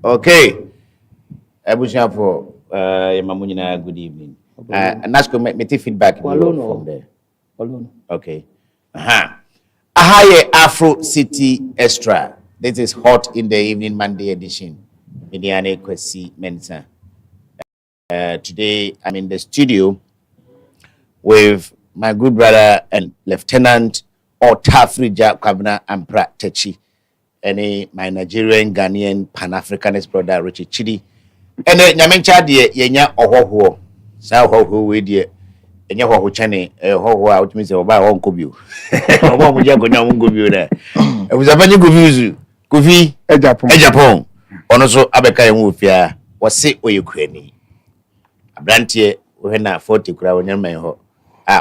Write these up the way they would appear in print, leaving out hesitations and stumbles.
Okay. Ebusia for Mamunina, good evening. And that's going to make feedback from there. Okay. A higher Afro City Extra. This is Hot in the Evening Monday edition. Mediane Kwasi Mensah. Today I'm in the studio with my good brother and Lieutenant Otafrija Kwabena Ampra Techi. And my Nigerian Ghanaian Pan-Africanist brother Richard Chidi. And Nyamencha de yenya ohoho. Sa ohoho we de enya ohoho chane ohoho out means oba won kobio. Oba mo je gonya won kobio na. E wo zafanyi kobio kofi Japan. Ono so abeka yen wo fia wo se oyekwani. Abrantie wo na 40 kura wonya man ho.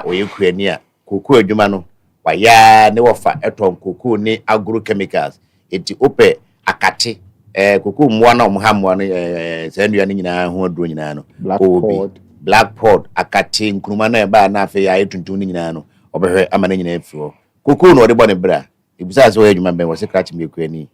Oyekwani a koku adwuma no waya ne wofa eton koku ni agrochemicals. Eti ope akate koku mwa na omhamwa no sendua ni nyina ho aduro nyina no black pod akate nkruma na eba na afi ya etuntun ni nyina no obehwe amana nyina afiro koku no ode bone bra ibisa so adwuma ben wo se kratch me kwani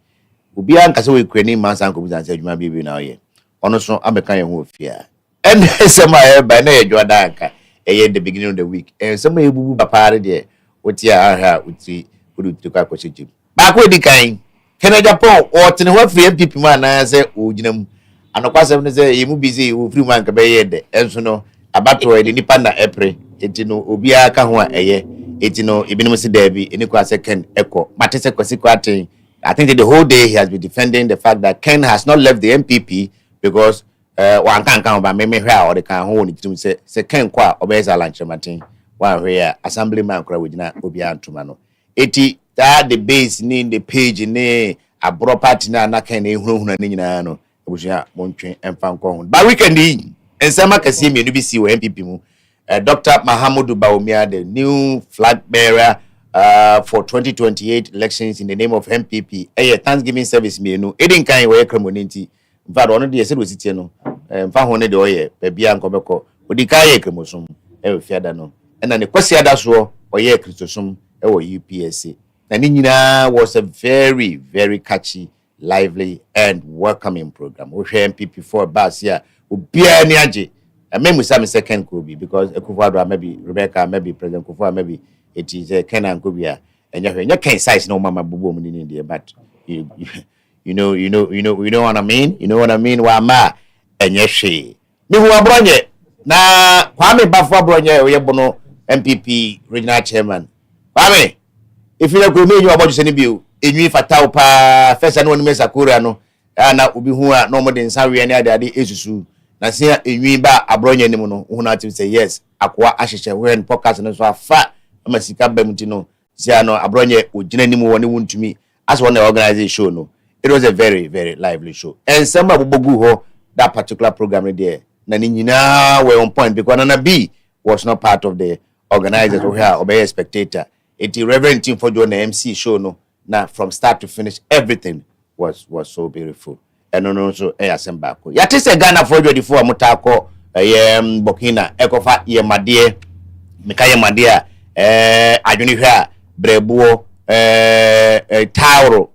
obi an kase we kwani mansan ko bizan se adwuma bibi na oye ono so ameka ye ho ofia and sema eba na edwada anka the beginning of the week and some ebubu papare de wotia aha uti udu kwa kwachiji ba ko di kan Kena Japan or ten what free people man I say ujinam anokwasem ne say you busy you free man ka be yede enso no abato e ni panda April etino obi aka ho eye etino ebinim se dabi eni kwa second echo matese kwasi kwatin I think that the whole day he has been defending the fact that Ken has not left the MPP because one kan ba me hwa or the kan ho ni titum say Ken kwa obeza lunch matin one hwe assemblyman kra wogina obi antuma no eti that the base ni the page ni a property na kan ehunu ni nyina no ebusia montwe emfa nko ho ba weekend yi ensema kase me no bi si wo MPP mu Dr. Mahamudu Bawumia, the new flag bearer for 2028 elections in the name of MPP Thanksgiving service me no edin kan we kremonenti mfa do no de se do sitie no mfa ho ne de oye ba bia nkobeko odi kan ye kremosum fiada no na ne kwasi ada so oye kristosum wo UPSC. And Nina was a very, very catchy, lively, and welcoming program. We share MPP for bus here. We be any aje. And maybe some second could be because Kufuor maybe Rebecca, maybe President Kufuor, maybe it is Kenan Kubia. And you can't size no mama bubu in India, but you know what I mean. You know what I mean. Wama and yes she. Me who abronye na Kwame Bafwa bronye oyebono MPP regional chairman. Kwame. If you go me you about send bill enwi fatao pa first and one mesa kura no na obi hu a no mo de nsa we ani ade esusu na se enwi ba abronye nim no hu na tim say yes akwa ahyeche when podcast no so afa amasika bamuti no sia no abronye ogina nim woni wuntumi as one organization show no it was a very very lively show and some abogu ho that particular program there na ni nyina were on point because Nana B was not part of the organizers or here or be a spectator. The Reverend Team for doing the MC show no now from start to finish everything was so beautiful and no so asembako ya tese Ghana for the for mutako Burkina ekofa ye madie mekaye madie adwini hwa brebuo tauro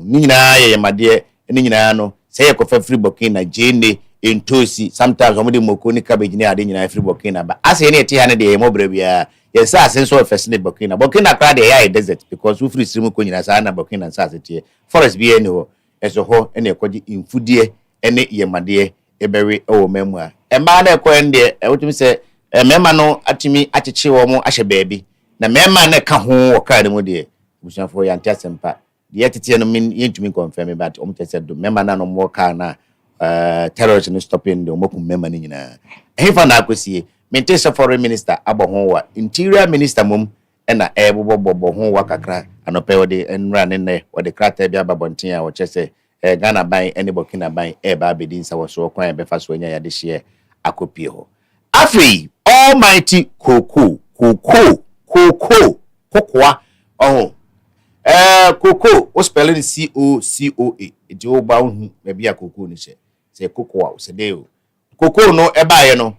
ni nyina ye madie ni nyina no say ekofa free Burkina jene entosi sometimes omudi mokoni cabbage ni ade nyina free Burkina ba ase ne ti ha ne de mo brebia yes I sense of first Burkina crowd dey desert because we free stream ko nyina sa na Burkina sa setie forest bi eni ho eso ho ene ekodi infudie ene yemade ebere o memu a ema na ekọ ende wotumi se mema no atimi acheche wo mo ahye baabi na mema na ka ho o ka de mo de busanfo ya ntiasempa de yetete no min yentumi confirm but o mtese do mema na no mo ka na terrorism stopping the mokum mema ni nyina hefa na akosie Maintain foreign minister abohonwa interior minister mum ena bobo honwa kakra anope wode enra ne wode krata bia babonten a wo chese Ghana ban ene Burkina ban ba bedin sa wo so kwan be fa so nya ya de hye akopie ho afei almighty koko kokoa koko o spell it COCOA iti o ba hu be bia koko ni hye se kokoa o se de o koko no eba ye no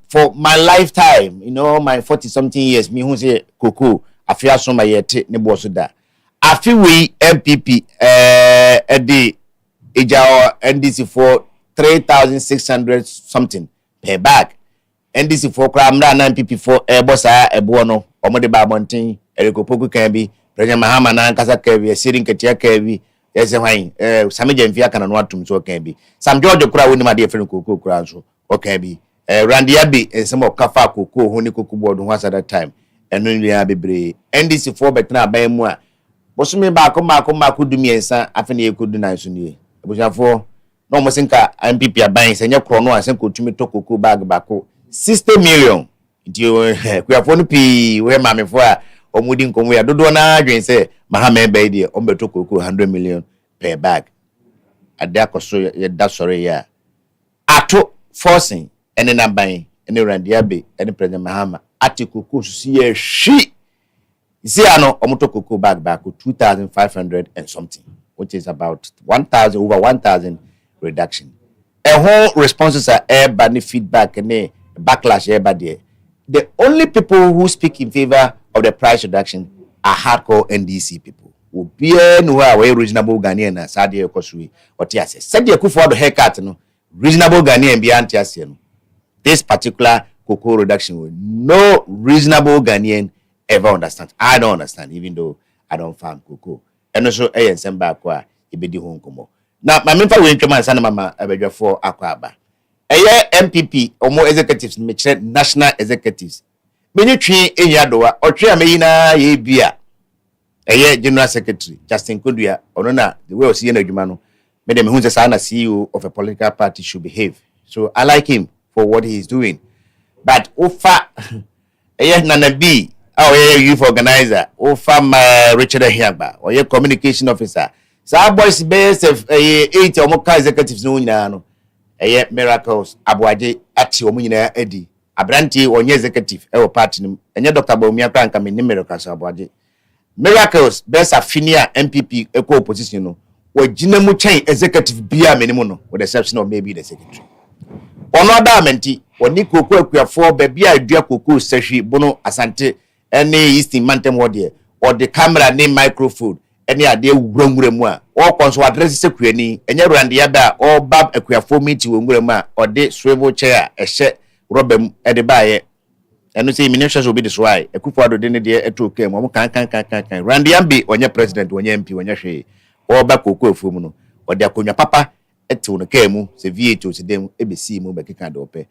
for my lifetime, you know, my 40-something years, me who say Koko, I feel so my yet ne boss da. I feel we MPP Ija NDC for 3,600 something per bag. NDC for Kramra and MPP for Ebosa, Ebono, Omode Babontin, Erikopoku Kebi, President Mahama Nankasa Kebi, Sirin Ketia Kebi, there's a wine, Samajan Fiakan and Watum so Kebi. Some George Kra with my dear friend Kuku Kranso, Okebi, Randy Abbey, and some of Kafa Kuku, Honikuku board once at that time, and only Abbey, NDC for Betna Baymoa. Bosumi ba ko dumi ensa afene ye kodu nan so nie abusafo no mo senka MPP aban senye kro no asen ko tumi tokoko bag bako 60 million nti kuafo no pi we mamefo a omudi nkomo ya dodo na adwen se mahama be die o beto koko 100 million per bag ade akoso ye da sore ya ato forcing ene na ban ene randia be ene president mahama atikoko susi ye hwi see ano omotokoko bag back 2,500 and something, which is about 1,000 over 1,000 reduction. A whole responses are air bad feedback and backlash air bad there. The only people who speak in favor of the price reduction are hardcore NDC people. Who be no way reasonable Ghanaian and Sadia Kosui or Tiase. Sadia Kufu the haircut no reasonable Ghanaian be anti. This particular cocoa reduction will no reasonable Ghanaian ever understand. I don't understand, even though I don't farm cocoa. And also, a and send back where it be the home como. Now, my member will come and send mama a for Aquaba. A year MPP or more executives, national executives. Many tree in Yadoa or tree Amina ye beer. A year general secretary, Justin Kudia, or no, the way of seeing a Jumano, made him who's a CEO of a political party should behave. So I like him for what he is doing. But Ufa, a year Nana B. Oh, yeah, youth organizer, or from Richard Hiagba, or your communication officer. So our boys base of 8 or more executives no, a miracles, Abuaje, Ati, Omina, Eddie, Abranti, or executive, our partner, and your Dr. Bomia Crank, I mean, miracles, Abuaje. Miracles, best affinia MPP, equal position, or Jinamu chain executive beer minimum, with the exception of maybe the secretary. Or not damenti, or Nico Quack, for baby, I dear cuckoo, Seshi, Bono, Asante. Any Eastern Mountain Wadi or the camera name microphone, any idea wrong grimoire, or console address secretary, and your randy other, or bab a queer for me to Ungrema, or de swivel chair, a shed, Robin at the buyer. And you say, ministers will be this why a coup for the dinner dear at 2 came, can Randy Ambi on your president, when your MP, when your she, or back or fumuno, or their cunya papa, at 2 came, severe to them, ABC, Mubaki ope.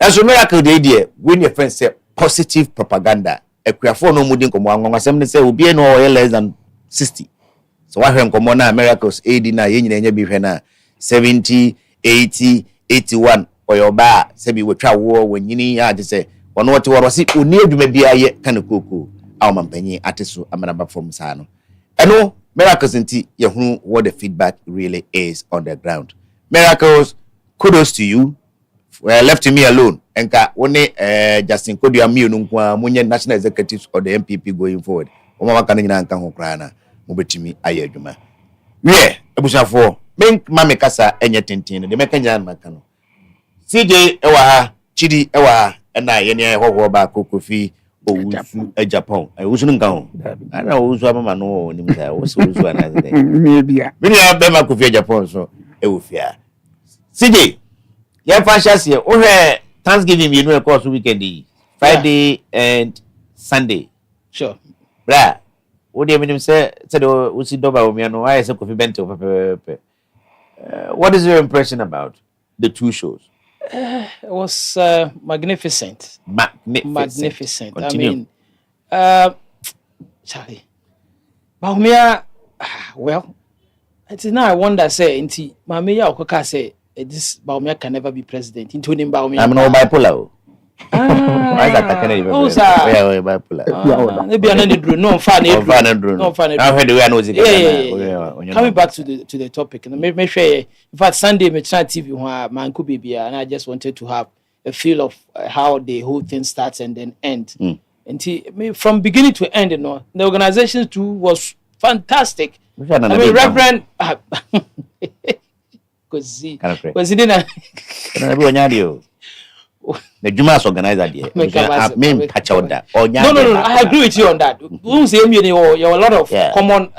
As a miracle, the idea, when your friends say positive propaganda. A queer no moving come on, assembly say will be no less than 60. So I have come on miracles 89 in be 70, 80, 81 or your bar, say we will try war when you need to say, or what was it, who near you may be a yet kind of cuckoo, our penny artist, Amanaba from Sano. I know miracles in tea, you know what the feedback really is on the ground. Miracles, kudos to you. Well, left to me alone. Enka one Justin Kodia Munukwa Munyan national executives or the MPP going forward. Oma kanina nka ho krana mobetimi ayadwuma. Yeah, ebusafo menk mame kasa enye tenten de mekanya makano. CJ ewa ha, Chidi ewa ha, na ye ne hoho ba kokofi owusu Japan. Owusu nka ho. Ana owusu amama no nim sa owusu ana de. Mebia. Bia be ma kofi Japan so ewofia. CJ yeah, fancy here. Okay, Thanksgiving, you know, of course, weekend, Friday and Sunday. Sure. Blah. What do you mean? Say, we see double. Me know. I say coffee bento. What is your impression about the two shows? It was magnificent. Magnificent. Continue. I mean, Charlie. Baumia, well, it's now I wonder. Say, inti, Mamia Okoka say. This Baumia can never be president. Into him Baumia. I'm no bipolar. Why is that? Bipolar. Maybe another no fan. No fan. I heard we are no. Coming back to the topic, make sure. In fact, Sunday me try TV man could be and I just wanted to have a feel of how the whole thing starts and then ends. And from beginning to end, you know, the organization too was fantastic. I mean, Reverend. Because he didn't. The Jumas organizer there. Me patch out that. No. I agree with you on that. You say you have a lot of common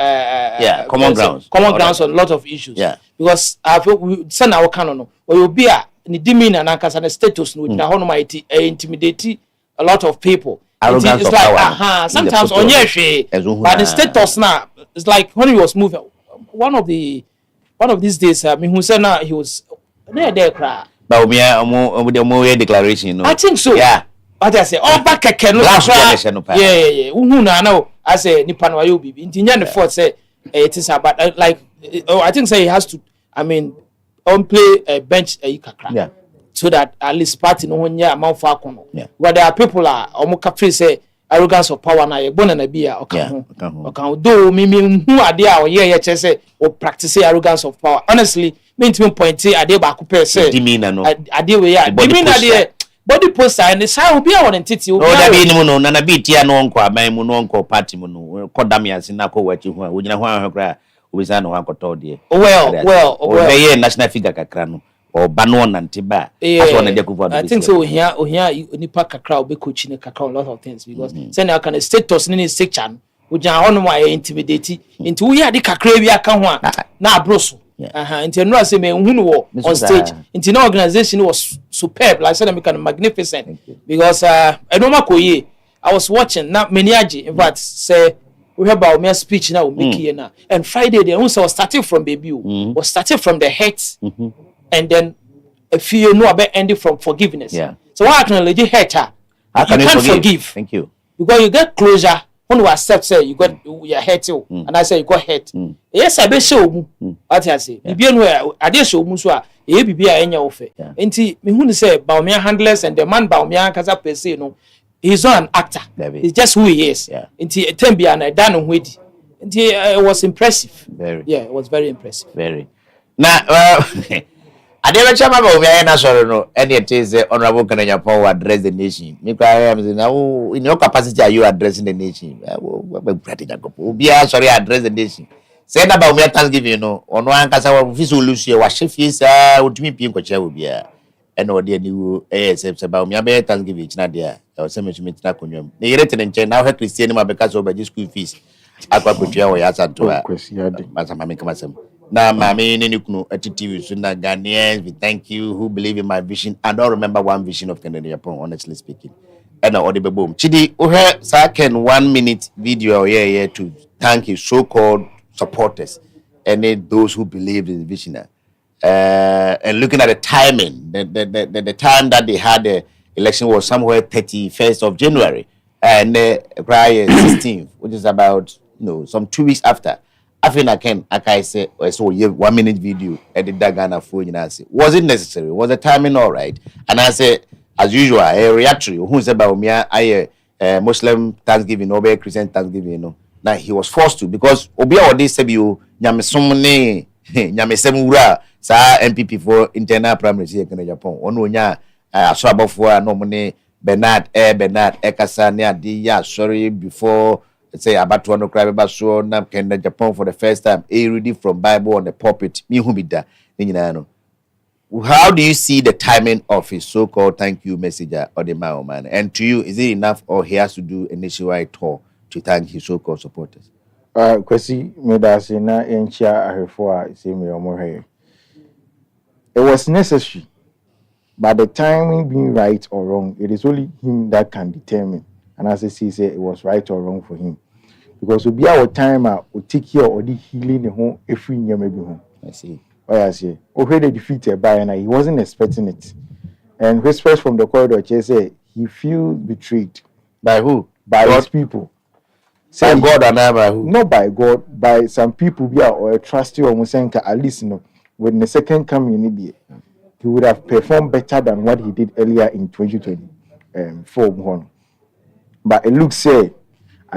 grounds on a lot of issues. Yeah. Because we send our canon or you'll be a demeanor and a status with the whole mighty intimidate a lot of people. Arrogance it's like sometimes on your but the status now it's like when he was moving one of these days who said now he was there cry. But we are declaration, I think so. Yeah. But I say, back a canoe. Yeah. Who know? I say, Nipan wa you be. Intinya the fort say it is about like. I think say he has to. I mean, play a bench kakra. Yeah. So that at least party no one year amount for kono. Yeah. Where there are people are almost say arrogance of power na ye born na be okay. Do me who are there or yeah say or practice arrogance of power. Honestly. Mean to point ade ba ko per say demeanor no ade we ya demeanor ade body poster and say obi a won entity obi da bi ni no na bi tia no nko aban mu no nko party mu no kodam yanse na ko wachi ho a wonyina ho ahwekra obi sa no akoto de well be ye national figure kakra no o ba no na ntiba aso na de ko I think so ohia nipa kakra obi coach ni kakra a lot of things because say na can status ni section ojan ho no ma intimidate into we ya de kakra bi aka ho a na abroso. Into no say me who on stage. Into no organization was superb. Like I said, I'm magnificent because I don't know. I was watching now many in fact say we have about me speech now make here now. And Friday they also starting from baby was starting from the head and then a few about ending from forgiveness. Yeah. So what I can legit hurt her. You can't forgive. Thank you. Because you get closure. When you accept, say you got your hurt, and I say you got hurt. Yes, I be show. What I say, you be where I did show Muswa, you be a enya ofe. Enti me who say Baumia handlers and the man Baumia Kaza per se no, he's not an actor. He's just who he is. Enti Tembia and I done with. Enti it was impressive. Very. Yeah, it was very impressive. Very. Now, I never chama ba obi na soro no and it is honorable Kenya Paul address the nation. Me kwa am say now in your capacity are you addressing the nation? Obi sorry address the nation. Say na ba obi Thanksgiving no ono ankasa wa fi solution wa hye sa otumi pie nkwacha obi a and o de ni wo say ba obi be Thanksgiving china de a say me tumi tina konwam. Ne yere tene nche na ho Christian ma be ka so ba school fees akwa kotua wo ya santo a masama me kama sem. Now, Mammy, TV, Ghanaians, we thank you who believe in my vision. I don't remember one vision of Kennedy Japan, honestly speaking. And I audible boom. Chidi, second 1 minute video here to thank his so-called supporters and those who believed in the vision. And looking at the timing, the time that they had the election was somewhere 31st of January and prior 16th, which is about some 2 weeks after. I think I say, so you 1 minute video edit that Ghana phone. Was it necessary? Was the timing all right? And I say, as usual, a reactory who said about me, I Muslim Thanksgiving, or Christian Thanksgiving, Now he was forced to because Obia or this Sebio, Yamisumne, Yamisemura, Sa MPP for internal primary here in Japan. Ononya, so about for no money, Bernard, Ekasania, Dia, sorry, before. Say about to cry about so now can Japan for the first time. A reading from Bible on the pulpit. Me who be that. How do you see the timing of his so-called thank you message or the man? And to you, is it enough or he has to do a nationwide tour to thank his so-called supporters? Kwasi Mensah na enchia ahefo a say me omohwe. It was necessary. But the timing being right or wrong, it is only him that can determine. And as I say, it was right or wrong for him. Because we be our time we take care of the healing the home every year maybe home. I see. Oh, I see. Already defeated by and he wasn't expecting it. And whispers from the corridor say he feels betrayed. By who? By God? His people. Say God and not by who? Not by God, by some people be or trusty or musenka at least when the second coming he would have performed better than what he did earlier in 2024. But it looks I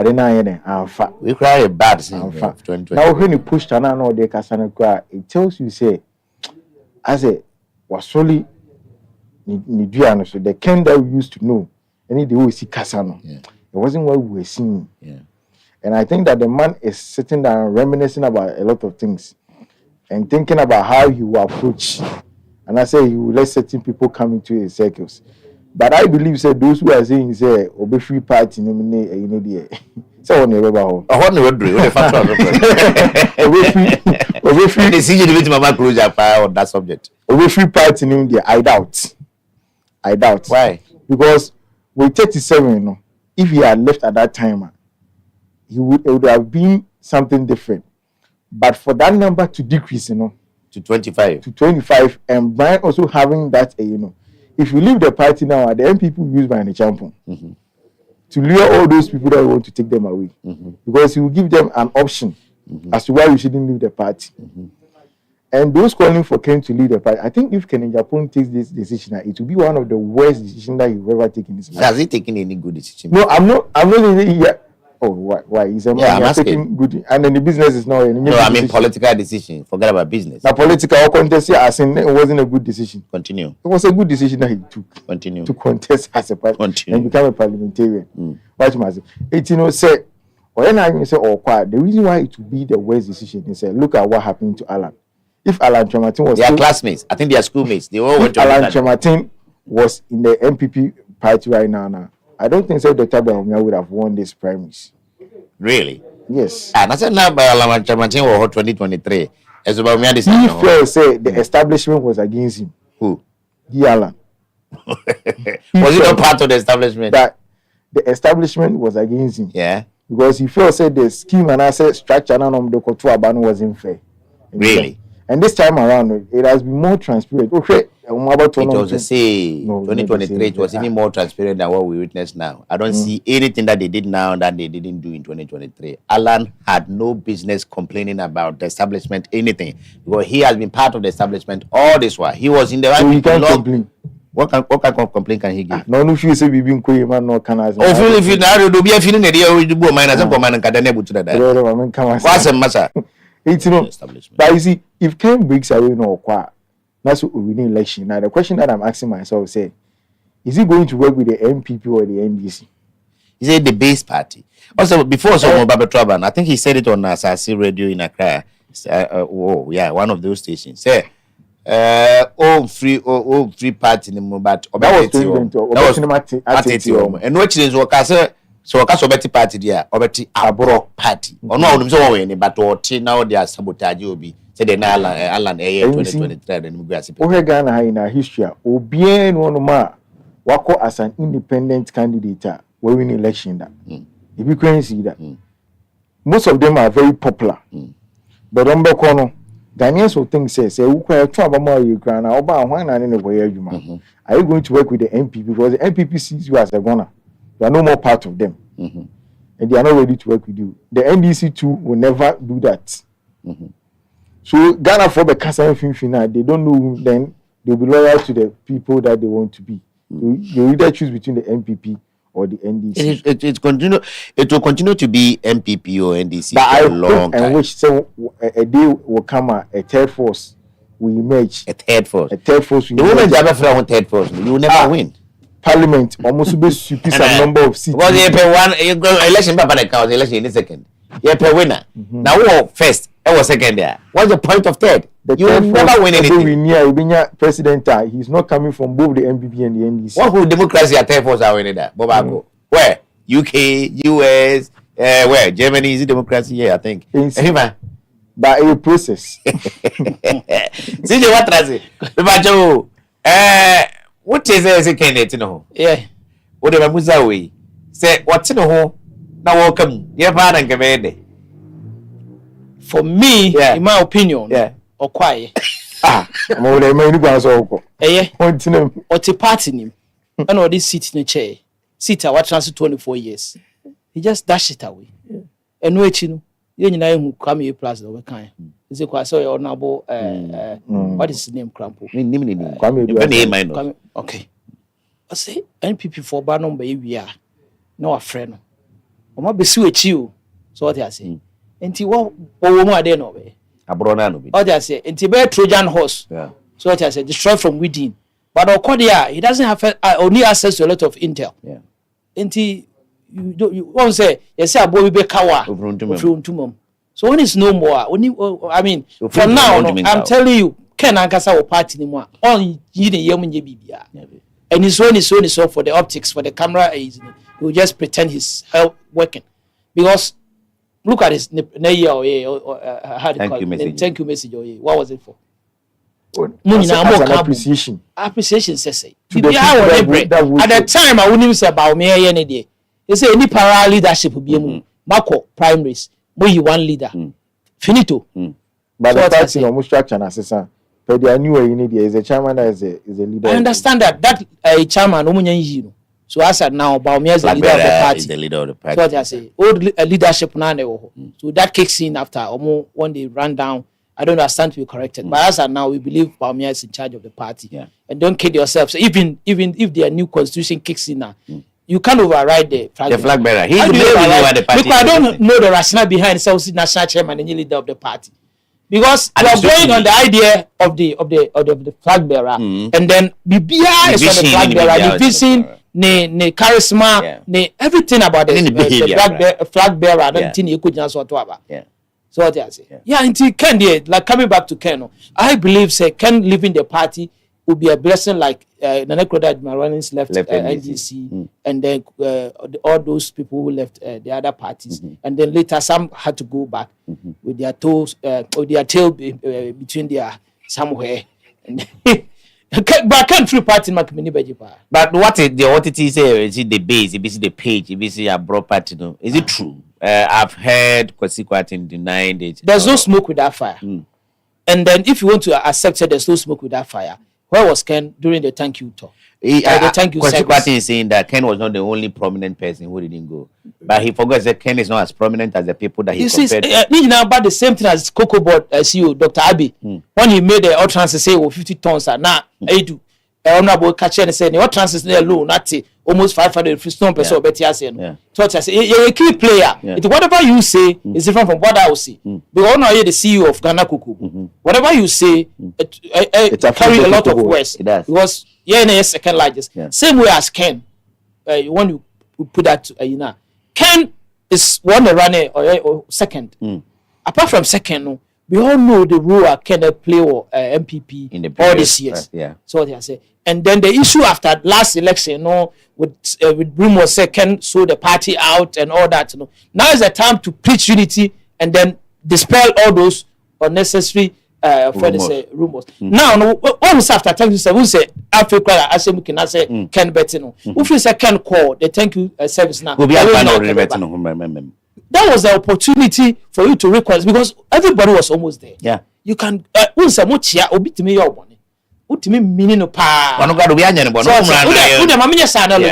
don't know we cry a bad thing of 2020. Now when you push to another day kasana cry, it tells you say as a was solely Nidiano so the kind that we used to know any day we see kasano. It wasn't what we were seeing. Yeah. And I think that the man is sitting down reminiscing about a lot of things and thinking about how he will approach. And I say he will let certain people come into his circles. But I believe say those who are saying say obe free party nominate you know there. So on the rebel. I want to do it. Obe free decision to mama close on that subject. Obe free party name there. I doubt. Why? Because with 37, you know, if he had left at that time, it would have been something different. But for that number to decrease, you know, to 25, and Brian also having that, you know, if you leave the party now, the MPP will use Brian the champion to lure all those people that want to take them away, because he will give them an option as to why you shouldn't leave the party. And those calling for Ken to lead the party, I think if Ken in Japan takes this decision, it will be one of the worst decisions that you've ever taken in his life. Has he taken any good decision? No, I'm not saying yet. Oh, why? He's a man. I'm taking good, and then the business is not. No, I mean political decision. Forget about business. The political contest, as in it wasn't a good decision. Continue. It was a good decision that he took. Continue. To contest as a party and become a parliamentarian. What you must say? It say, or then I say, the reason why it would be the worst decision is look at what happened to Alan. If Alan Chematin was, they are classmates. I think they are schoolmates. They all went to Alan Chematin was in the MPP party right now. I don't think so. Dr. Bahumia would have won this primaries. Really? Yes. And I said now by Alan Chematin or 2023. As Bahumia this. He felt say the establishment was against him. Who? The Alan. Was he not part of the establishment? That the establishment was against him. Yeah. Because he felt said the scheme and asset structure and the Kotu Abano wasn't fair. Really? And this time around, it has been more transparent. Okay, it was the same. 2023, it was even more transparent than what we witness now. I don't see anything that they did now that they didn't do in 2023. Alan had no business complaining about the establishment, anything, because he has been part of the establishment all this while. He was in the so he can't complain. What kind of complaint can he give? No, if you say we've been quiet, man, no can I? Oh, if you now do be a feeling that you do go minus and command and cadena to that. Kwasi Mensah. It's you know, but you see, if Ken breaks away no qua, that's what we need election. Now the question that I'm asking myself is he going to work with the MPP or the NDC? He said the base party. Also, before some Baba Traban, I think he said it on Asasi Radio in Accra. One of those stations. Say, all free party in Mubat. That was and which is what so okaso beti party dia obeti abro party ono onum so won ni but oti now they are sabotage obi say the Alan 2023 then we go asip o Ghana high na history obien no ma wako as an independent candidate we win election that if you can see that most of them are very popular but on the corner Ghanaians will think say we kwa to abama Ukraine na oba hwan na ne boy adwuma are you going to work with the MPP because the MPP sees you as a Ghana. You are no more part of them. And they are not ready to work with you. The NDC too will never do that. So Ghana for the Kasa Finfina, they don't know then they'll be loyal to the people that they want to be. They either choose between the MPP or the NDC. It will continue to be MPP or NDC but for a long time. And which so a day will come a third force will emerge. A third force. Will the women never fly on third force. You will never win. Parliament almost be super number of seats. Because you pay one election by the count election in the second. You pay winner. Now who first? I was second there. What's the point of third? You will never win anything. President, he's not coming from both the MPP and the NDC. What would democracy at third force are winning there? Bobago. Where? UK, US, where? Germany is it democracy? Yeah, I think. By a process. See what transit? What is it? Candidate no? Yeah. What am I muzawi? Say what's in the hole? Now welcome. Yeah, pardon, Gavede. For me, in my opinion, or quiet. I'm only many guys all. What's a party name? I know this seat in the chair. Sit what transfer 24 years. He just dash it away. And wait, you know who come here plus the kind. Is it quite so honorable? What is the name? Crampo. Okay. I say NPP for Banon baby. No, a friend. Or might be switch you. So what I say. And what more than over. A bronano. What I say. And Tibet Trojan horse. So what I say. Destroy from within. But Okodia, he doesn't have only access to a lot of intel. And you won't say, yes, I boy be kawa. So when it's no more, I mean, for now, I'm telling you, Ken Ankasa will party anymore. All you need a yeoman, and it's so for the optics, for the camera, he will just pretend he's working. Because look at this, thank you message. What was it for? As an appreciation. Appreciation says at the time I wouldn't say about me any day. They say any para leadership will be Marco primaries, where you one leader. Finito. But the party no structure and assessor. But they knew you need is a chairman that is a leader. I understand that chairman no. So I said now Baumia is the leader of the party. Is the leader of the party. So what I say, old leadership now. So that kicks in after when they run down. I don't understand to be corrected, but as of now, we believe Baumia is in charge of the party. Yeah. And don't kid yourself. So even if their new constitution kicks in now, you can't override the flag bearer. He's the leader of the party. Because I don't know the rationale behind South National Chairman and leader of the party. Because you are going on the idea of the flag bearer, and then BBI is on the flag bearer, the vision, the charisma, everything about the flag bearer. I don't think you could just talk about. Yeah. So what I say? Yeah, until Ken, like coming back to Ken, I believe say Ken leaving the party would be a blessing, like Nana Kroda Maranins left NDC, and then all those people who left the other parties, and then later some had to go back with their toes or their tail between their somewhere. But Ken free party But what it is is it the base, it is the page, it is a broad party. No? Is it true? I've heard Kwasi Mensah denying it. There's no smoke without fire. And then if you want to accept it, there's no smoke without fire. Where was Ken during the thank you talk? The thank you Kwasi Mensah is saying that Ken was not the only prominent person who didn't go. But he forgot that Ken is not as prominent as the people that he compared to. Now about the same thing as Cocoa Board CEO, Dr. Abbey. When he made the utterance to say, 50 tons, now, I do. Honorable catcher and said, the utterance is low, not almost 500 stone per so better. So I say, you're a key player. Whatever you say is different from what I will say. We all know you're the CEO of Ghana Kuku. Whatever you say, it carry a lot of words. Because you're second largest. Same way as Ken. When you put that to Ken is one runner or second. Apart from second, we all know the role Ken play or MPP in all these years. So what I say. And then the issue after last election, with rumors say Ken sold the party out and all that. Now is the time to preach unity and then dispel all those unnecessary rumors. Now, almost after thank you, we say Africa, I say we cannot say Ken Bettino. If we say Ken call the thank you service now, that was the opportunity for you to request because everybody was almost there. Yeah, you can. Utimi meaning no pa. Wano ga do bi anya ne bo no una ma menye sa na lo.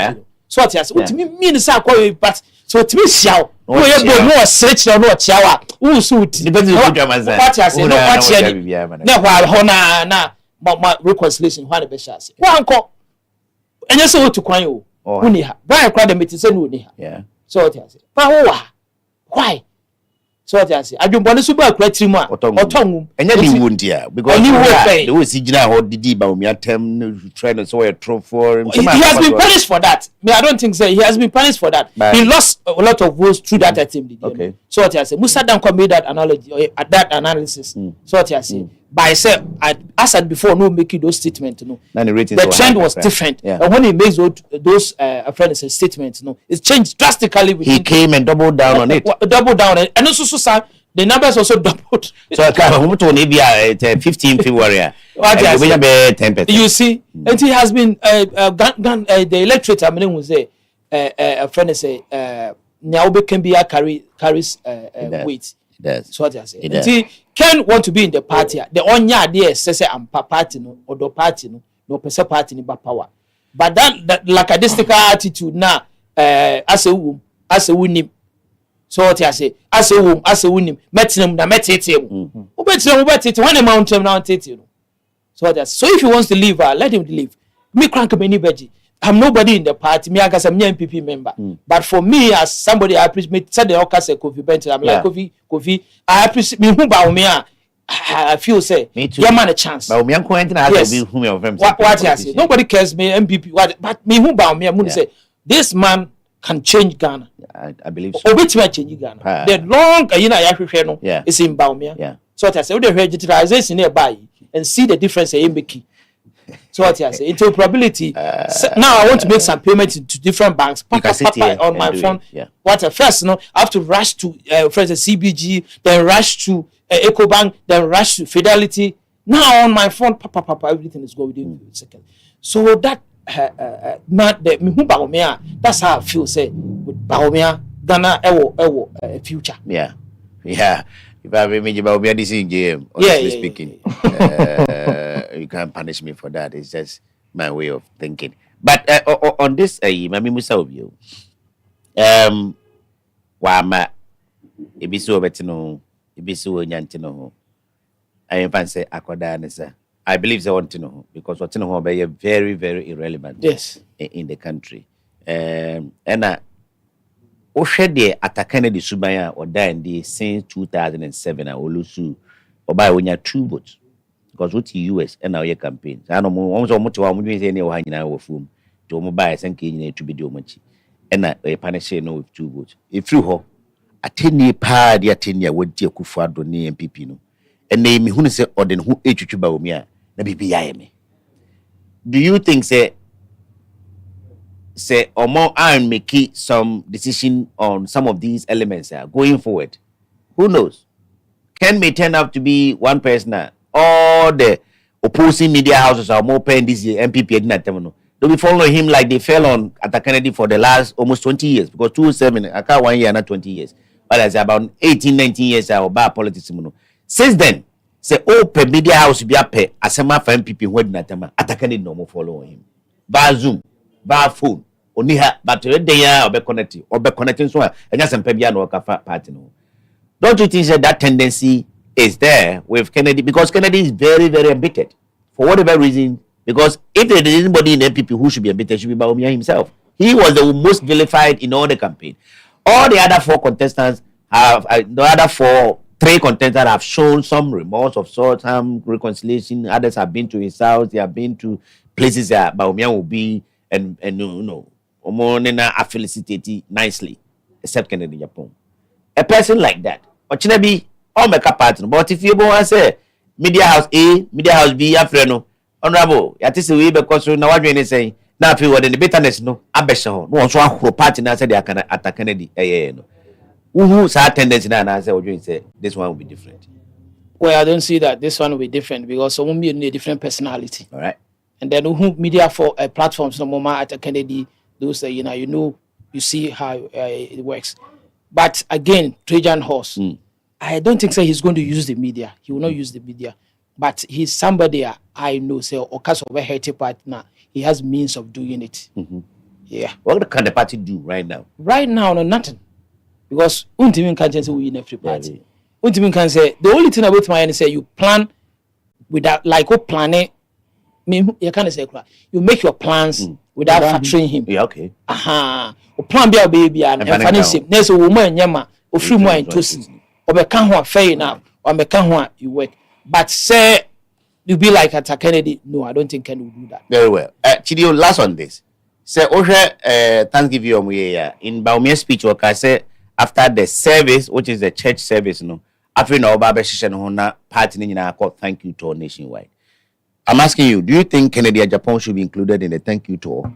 So ati ase utimi mean sa kwa but so utimi xiao. Wo ye bo no search no chiawa. Wo su uti. Depends on the man say. Party ase no party ani. Na kwa ho na ma reconciliation ho na be sha ase. Wa anko. Enye se otu kwan o. Uni ha. Ba kwa de meti se no uni ha. Yeah. So ati ase. Pa ho wa. Why? So what I say, I don't want to super creative man. Otongum. And you won't here because the way Sijina hold the but we are trying to so a trough for him. He has been punished for that. I don't think so. He has been punished for that. He lost a lot of votes through that attempt. Okay. So what I say, Musa Danko made that analogy that analysis. So what I say, but I said I said before, no making those statements. The trend was different. And when he makes those apprentices statements, it's changed drastically. He came and doubled down on it. Doubled down, and also the numbers also doubled. So I can't to maybe 15 February. You see, and he has been the electorate. I mean, will say a friend say Nyaobe can be carries weight. It does. So what I say. And Ken want to be in the party. The only idea says I'm party no or the party no person party ni power. But that lackadaisical attitude now as a winning. So what I say, as a winning, metinum na metete. Ubetinum when the mountain now tete. So what I say. So if he wants to leave, let him leave. Me crank me anybody. I'm nobody in the party. Me, I guess I'm an MPP member. But for me, as somebody, I appreciate me. Said the Okase Kofi Benton. I'm like Kofi. I appreciate me. Who about me? I feel say, give man a chance. But me, what I say? Nobody cares me MPP. But me, who about me? I'm going to say this man can change Ghana. I believe so. Which way change Ghana? The long, is in Baumia. Yeah. So I say, we the digitalization nearby and see the difference in making. So So what you say? Interoperability. Now I want to make some payments to different banks. On my phone. Yeah. What first, I have to rush to, for instance, CBG, then rush to EcoBank, then rush to Fidelity. Now on my phone, everything is going within a second. So that that's how I feel. Say with Baumia, Ghana, future. Yeah. If I remember Baumia this in game, honestly speaking, you can't punish me for that. It's just my way of thinking. But on this, Mami Musa of you, Wama, Ibisu Betino, Ibisu Yantino. I fancy Akoda Nessa. I believe they want to know because what's in home are very, very irrelevant. Yes, in the country. And Oshede at Kennedy Subaya or Dandy since 2007. I will lose or buy when you're 2 votes because what's the US and now your campaign. I don't know almost how much any or hanging out of whom to mobile and to be domachi. And a punish no with 2 votes. If you ho a 10-year party, a 10-year would dear Kufado near MPP no. And name who say or then who age you about me. Do you think say or more and make some decision on some of these elements going forward? Who knows? Ken may turn out to be one person. All the opposing media houses are more paying this year. MPP didn't terminal. They'll be following him like they fell on at Kennedy for the last almost 20 years because 207 I can't 1 year not 20 years. But that's about 18, 19 years or bad politics. Since then, say per media house be up asema for MPP who didn't terminal at Kennedy no more following him. By Zoom, by phone. Only her, but they are connecting so and just some Pebiano party. Don't you think that tendency is there with Kennedy? Because Kennedy is very, very embittered for whatever reason. Because if there is anybody in MPP who should be embittered, it should be Baumia himself. He was the most vilified in all the campaign. All the other 4 contestants have, three contestants have shown some remorse of sorts, some reconciliation. Others have been to his house. They have been to places that Baumia will be, and no. I felicitate nicely, except Kennedy Japan. A person like that, but you be all make a partner. But if you go and say media house A, media house B, no honorable, at least we because now what you say now if you were in the bitterness, no, I bet so. No one so party now say they can attack Kennedy. No. Who's our tendency now? And I say, what you say, this one will be different. Well, I don't see that this one will be different because someone be a different personality. All right. And then who media for platforms no more at Kennedy. Those you see how it works. But again, Trajan horse. I don't think he's going to use the media. He will not use the media. But he's somebody I know, say, or cause of a healthy partner. He has means of doing it. Yeah. What can the party do right now? Right now, no, nothing. Because Untimin can't say we in every party. Untimin can say the only thing about my end is say you plan without like what planning. You can't say you make your plans without factoring him. Yeah, okay. O plan be a baby and finance him. Next woman nyama o free more into or be can ho fair enough or me can ho you work. But say you be like at Kennedy. No, I don't think Ken will do that. Very well. Chidi, last on this. Say Thanksgiving in Baumia speech I say after the service, which is the church service, after no Baba Shishan Hona party in called thank you tour nationwide. I'm asking you, do you think Kennedy and Japan should be included in the thank you tour?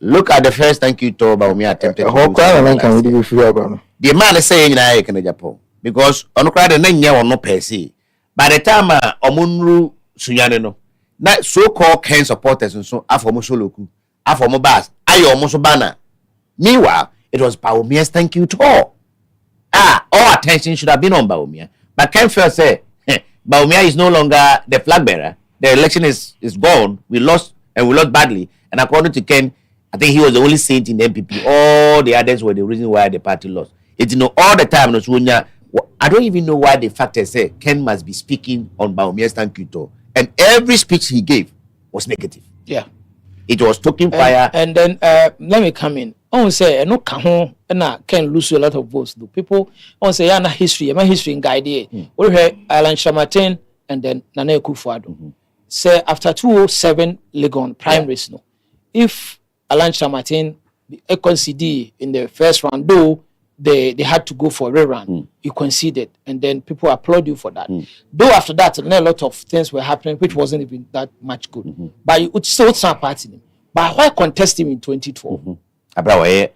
Look at the first thank you tour Baumia attempted to do. The man is saying I can Japan because on the crowd and or no per se. By the time Omunru Suyaneno, that so-called Ken supporters and so Afomosoloku, Afomobas, Ayo Banner. Meanwhile, it was Baumia's thank you tour. All attention should have been on Baumia. But Ken first said, Baumia is no longer the flag bearer. The election is gone. We lost and we lost badly. And according to Ken, I think he was the only saint in the MPP. All the others were the reason why the party lost. It's all the time. I don't even know why the factors say Ken must be speaking on Baumia's thank you tour. And every speech he gave was negative. Yeah. It was talking fire. And then let me come in. I want to say, no, can lose a lot of votes. Do people? I want to say, history. My history in guide. We heard Alan Shamatin and then Nana Akufo-Addo. Say after 2007 Legon primaries, no. If Alan Shamatin conceded in the first round, though they had to go for a rerun. you conceded, and then people applaud you for that. Though after that, a lot of things were happening, which wasn't even that much good. But you still start partying. But why contest him in 2012? That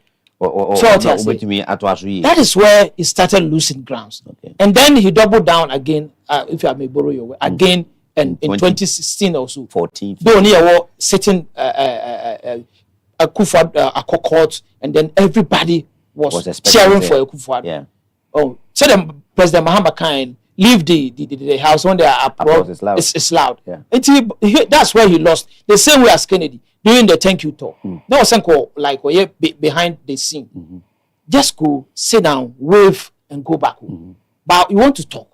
is where he started losing grounds. And then he doubled down again, if I may borrow your word, again in 2016 or so. 14. Though he was sitting a court, and then everybody was cheering for Akufo-Addo. Yeah. Oh, so then President Mahama Khan leave the house when they are abroad. It's loud. Yeah. That's where he lost. The same way as Kennedy during the thank you talk. That was something like behind the scene. Just go sit down, wave, and go back home. But you want to talk.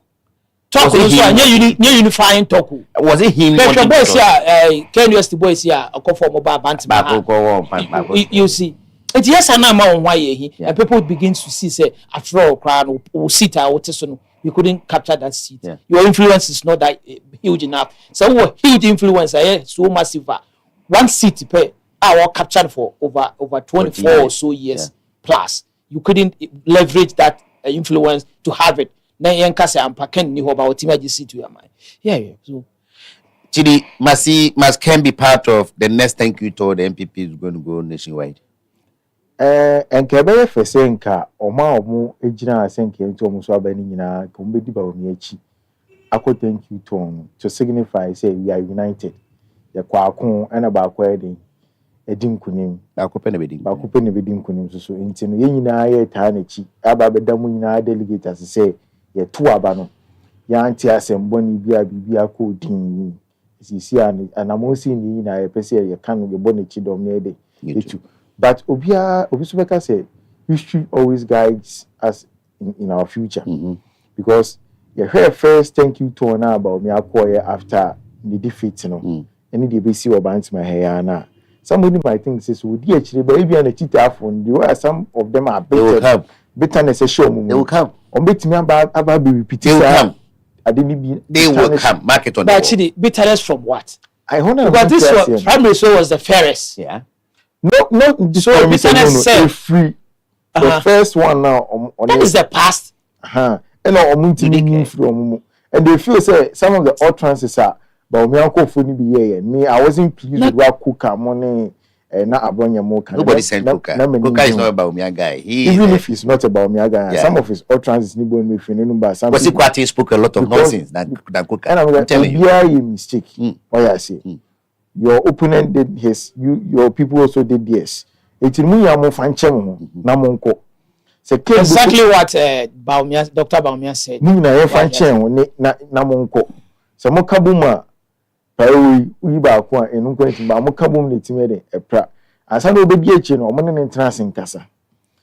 Talk also, and unifying talk. Was it him? Because boys here, Ken West boys here, a call for mobile band. You see. It's yes, and I'm on why and people begin to see, say, after all, crowd or sit out, you couldn't capture that seat. Yeah. Your influence is not that huge enough. So, huge influence, so massive. One seat per hour captured for over 24 or so years plus. You couldn't leverage that influence to have it. Then you can say, I'm packing you about what you see to your mind. Yeah. So, Chidi, must can be part of the next thank you tour the MPP is going to go nationwide. And Kebele Fesenka, Omo Ejina Senke, and Thomas Wabenina, Kumbediba Omiachi. Ako thank you to signify, say, we are united. The Kwakon and about wedding, a dinkunim, Bakupeni Bedin Kunim, so intinu, Yenina, Tanachi, Ababedamuina delegate, as I say, ye two abano. Yantia Semboni Bia Coding, Sisian, and I'm also in a person, you can't be bonichi dominated. But Obisubeka said, history always guides us in our future. Because you heard first thank you to now about me after the defeat, and the BC or bands my hair now. Somebody might think says, would you actually baby and a cheetah phone? You are some of them are better. Bitterness a show. They will come. On bit me about be repeated. They will come. I didn't be. They will come. Market on but actually, bitterness from what? I wonder. But this was primary so was the fairest. Yeah. No, so bitterness said free. The first one now that is the past. And they feel say some of the utterances are but me uncle funny be here. Me, I wasn't pleased with what Kuka money not Abronya Moka. Nobody said Kuka. Kuka is not about me guy. Even if it's not about me guy, some of his utterances need to be finished by some. Kwasi Mensah spoke a lot of nonsense than Kuka. And I'm telling you, a mistake. What I say. Your opponent did his, your people also did theirs. It's in me, I'm Namonko. Exactly what Dr. Baumia said. Nina, Namonko. Some Kabuma, Uiba, and Unquentin, Bamokabum, the timid, a pra. As I know the BH or money in Transing Casa.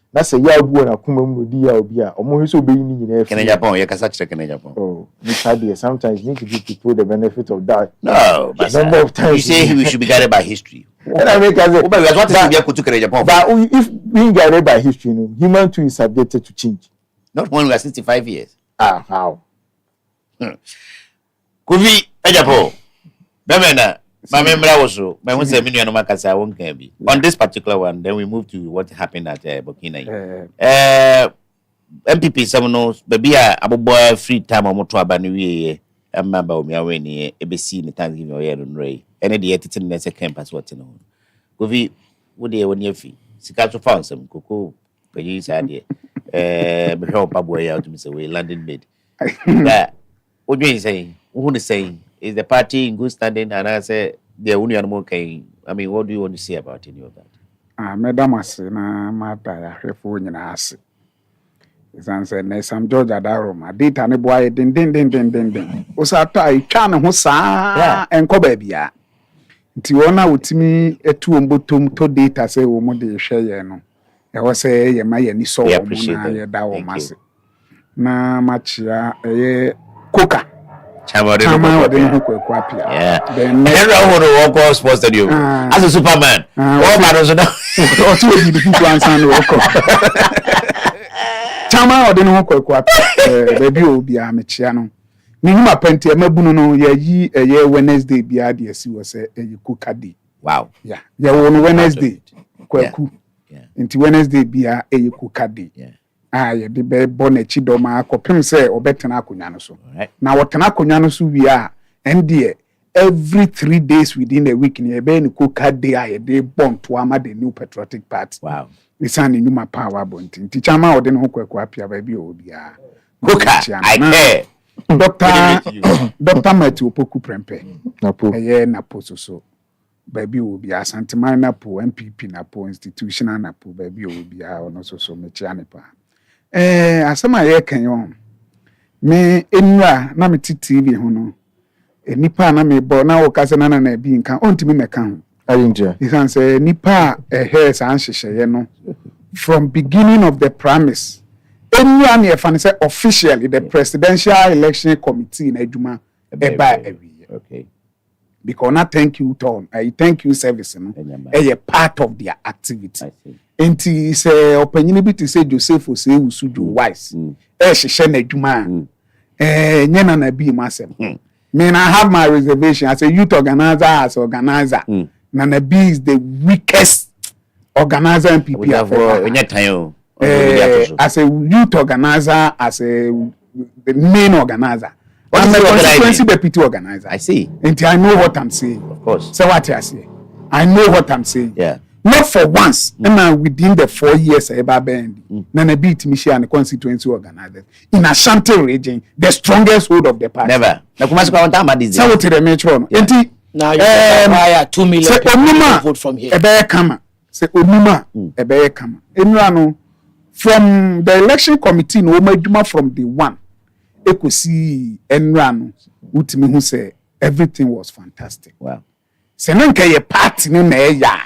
That's a yabu and a kumum dia bia, or more so being in Japan, you can such a Japan. Oh, sometimes you need to give people the benefit of that. No, but number of times you say we should be guided by history. And I make as but if being guided by history, human too is subjected to change. Not when we are 65 years. How? Could we, Japan? Bemena, my memory also, my 1 million Makasa won't can be. On this particular one, then we move to what happened at Burkina. MPP, someone knows, baby, a boy free time or more to abandon. A member of me away ABC in the Thanksgiving or Aaron Ray. And the editing next campus, what you know. Govi, would they when you fee? Sikato found some cocoa, but you said, help a boy out to Mr. Way, London bed. What do you say? Who is saying? Is the party in good standing? And I say, the only animal came. I mean, what do you want to say about any of that? Madam, I say, Mata, I have phone in us. Answer some George Adaroma. Did any boy din. Osata, I can hosa and cobebia. Tiona with me a 2 umbutum to data say, woman, de share no. I was say, ye may any so appreciate that mass. Na machia a coca. Chama yeah. Then never walk sports stadium as a Superman. All matters now. Or 2 people answer. Chama ode no kwakwa baby obi amechia no nihuma penti emabunu no ye Wednesday bia de asi wo se kuka day. Wow. Yeah. Ye won Wednesday kwaku. Yeah. Nti Wednesday bia kuka day. Yeah. ye de be bona chido ma akopem se obetena akonya no so na wotena akonya no so wi a ende every 3 days within a week ni ebe ni koka day a de bon to ama the new patriotic party. Wow. We san ni nyuma power bonti ti chama ode no kwakwa apia ba bi obia koka I care Dr. Matthew Opoku Prempe Napo na poso so baby obia Santiman na po MPP na po institutional na po baby obia ono so mechi anepa asema ye kan yo me enura na me TV ho no nipa na me bo na wo kase na bi nka ontimi meka ho Arinja isan say nipa san hyehyeye no from beginning of the premise enura na efane say officially the presidential election committee na adwuma eba every year. Okay. Because not thank you Tom I thank you service no a part of their activity. I see. Enti say opinion bi to say Joseph say usuju wise hyehyɛ na adwuma nyana na bi masem me na have my reservation as a youth organizer as organizer na bi is the weakest organizer in PP as a youth organizer as the main organizer. I'm a constituency deputy organizer. I see. And I know what I'm saying. Of course. So what I say, I know what I'm saying. Yeah. Not for once, and within the 4 years I been Nana beat Michi and the constituency organizers in Ashanti region, the strongest hold of the party. Never. Na kumasi kwa wanta madi. So what the metro. Enti now you acquire 2 million people vote from here. Ebe kama. Say onuma ebe kama. Enrano from the election committee no majuma from the one. Ekosi enrano utimi hu say everything was fantastic. Wow. Se na nka ye party no na ya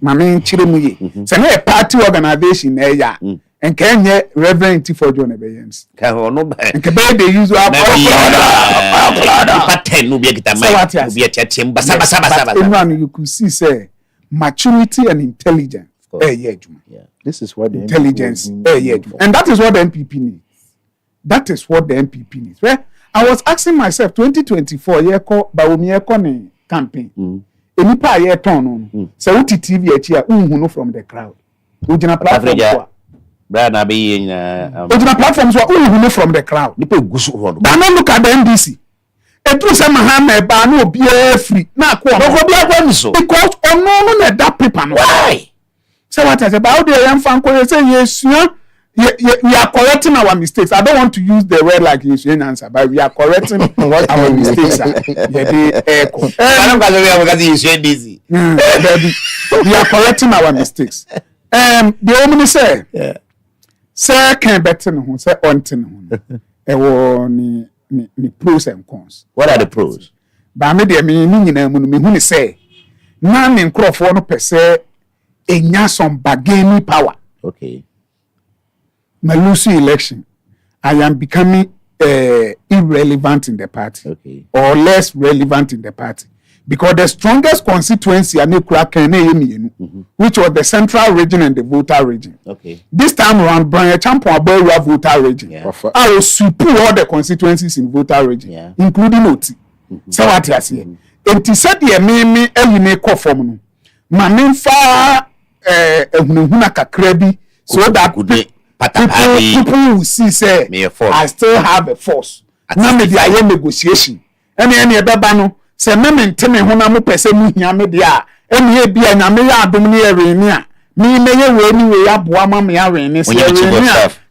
mame nchire mu ye se na ye party organization na ya nka enye reverend Tifojo na be yens Ka ono ba. nka be dey use our pattern no be kita mai. No be tiatim basa. you could see say maturity and intelligence Yeah. this is what the intelligence and that is what the MPP needs. That is what the MPP needs. Well, I was asking myself 2024 ye ko Bawomi ye ko ne campaign. Enipa ye turn on. So uti TV echi a unhu no from the crowd. Ujina platform so. Bra na be na Ujina platform so unhu no from the crowd. nipa gusu ho no. But now look at the NDC. Etu se mahama ba na obi free. Na ko Go be agwa so. because ono no na that paper no. Why? So what I say about the young fan ko say yes we are correcting our mistakes. I don't want to use the word like you answer, but we are correcting our mistakes. We are correcting our mistakes. The woman say, "Say can better no, say ontin no." Ni pros and cons. What are the pros? Ba me de me nyina mu no me hu ni say na ne nkrofo no pese enya some bargaining power. Okay. My losing election, I am becoming irrelevant in the party, Okay. or less relevant in the party, because the strongest constituency, which was the central region and the voter region. Okay. This time around, Brian Champion voter region. Yeah. I will support all the constituencies in voter region, Yeah. including OT. So what you say? And to say the me make form no, ma fa ehunahuna kakra so that people will see say I still have a force. Now me dey aye negotiation. Any ebeba no say me nteme ho na mo pese mu hia me dey a eni e bia na me ya adom ne ere ni a me ye we ni we aboa ma me ya we ni say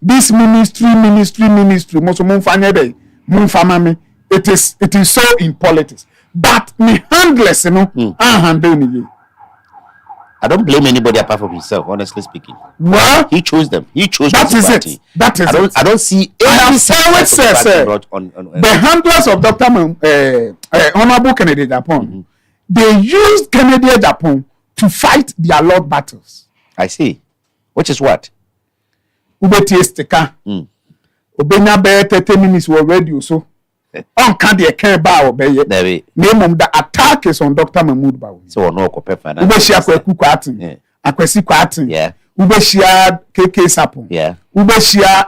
this ministry mo so mo fa nye dey mo fa ma me it is so in politics but me handless no handle ni. I don't blame anybody apart from himself, honestly speaking. Well, he chose them. He chose that is party. it. That is I don't see any the handlers of Dr. Honorable Kennedy Japan, they used Kennedy Japan to fight their Lord battles. I see. Which is what? Ubeti esteka. Obenya be 30 minutes were ready so. On can the care ba obeye. Name of the attack is on Dr. Mahmoud Bawu. So no ko pefa na. Ubeshia kwaku kwatin. Akwesi kwatin. Yeah. Ubeshia KK Sapon. Yeah. Ubeshia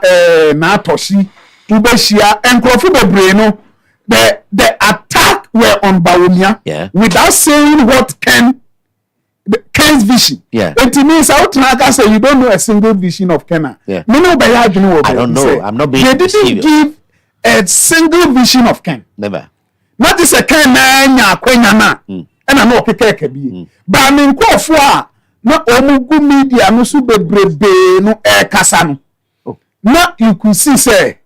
na Toshi. Ubeshia enkrofo bebre no. The attack were on Bawumia, yeah, without saying what Ken nice vision. Yeah. It means out now say you don't know a single vision of Kenya. Yeah. I don't know. I'm not being They didn't serious. give a single vision of Ken. Never. Not just a Ken na kwenya na. And I know keke bi. But I mean kwofo a na omugu media no so bebrebe no kasa no. Now you could see say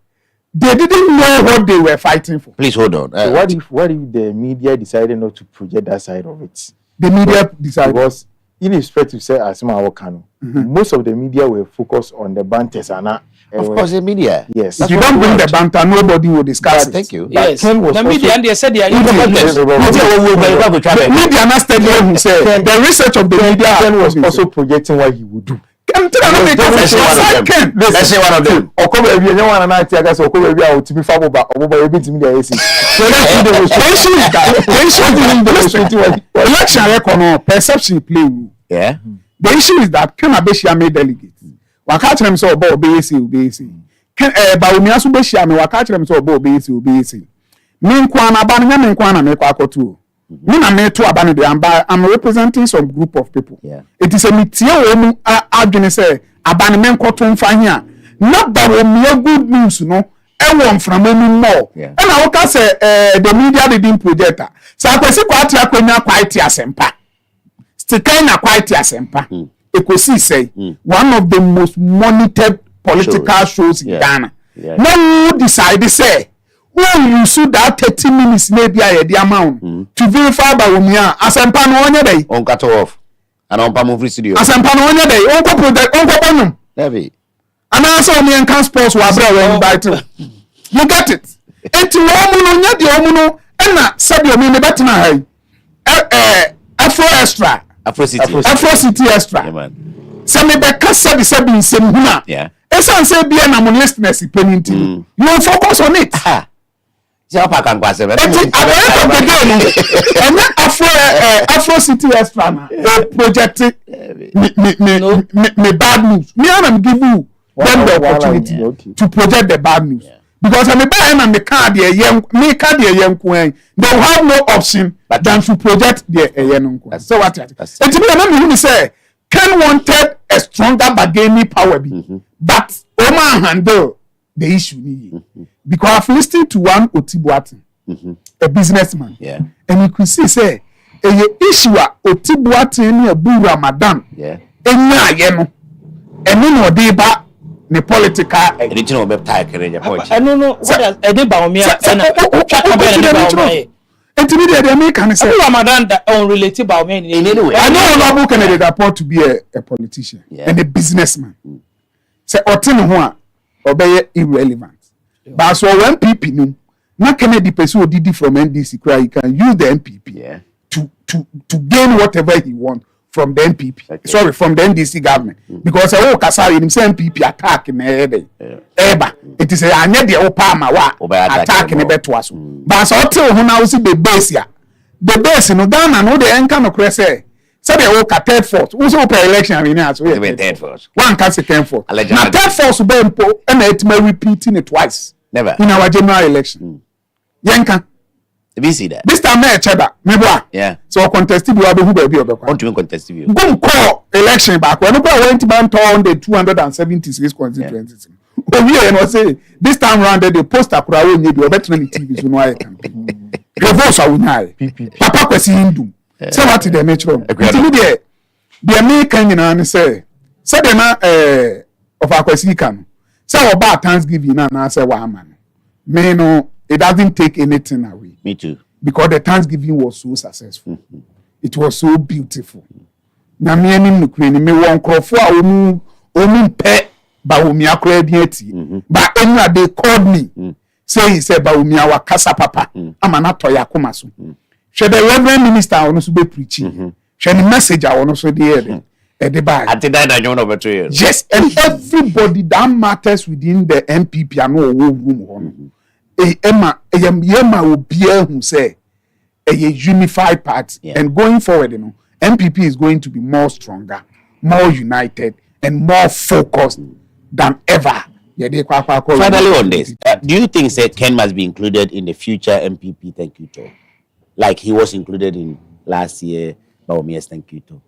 they didn't know what they were fighting for. Please hold on. So what if the media decided not to project that side of it? The media decided. Because in respect to say Asima Wakano, most of the media were focused on the banters and Of course, the media. Yes. If you don't bring the banter, nobody will discuss it. Thank you. Yes. Ken was The media also- and they said they are Media independent. Media not steady who say the research of the media Ken was also projecting what he would do. Let's say one of them. Okobe bi enye wana na ati aga so okobe bi a otimi fa boba oboba ebi timi dey esi. So let's see the election record perception play role. Yeah. The issue is that Ken Abeshia made delegates. Waka kyerɛ m sɛ ɔbɔ obeyesi. Ken Bawumia so behia me waka kyerɛ m sɛ ɔbɔ obeyesi. Me nko ana ba no me nko ana me kɔ akɔto. Me na me to aba no de I'm representing some group of people. Yeah. It is a metie wo mu adwene sɛ aba no me nkɔto mfa hia. Na Bawumia good news no ɛwɔ mframa mu more. Ɛna woka sɛ the media didn't project. Sɛ akwasi kwate akwanya kwate asempa. Stikan na kwate asempa. Ekosi say one of the most monitored political shows in Ghana. Yeah. Now who decide say who you should that 30 minutes maybe the amount to verify by Umia asempa no onye dey On cut off. And on Pamufri studio. asempa no onye dey onko project onko bonum Heavy. and also Umia can sports wa bra we invite you get it enti wo mu no nya de wo mu no na sabi o me betena hai Afro extra Afro City. Afro City extra. Yeah, man. Sɛ mebɛka sɛbi nsɛm hu a ɛsiane sɛ bia na mo listeners pɛni nti you will focus on it. See how can pass it. At the end of the day ɛnyɛ Afro City extra na project me bad news me am give you them the opportunity to project the bad news because me buy na me ka de ɛyɛ nko they will have no option than to project the ɛyɛ no nko so what it me na me hu say Ken wanted a stronger bargaining power, but Oma handle the issue. Because I've listened to one Otibuati, a businessman, and you could see say a issue Otibuati ni a bu Ramadan, and no deba ne political. Original website, I don't know what else. I did Bawumia. Intermediate they make and say Ramadan that unrelated Bawumia in any way. I know Honorable Kennedy Rapport to be a politician and a businessman. Say Otin ho a obey irrelevant. But so when MPP no na Kennedy person did from NDC cry he can use the MPP to gain whatever he want from the MPP. Okay. Sorry, from the NDC government. Because Kasari him say MPP attack in Eba. It is a anya de opama wa attack in beto aso. But so tell who now see the base ya. The base no Ghana no the enka no kre say the Oka third force. Who so per election we na so third force. One can second force. Now third force be mpo and it may repeating it twice. Never. In our general election. Yanka. We see that. This time na cheba me boa. Yeah. So contest bi who be obekwa. Want to contest you. Go call election back. When people went ban on the 276 constituencies. We and say this time round they post akura we need be obetna ni TV so no I can. Reverse awunya. Papa Kwasi Hindu. Say what they make wrong. Until the American nyina say the na of Akwasi kan. Say about Thanksgiving na say wa man. Me no it doesn't take anything away. Me too. Because the Thanksgiving was so successful. It was so beautiful. Na me anim no kure ni me won krofo a omu pe Bawumia kura dieti. But anyway they called me. Say he said Bawumia wa kasa papa. Ama na to yakoma so. She the reverend minister ono so be preaching. She the message ono so dey the bag. At that I don't know about you. Yes, and everybody that matters within the MPP and no room on. Emma Obia who say a unified party and going forward, MPP is going to be more stronger, more united, and more focused than ever. Finally, on this, do you think Ken must be included in the future MPP thank you talk, like he was included in last year Bawumia's thank you talk?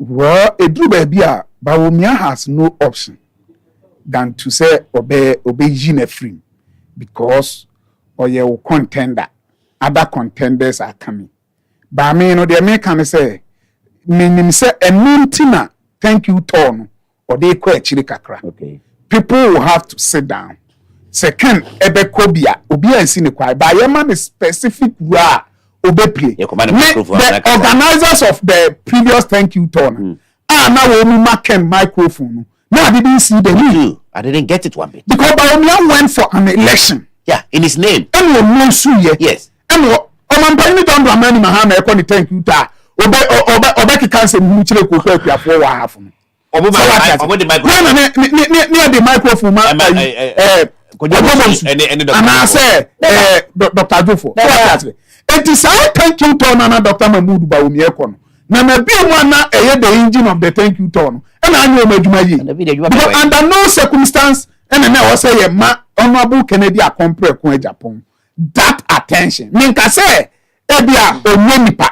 Well, a true baby, Bawumia has no option than to say obey Gene free because or you contender. Other contenders are coming. But I mean, the American say, meaning say a mintina, thank you, Ton, or they call Chidi kakra. Okay. People will have to sit down. Second, ebe kobia, obia and sine kwa. But your man is specific ra obe play. The organizers of the previous thank you Ton. Now we mark microphone. No, I didn't see the need. I didn't get it one bit. Because Bawumia went for an election. Yeah, in his name. And we know suye. Yes. And Omampani John Dramani Mahama ekoni thank you ta. Obe cancer muchile koko kwa for wa half. Obo the microphone. Near the microphone. And I say, Dr. Jofo. It is our thank you to Dr. Mahmoud Bawumia Kono. Na be one na the engine of the thank you turn. And I know Majumayi. Because under no circumstance, and then I was say honorable Kennedy a compare Kwe Japan. That attention. Minka say, Ebia Onyemipa.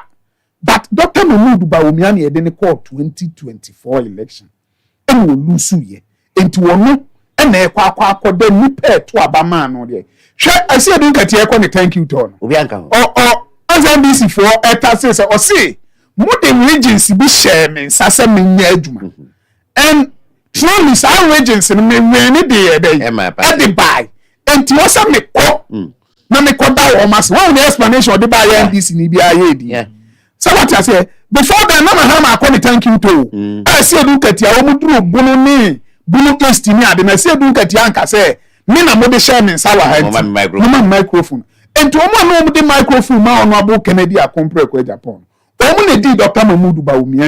But Dr. Mahmoud Bawumia ni edeni call 2024 election. And we lose ye. Into one and kwa de nipe to abama no de. I see a kati ekwa ni thank you turn. Or as NBC for eta say or see. Modern regency be share me sasa me nyadwuma. And truly our regency me ni dey dey buy. Enti wasa me ko. Na me ko da o mas. One the explanation of the buy NBC ni bi aye di. So what I say before then na ma ko thank you to. I say do katia o muduru bunu ni bunu test ni ade na say do katia anka say me na mo de share me sawa ha. No microphone. Enti o mo no mo de microphone ma ono abo Kennedy a compare Kwe Japan. Did Dr. Mahmoud Bawumia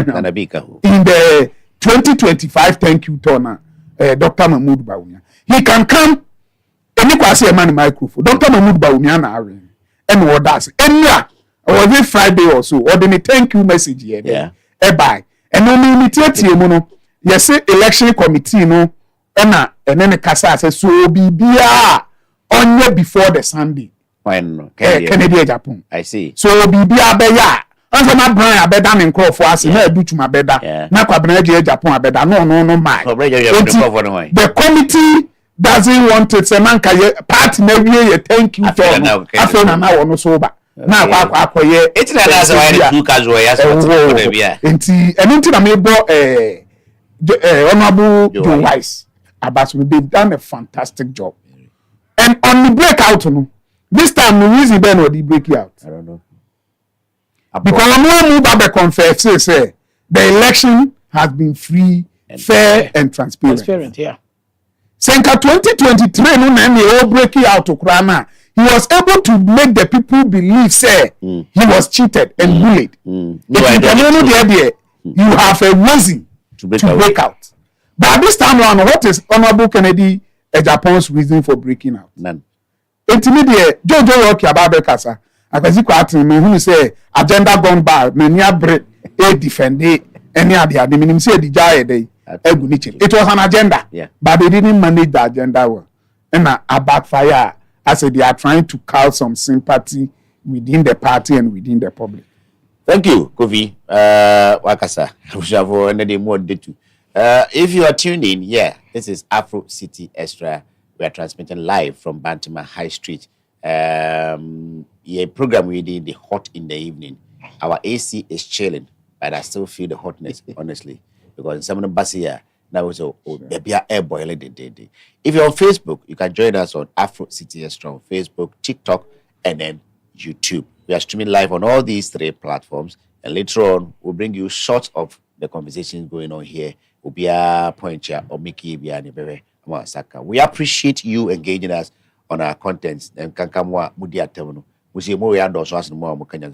in the 2025 thank you turn Dr. Mahmoud Bawumia. He can come and you can see a man microphone. Dr. Mahmoud Bawumia na and what does and every Friday or so or the thank you message here. Yeah. Bye. And no imitate you no. Yes, election committee no and then the Kasa says so bibia on before the Sunday. When Kennedy Japan. I see. So bibia beya. Anso na brand abeda me nkrofo ase na adutuma beda na kwabena je Japan abeda no my the committee doesn't want it say manka party na wie thank you to afena na wo no so ba na akoye it's na that's why the two casual ya so be bia enti na me bo honorable Joe Wise about me they've done a fantastic job and on the breakout no this time the reason Ben or the breakout I don't know. Because no move back confess say the election has been free, fair, and transparent. Transparent, yeah. Senka 2023 no na all breaking out to Krana. He was able to make the people believe say he was cheated and bullied. You have a reason to break out. But this time around, what is Honorable Kennedy Japan's reason for breaking out? None. Intermediate Jojo Rocky Ababe Kasa. Akazi kwa ati me hu say agenda gone bad me nia bre e defend any ade me say di jaye dey egu ni chile. It was an agenda, but they didn't manage the agenda well. And a backfire as they are trying to cull some sympathy within the party and within the public. Thank you, Kofi. Wakasa. If you are tuned in, this is Afro City Extra. We are transmitting live from Bantama High Street. Program we did the hot in the evening. Our AC is chilling, but I still feel the hotness, honestly, because some of the bus here now is air boiling day. If you're on Facebook, you can join us on Afro City Extra on Facebook, TikTok, and then YouTube. We are streaming live on all these three platforms, and later on we'll bring you shots of the conversations going on here. We'll be a point here or Mickey we appreciate you engaging us on our contents. And can come Mudia Terminal. We see more so as more Mukanya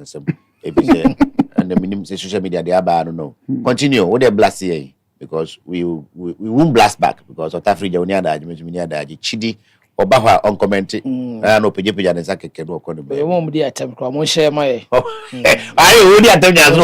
and the minimum social media they are I don't know. Continue what they blast here because we won't blast back because of Africa Chidi or Baha uncommented. I know Pija and Zaka can walk on the bay. Won't be attempt. I won't share my. I already attempt as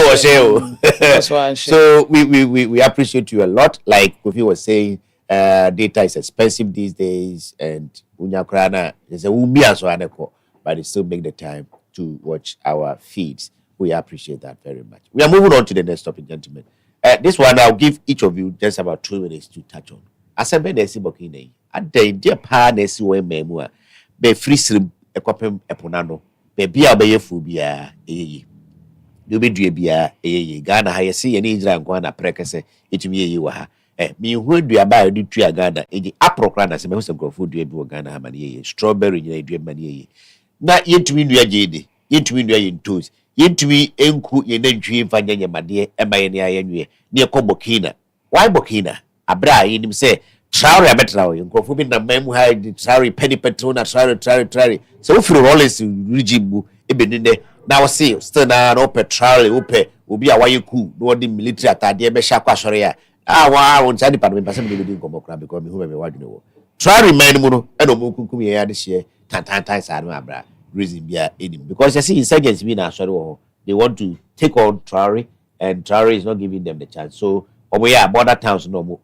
well. So we appreciate you a lot. Like Kofi was saying, data is expensive these days, and Unyakrana is a Umbia so aneko, but it still make the time to watch our feeds. We appreciate that very much. We are moving on to the next topic, gentlemen. This one I'll give each of you just about 2 minutes to touch on. Asembe na esi Burkina. Ade dia pa na esi we memu a be free srim ekwapem eponano. Be bia be yefu bia eyi. Do be dua bia eyi. Ghana ha yesi ye ni Israel nko na prekese etumi eyi wa ha. Me hu dua ba edi tua Ghana eji aprokra na se me hu se grofo dua bi wo Ghana ha ma na eyi. Strawberry nyina dua ma na eyi. Na yetumi nua jede. Yetumi nua yentos. Yentumi enku ye nantwie mfa nyanya made ema ye ne ayenwe ne ekọ Burkina. Why Burkina? Abra yenim se Traore abetrawo nkofo bi na mamu ha Traore penny petrol na Traore so ofiri Rollins regime bu ebenine na wo se still na no petrol ope obi a waye ku no di military atade be sha kwa asore ya wa won tani pa no be se be di nkomokra because me hu be wadune wo Traore man mu no e no mo kunkum ye ya de hye tan sa no abra reason bia enim because you see insurgents be na asore wo they want to take on Traore and Traore is not giving them the chance so omoya border towns no mo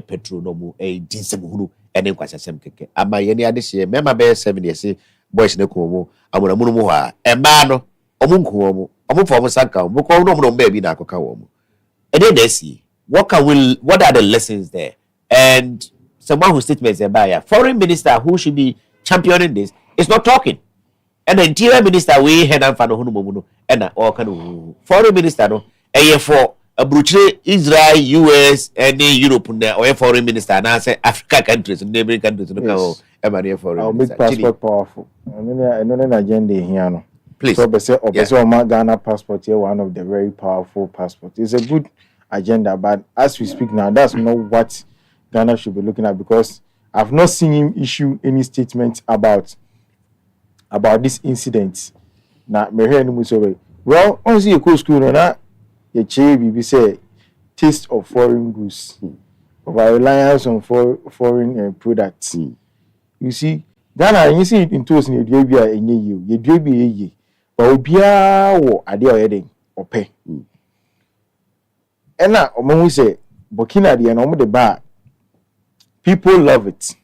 petrol no mo dinsem huru ene kwasasem keke ama ye ne ade hye mema be 7 years boys ne ko mo amuna munu mo ha emba no omunku mo omufo sanka mo ko no mo be bi na akoka wo mo ede dey see what are the lessons there and someone who statements about foreign minister who should be championing this is not talking and the interior minister we head and fano hunu mo no and all kind of foreign minister no for Abruche, Israel, US, and Europe, or foreign minister, and I say Africa countries, neighboring countries, yes. Foreign I'll make passport powerful. I know an agenda here. No. Please. So, Ghana passport here, one of the very powerful passports. It's a good agenda, but as we speak now, that's not what Ghana should be looking at because I've not seen him issue any statement about this incident. Now, well, once you go to school, now. The Chidi say taste of foreign goods, of our reliance on foreign products. You see, Ghana, you see it in toast in Ethiopia and you Ethiopia, but Obia or Adia Eden or pay. And now, when we say Burkina, the and the bar, people love it.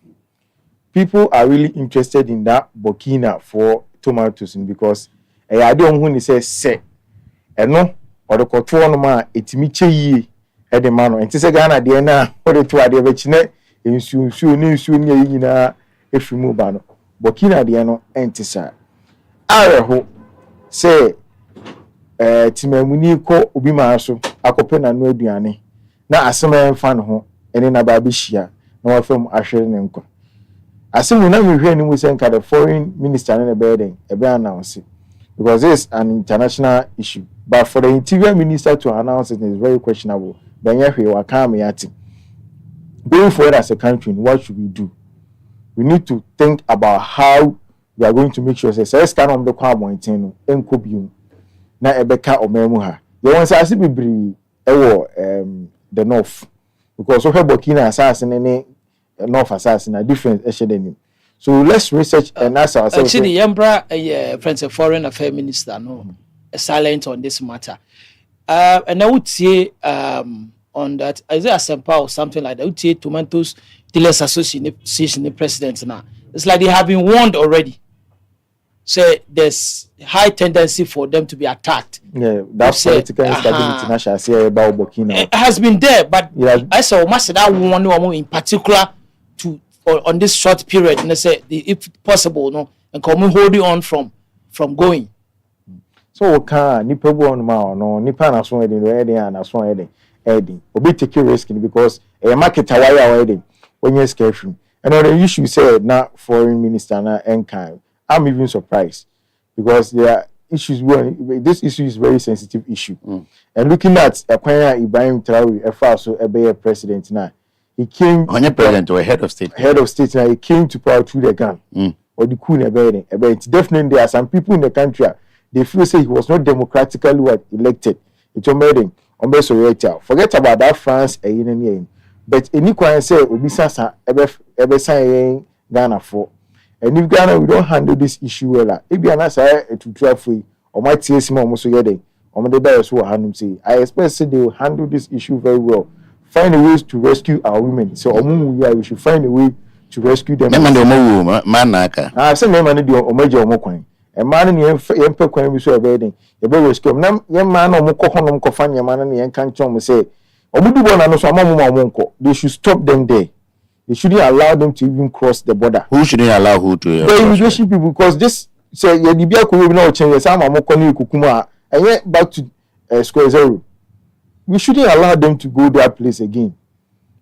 People are really interested in that Burkina for tomatoes because I don't want to say, and no. Or the control no ma etimi cheyi e de ma no enti se Ghana de na o de to ade be chine nsu ni nyina efimu ba no Burkina de no enti sa areho se timamuni ko obi ma so akope na no aduane na asema emfa no ho ene na ba bihia na wa fam ahwere ne nkwa asemu na mehwe ni mu se nka the foreign minister na be den e be announce because this is an international issue. But for the interior minister to announce it is very questionable. Going forward as a country, what should we do? We need to think about how we are going to make sure that let's stand on the Kwamo and Kobium. Na Ebeka or Memuha. You want to see the North. Because we have Burkina assassin and North assassin are different. So let's research and ask ourselves. Actually, Yambra, French Foreign Affairs Minister, no. Silent on this matter. And I would say on that, is it a sample or something like that? I would say Tomatoes Dealers Association, the president now. It's like they have been warned already. So there's high tendency for them to be attacked. Yeah, that political instability national say about Burkina. It has been there, but I saw that one in particular to on this short period, and I say if possible, no, and come holding on from going. So can nipa bo no no nipa na so edin and so edin obi take risk because a market wire edin when you scare and on the issue said na foreign minister na enkan I'm even surprised because there are issues this issue is very sensitive issue and looking at Akwanya Ibrahim Traore efa so ebe president na he came president or head of state now he came to power through the gun or the coup definitely there are some people in the country they feel say he was not democratically elected. It's amazing. Forget about that France but any can say Obisasa ebe sign Ghana for. And if Ghana we don't handle this issue well, if you are to try free or might see some almost together, or the bears who handle say I expect they will handle this issue very well. Find a way to rescue our women. So we should find a way to rescue them. I say man do omeje a man in Emperor Queen so a wedding. The boy was come. Young man or Mokohon Kofania man and Yan can't say, They should stop them there. They shouldn't allow them to even cross the border. Who shouldn't allow who to? The immigration people, because this say Yedibia Kuyo no change. Some Amokoni Kukuma and yet back to square zero. We shouldn't allow them to go that place again.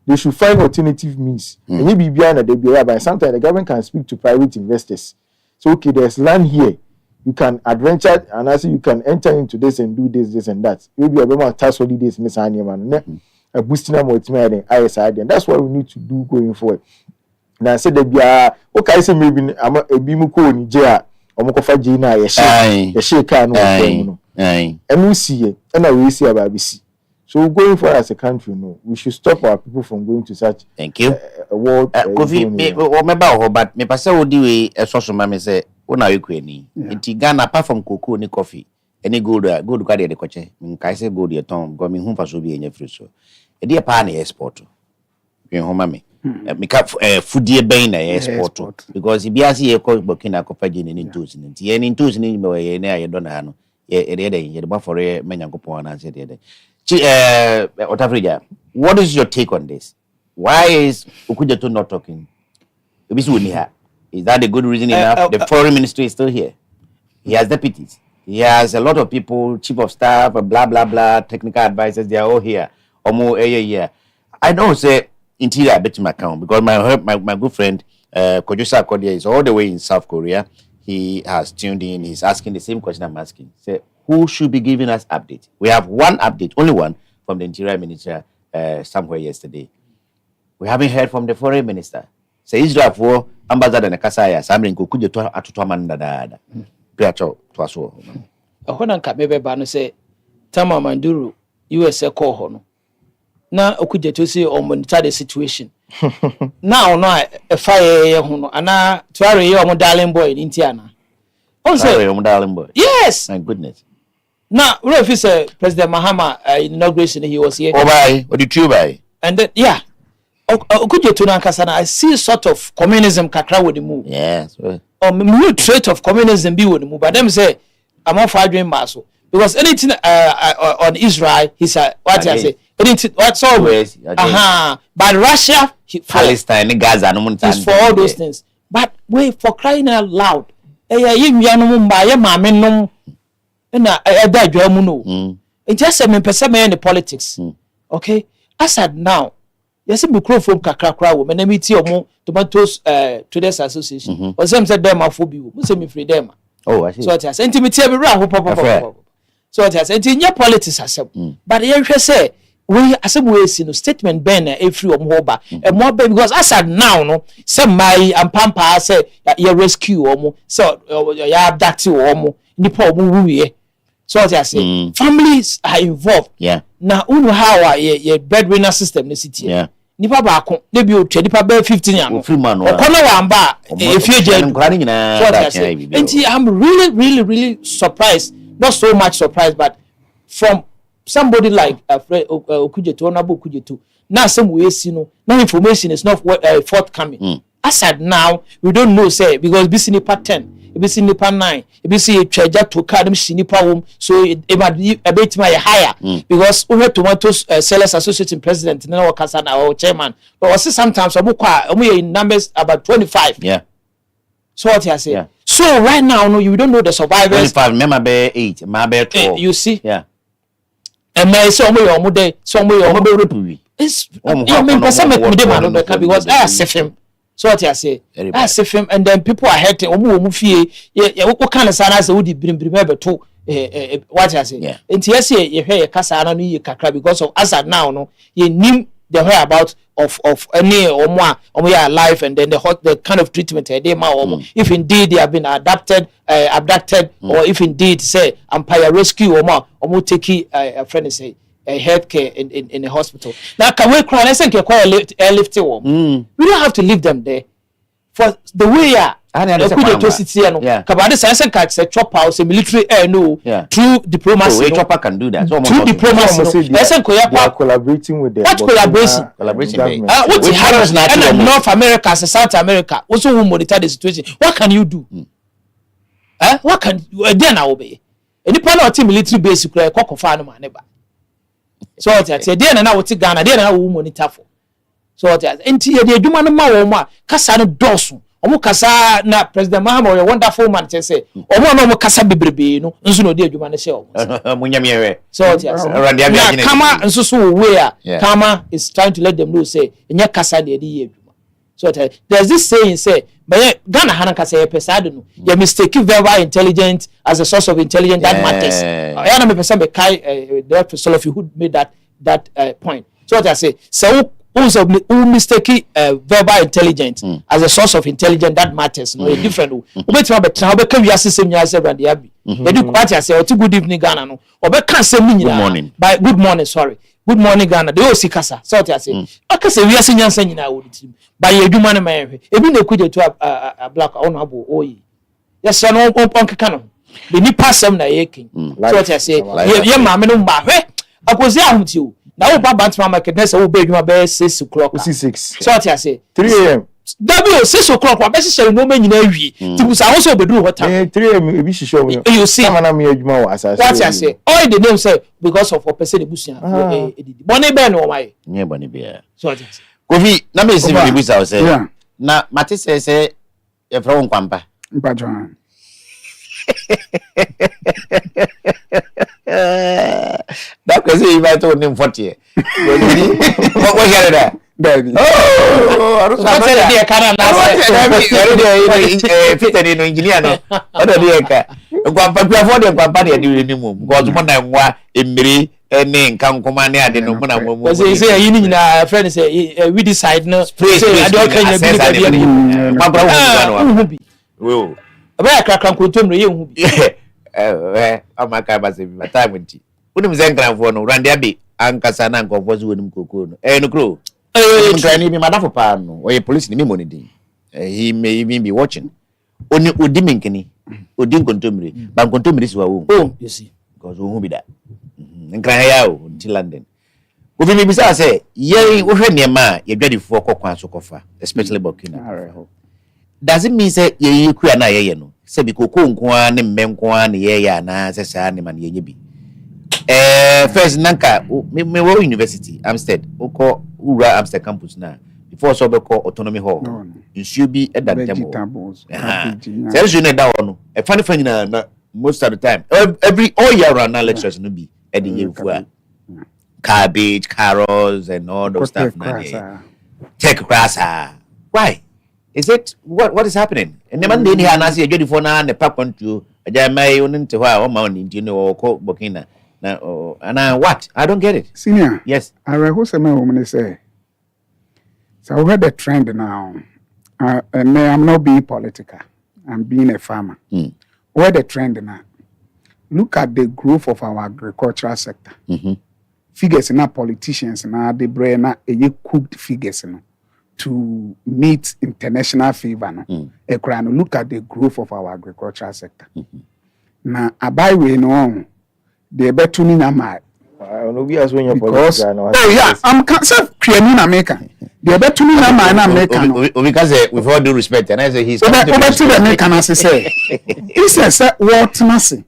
They should find alternative means. And maybe behind the BIA, but sometimes the government can speak to private investors. So okay, there's land here. You can adventure and also you can enter into this and do this and that. Maybe a bit tax holidays in this man. A boosting of multimedia and ISID, and that's what we need to do going forward. Now, I said that okay, I say maybe I'm a bimuko in Nigeria, or Mokofa Jina, a shaker, and we see it, and I will see about BC. So, going forward as a country, no, we should stop our people from going to such. Thank you. A world. Kofi, but me pasa wo di a social mama say, "Una you kweni." Inti Ghana apart from cocoa ni coffee, any gold carry the coche. Minka say gold your tongue, go me home for so be any fruit so. E dey pa na export. You home me. Me ka foodie ben na export because if you see e ko Burkina ko faje ni ntozi nti ye ni ntozi ni me we na ye do na no ye dey ye dey for menyankopon na say dey. Otafrija, what is your take on this? Why is Okujeto not talking? Is that a good reason enough? The foreign ministry is still here. He has deputies. He has a lot of people, chief of staff, blah, blah, blah, technical advisors. They are all here. I don't say interior bet my account because my good friend, Kojusa Kodia is all the way in South Korea. He has tuned in. He's asking the same question I'm asking. Say, who should be giving us update? We have one update, only one, from the Interior Minister somewhere yesterday. We haven't heard from the Foreign Minister. Say Israel for Ambassador Nakasaya, Samrin Kukuja to Atutamanda Dada. Piacho, Twaso. A Honanka maybe Bano say, Tama Manduru, USA Kohono. Now, Okuja to see or monitor the situation. Now, no, a fire, and now, Twari, your darling boy in Tiana. Also, your darling boy. Yes. My goodness. Now, if you say President Mahama inauguration, he was here. Oh, bye. What did you buy? And then, yeah. Okuja to Nankasana, I see sort of communism kakra with the move. Yes. Or new trait of communism be with the move. But them say, I'm not fighting Maso. Because anything on Israel, he said, what I say, anything, what's always. But Russia, Palestine, Gaza, no is for all those things. But wait, for crying out loud. It just a in the politics. Okay, I said now, yes, we grow from Kakra, when I meet you, tomatoes traders association, or some said them are for you, semi free them. Oh, I see. So it has intimate so it has in your politics, but you say. We as we see no statement ben every omoba and more because I said now no some my and pampa say you rescue omo so you abduct omo nipa omo we so what I say families are involved now unu how your breadwinner system in city nipa ba ko dey be o nipa be 15 yan okono wa amba if you je so what I say and I'm really surprised, not so much surprised, but from somebody like Okujeto, Honorable Okujeto, now some ways, you know, no information is not forthcoming. As said now, we don't know, say, because BC Nipa 10, BC Nipa 9, BC Treasure to Academy Nipa home, so it might be a bit higher, because we have Tomatoes Sellers Association President, now Kasana or Chairman, but was sometimes we in numbers about 25. Yeah. So what I say. Yeah. So right now, no, you don't know the survivors. 25, remember 8, maybe 12. You see? Yeah. And may somewhere or mude somewhere or maybe it's because I see him. So what I say, I see him, and then people are hurting. What kind of sana say would bring to what I say? And yes, you hear Kasana ni kakra because of as at now, no, you knew the whereabouts of any or more life, and then the kind of treatment they if indeed they have been abducted, or if indeed say Empire Rescue or take a friend say a healthcare in a hospital. Now can we cry? I think you're quite lifting we don't have to leave them there for the way Kabade Science Card say chop house a military air no through diplomacy. Chopper can do that. Through diplomacy. They are collaborating with them. What collaboration? What happens in North America and South America also who monitor the situation. What can you do? What can you then obey? Any part of military base you could So what I say, dear na what Ghana, dear na wo monitor for. So what I say, enti ye de adwuma no ma wo ma kasa no doso. Omo kasa na President Mahama a wonderful man say omo no mo kasa bebrebe no nso no de adwuma no share omo. Munyamiewe. So what I say, Kama nso so we Kama is trying to let them know say enya kasa de adwuma. So there's this saying say but Ghana hanan kasa ye pesado no you mistake verbal intelligence as a source of intelligence that matters. I na me person be kai the all of you who made that point. So what I say who mistake verbal intelligence as a source of intelligence that matters no different obetima betra obeka wiase sem nya se brand ya bi e di what I say o good evening Ghana no obeka sem ni nyina by good morning sorry good morning Ghana they o sikasa so what I say akase wiase nya nsa nyina wo tim by edwuma no man ebi na kuje to a black on abo oyi yes no on keka no the nipa sem na yekin so what I say ye ma me no mba hwe akozi ahunti o na wo ba Bantam market na say wo be adwuma be 6 o'clock 6 so what I say 3 a.m. w 6 o'clock wa be shishe no ma nyina awie tibusa wo so obeduru hot time 3 a.m. ebi shishe o you see kama na me adwuma wo asase what I say all the name say because of person ebusia edidi boni be no mai nye boni be so what I say Kofi na me isi ebusa o say na mate say e fra won kwampa Mpajon. That was it. I told him 40. What hear that? Baby. Oh, I don't know. Dia kana na say. Peter ni no engineer no. Odo dia ka. Kwampa kwa for dia kwampa dia di ni mu. Because mo na nwa emiri ne nka nkoma ne ade no mo na mo. Say yi ni nyina friend say we decide no. Say ade o kan ya bi na. Kwampa wo bi. Wo. Aba krakran kontom no ye hu bi. Amaka ba se bi time nti. Unim zenkranfo no rande abi ankasa na nkofo so wonim kokoo no. No kro. Nkrani bi madafo pa no. Oye police ni me money. He may even be watching. Oni odimi nkini. Odin kontomire. Ban kontomire si wa wo. Oh, you see. Because wo hu bi da. Nkran ya o nti London. Obi mi bisa say ye wo hwe niema ye dwadifo kokwan so kofa, especially Burkina. Does it mean say ye kura na ye no? Say bi kokoo nko ne mmenko ne ye ya na say sa ne man ye bi. First nanka me wo university Amstead uko ura Amstead campus na before so be call autonomy hall you should be at that demo say you know that one e funny na most of the time every all year round lectures no be at the year for cabbage carrots and all those stuff na take class why is it what is happening and the man dey here na say you na the park control aja mai oninte ho a o ma oni ntino o ko Burkina. Now, and what? I don't get it. Senior. Yes. I rehearse a woman say. So we had a trend now. And I'm not being political. I'm being a farmer. Where the trend now? Look at the growth of our agricultural sector. Figures in our politicians now they bring a cooked figures to meet international favor. Look at the growth of our agricultural sector. Now, I buy we no. They bet to me na my because I'm cancer creating America. They bet to me na my America because with all due respect and I say he's over to the American as say he says what nasi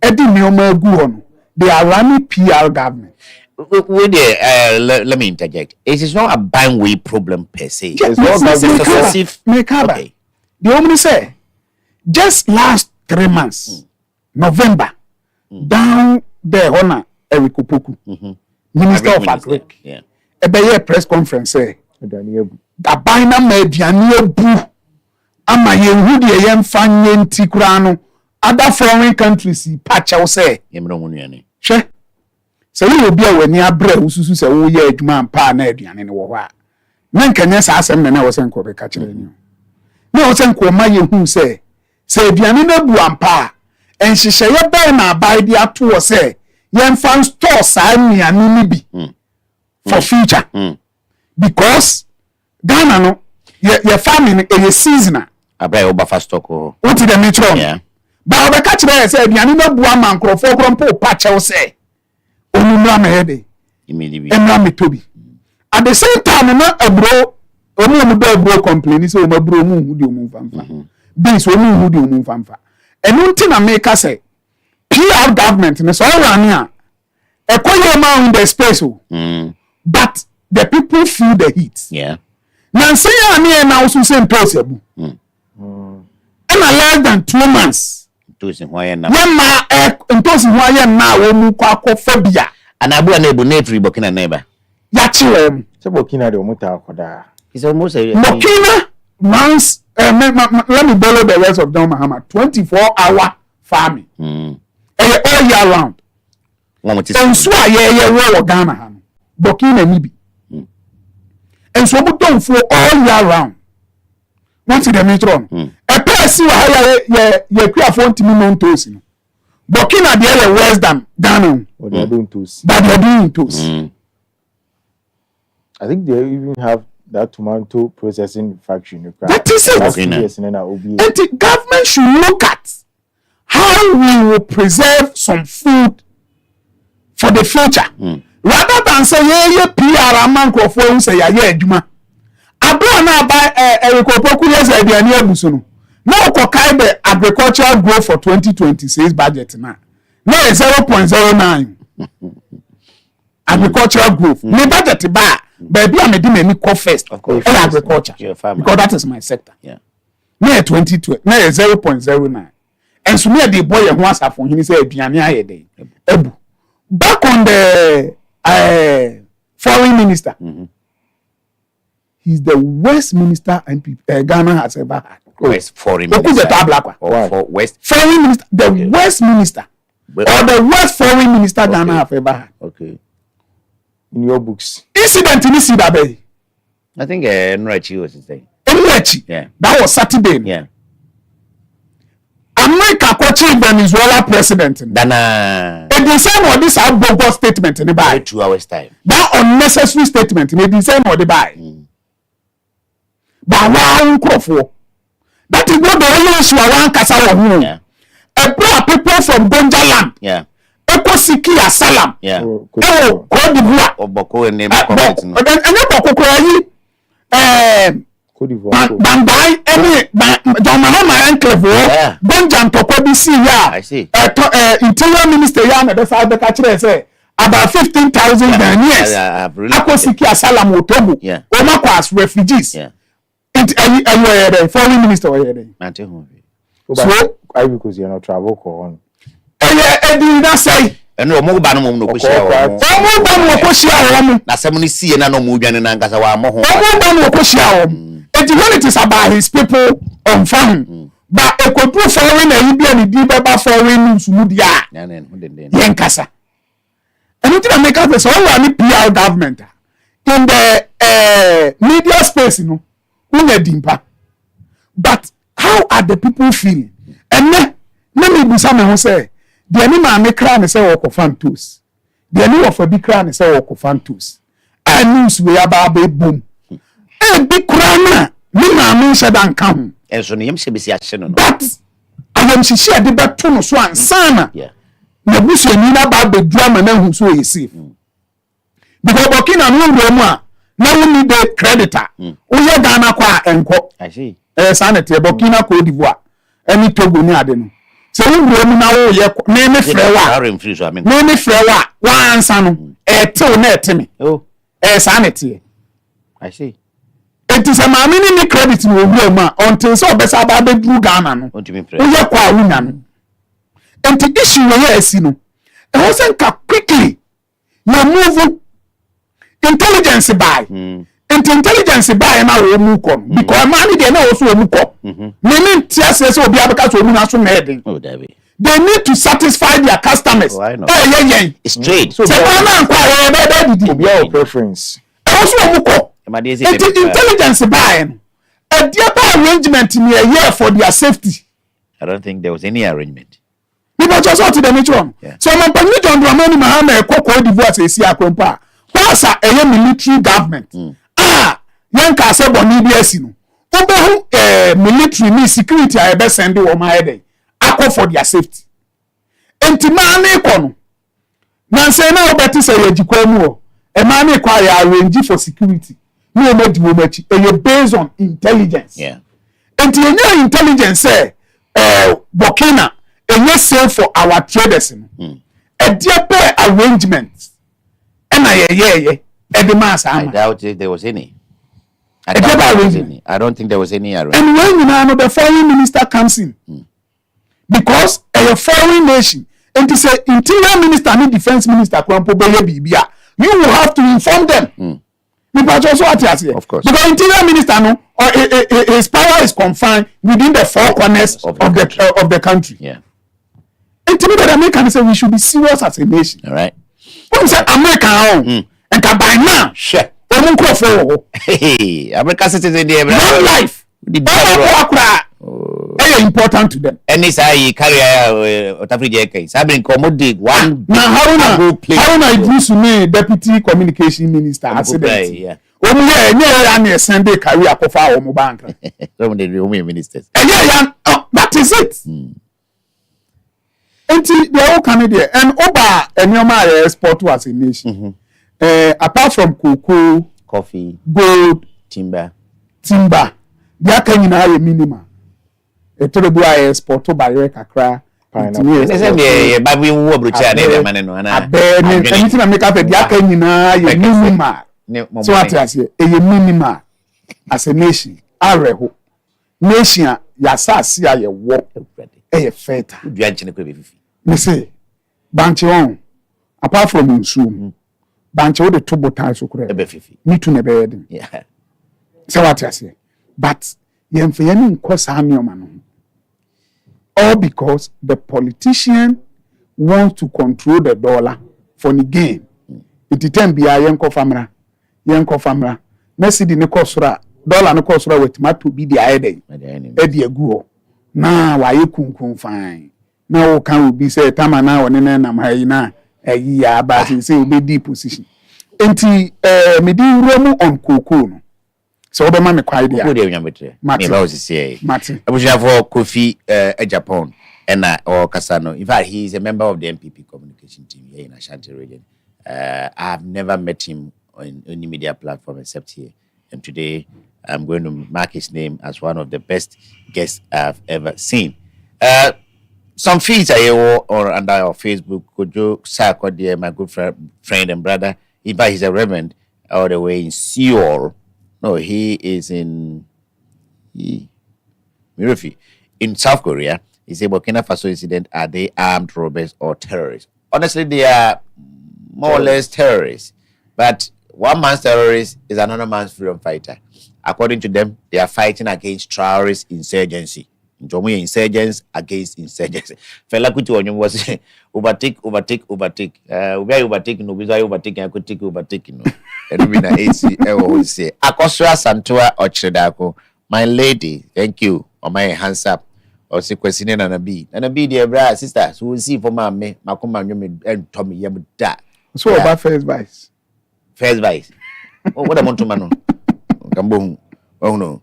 edi mioma gu on they are running PR government. Let me interject. It is not a binary problem per se. It's not successive. Okay. The woman say just last 3 months November down there honor Eric Opoku Minister of Agric a press conference say that by na mediane bu ama yehu de yem fanye ntikura no other foreign countries pacha say yemro munuane hwe se we obi a wani abra ususu se wo ye adwuma ampa na aduane ne wo ho a na nkanya sa asem na wo se nko be ka kire ni na wo se nko ma yehu se aduane na bu ampa and she say ye be na buy the ato say yen fan store sa nuane ni bi for future because Ghana no your farming a seasonal abai oba fast stock o what the metro ba oba ka kire say aduane na bu ama nkrofo krompo pache say onumra me hede immediately emra me tobi at the same time na abro onu do abro complain say o mabro mu hu di o mu famfa beans o mu hu di o mu famfa enu nti na make say PR government ne so ran a a koyema in the space, but the people feel the heat. Yeah. Now say I now also same possible. And less than 2 months. Why now? Now phobia. And Abu and Ebu Nefri Burkina neighbor. Yachi Se Burkina de Omuta Koda. It's almost a Burkina runs let me borrow the words of Don Muhammad 24-hour farming. All year round. And so I Ghana. Burkina Nibi. And so we don't for all year round. What's the metron? A person you phone to me non toast. Burkina the worse than Ghana. Or they are doing toast. But they're doing toast. I think they even have that tomato processing factory in Ukraine. That is it. And the government should look at how we will preserve some food for the future. Rather than say, yeah, PR man crofo say, yeah, Juma. Abra na buy a kopoku yes, I be near Busuno. Now, the agricultural growth for 2026 budget now. Now 0.09. Agricultural growth. My budget ba. Baby, I'm a call first. Of course. Agriculture. Because that is my sector. Yeah. Now 2020. Now 0.09. And so me the boy who wants for him say Ebu. Back on the foreign minister. He's the worst minister Ghana has ever had. West foreign minister. For West foreign minister, the worst minister. Or the worst foreign minister Ghana have ever had. Okay. In your books. Incident in Sidabe. I think Nrachi was saying. Nrachi. Yeah. That was Saturday. Yeah. America coaching Venezuela president. Dana. They design what this bogus statement in the buy. 2 hours time. That unnecessary statement. They design what they buy. But one crop. That is not the only issue I want Kasa Wahoo. Yeah. A people from Gonjaland. Yeah. Eko Siki Asalam. Yeah. Cote d'Ivoire. Oboko and name And then Boko Koyi. Cote d'Ivoire. Bambai, any John Mahama Enclave. Yeah. Bonjan Tokobi ya. I see. Interior Minister Yana, the South Dakota say about 15,000 Ghanaians. Eko Siki Asalam Otobu. Yeah. Omako as refugees. Yeah. The foreign minister were there. So, I because you're not travel on. That say. And no more banum no push. Na semuni see na no mu dwane na nkasa wa mo ho. When it is about his people on farm. But a could prove foreign and be any deep about foreign news would ya. Yankasa. And it make up this all PR government in the media space, you know. But how are the people feeling? And let me be someone who say the animal make crown say walk of fantos. The animal of a big crown say walk of fantos. And news we about boom. A big crown, me na me said and come. And so him should be action. But I am she share the beton so and sana. Yeah. The bush you need about the drama and who so you see. Because Burkina no now we need the creditor. Oye Ghana kwa enko. I see. Sanity Burkina Cote d'Ivoire. Any Togo ni ade no. So we na wo ye me frewa. Me frewa. Wa ansa no. Till na etimi. Oh. Sanity. I see. It is a mammy ni credit no wo ma until so be sa ba be dru Ghana no. Want to be Oye kwa wunya no. And the issue we here see no. E wasn't quickly. You move intelligence by intelligence by na wo mu ko because man dey na also wo mu ko me say obi abeka so mu na so na edin. Oh David. They need to satisfy their customers. Oh, I know. It's straight. So man kwa Obi our preference. Also wo mu ko intelligence by a dear arrangement in a year for their safety. I don't think there was any arrangement. People just out to the nature. So man permit John Dramani Mahama e Cote d'Ivoire say si akwempa. Pass a military government. Yanka say boni biasi no. Obehu military ni security a be send wo ma head. Akọ for their safety. Enti ma na iko no. Na say na obeti say yejikwa mu o. E ma na iko ya arrange for security. No e modi wo machi. E based on intelligence. Yeah. Enti enye intelligence say Burkina enye safe for our traders no. a dear pair arrangements. And Eddie Mass. I doubt if there was any. I don't think there was any arrangement. And when you know the foreign minister comes in, because a foreign nation, and to say interior minister and defense minister, you will have to inform them. Because also what you say, of course, because interior minister no, or his power is confined within the four corners of the country. Yeah. And to me, the Americans say we should be serious as a nation. All right. When say America, and by now, sure. Hey, American citizen there. One life. Important to them. And this I carry Otafrija case. I've been commodity one. Now Haruna Idris me deputy communication minister accident. Yeah. Yeah, Sunday career kofa omo bank. Some of the ministers. That is it. And the whole Canada and Oba and your export as a nation. Apart from cocoa, coffee, gold, timber, they can in a minimum. A terrible export to buy kakra. They say but we will bridge anything I make up a yakin in a minimum. So what I say, a minimum as a nation, Areho nation, Yasasi, a walk, a feta. Me say, Banchion, apart from Munsum. Bancho the two bottles of credit. Me to never. Yeah. So what I say. But Yemfian course man. All because the politician wants to control the dollar for the gain. It can be a yanko famra. Messi di nekosura dollar nekosura with matu be the ide. Eddie go. Now why you kun fine. Now can we be say tamana on na mahina. Yeah, but he say be deep position. Enti me di romu on cocoa no. So be ma me kwa idea. Cocoa dey nyambetre. Me ba o say. Martin. Abuja for Kofi Japan and or Kasano. In fact, he is a member of the MPP communication team here in Ashanti region. I have never met him on any media platform except here. And today I'm going to mark his name as one of the best guests I've ever seen. Some feeds are here or under our Facebook. Kojo Sako, dear, my good friend and brother. In fact, he's a reverend all the way in Seoul. No, he is in Mirafi. In South Korea. He said, Burkina Faso incident, are they armed robbers or terrorists? Honestly, they are more or less terrorists. But one man's terrorist is another man's freedom fighter. According to them, they are fighting against terrorist insurgency. Insurgents against insurgents. Fela kuti onyo was overtake. We are overtaking no, we are overtaking. I could take overtaking no. And we na AC. I say, Akosua Santua Ochredako, my lady, thank you. Or my hands up. Or say questioning Nanabi, dear brother, sister. So we see for my me, Makuma and Tommy Yabuda. So about first vice. Oh, what I want to mano. Kamboom. Oh no.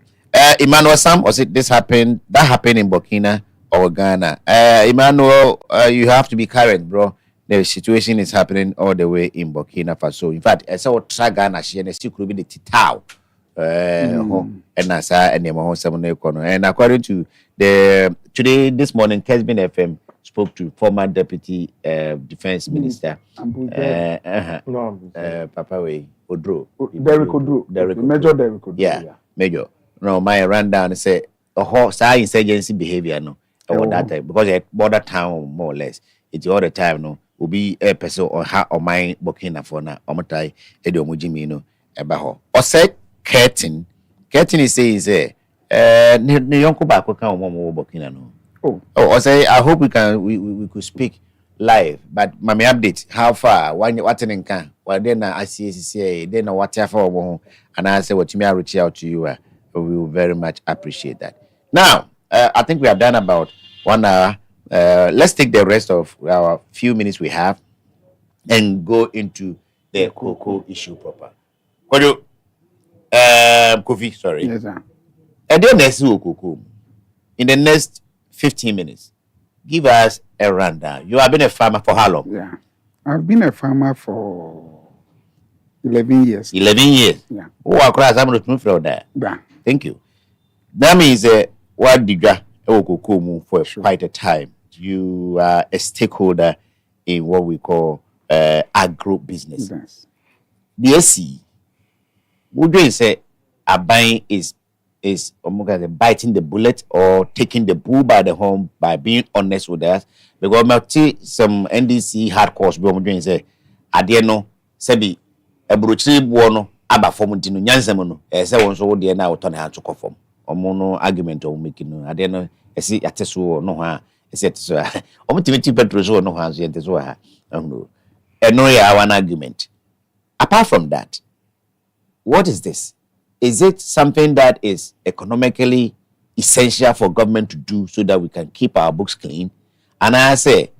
Emmanuel Sam, was it this happened? That happened in Burkina or Ghana. Emmanuel, you have to be current, bro. The situation is happening all the way in Burkina Faso. In fact, I saw Ghana, she and still could be the Titao. And according to today, this morning, Kesbin FM spoke to former Deputy Defense Minister, Papa Way Odro. Major Derrick Odro. Yeah, Major. No, my run down and say a horse insurgency behavior no that time because a border town more or less it's all the time no will be a person or her or my Burkina for na omotai edo mujimi no ebaho or say curtain is saying say ne yonko ba ko kan omo Burkina no or say I hope we could speak live but mama update how far what in can well then I see then what for and I say what me I reach out to you we will very much appreciate that. Now, I think we have done about 1 hour. Let's take the rest of our few minutes we have and go into the cocoa issue proper. Kofi, sorry. Yes, sir. In the next 15 minutes, give us a rundown. You have been a farmer for how long? Yeah. I've been a farmer for 11 years. 11 years? Yeah. Oh, I cross. I'm looking for that. Yeah. Thank you. That means what did you for quite a time? You are a stakeholder in what we call agro business. Yes. The AC, would you say a buying is biting the bullet or taking the bull by the horn by being honest with us? Because some NDC hardcore be say adieno sebi ebruchiri buono aba form dinu nyansem no say won so de na auto na atoko form omo no argument o make no adieno esi yateso no ha esi yateso omo timiti petrol so no ha so yateso ha no ya one argument. Apart from that, what is this? Is it something that is economically essential for government to do so that we can keep our books clean? And I say,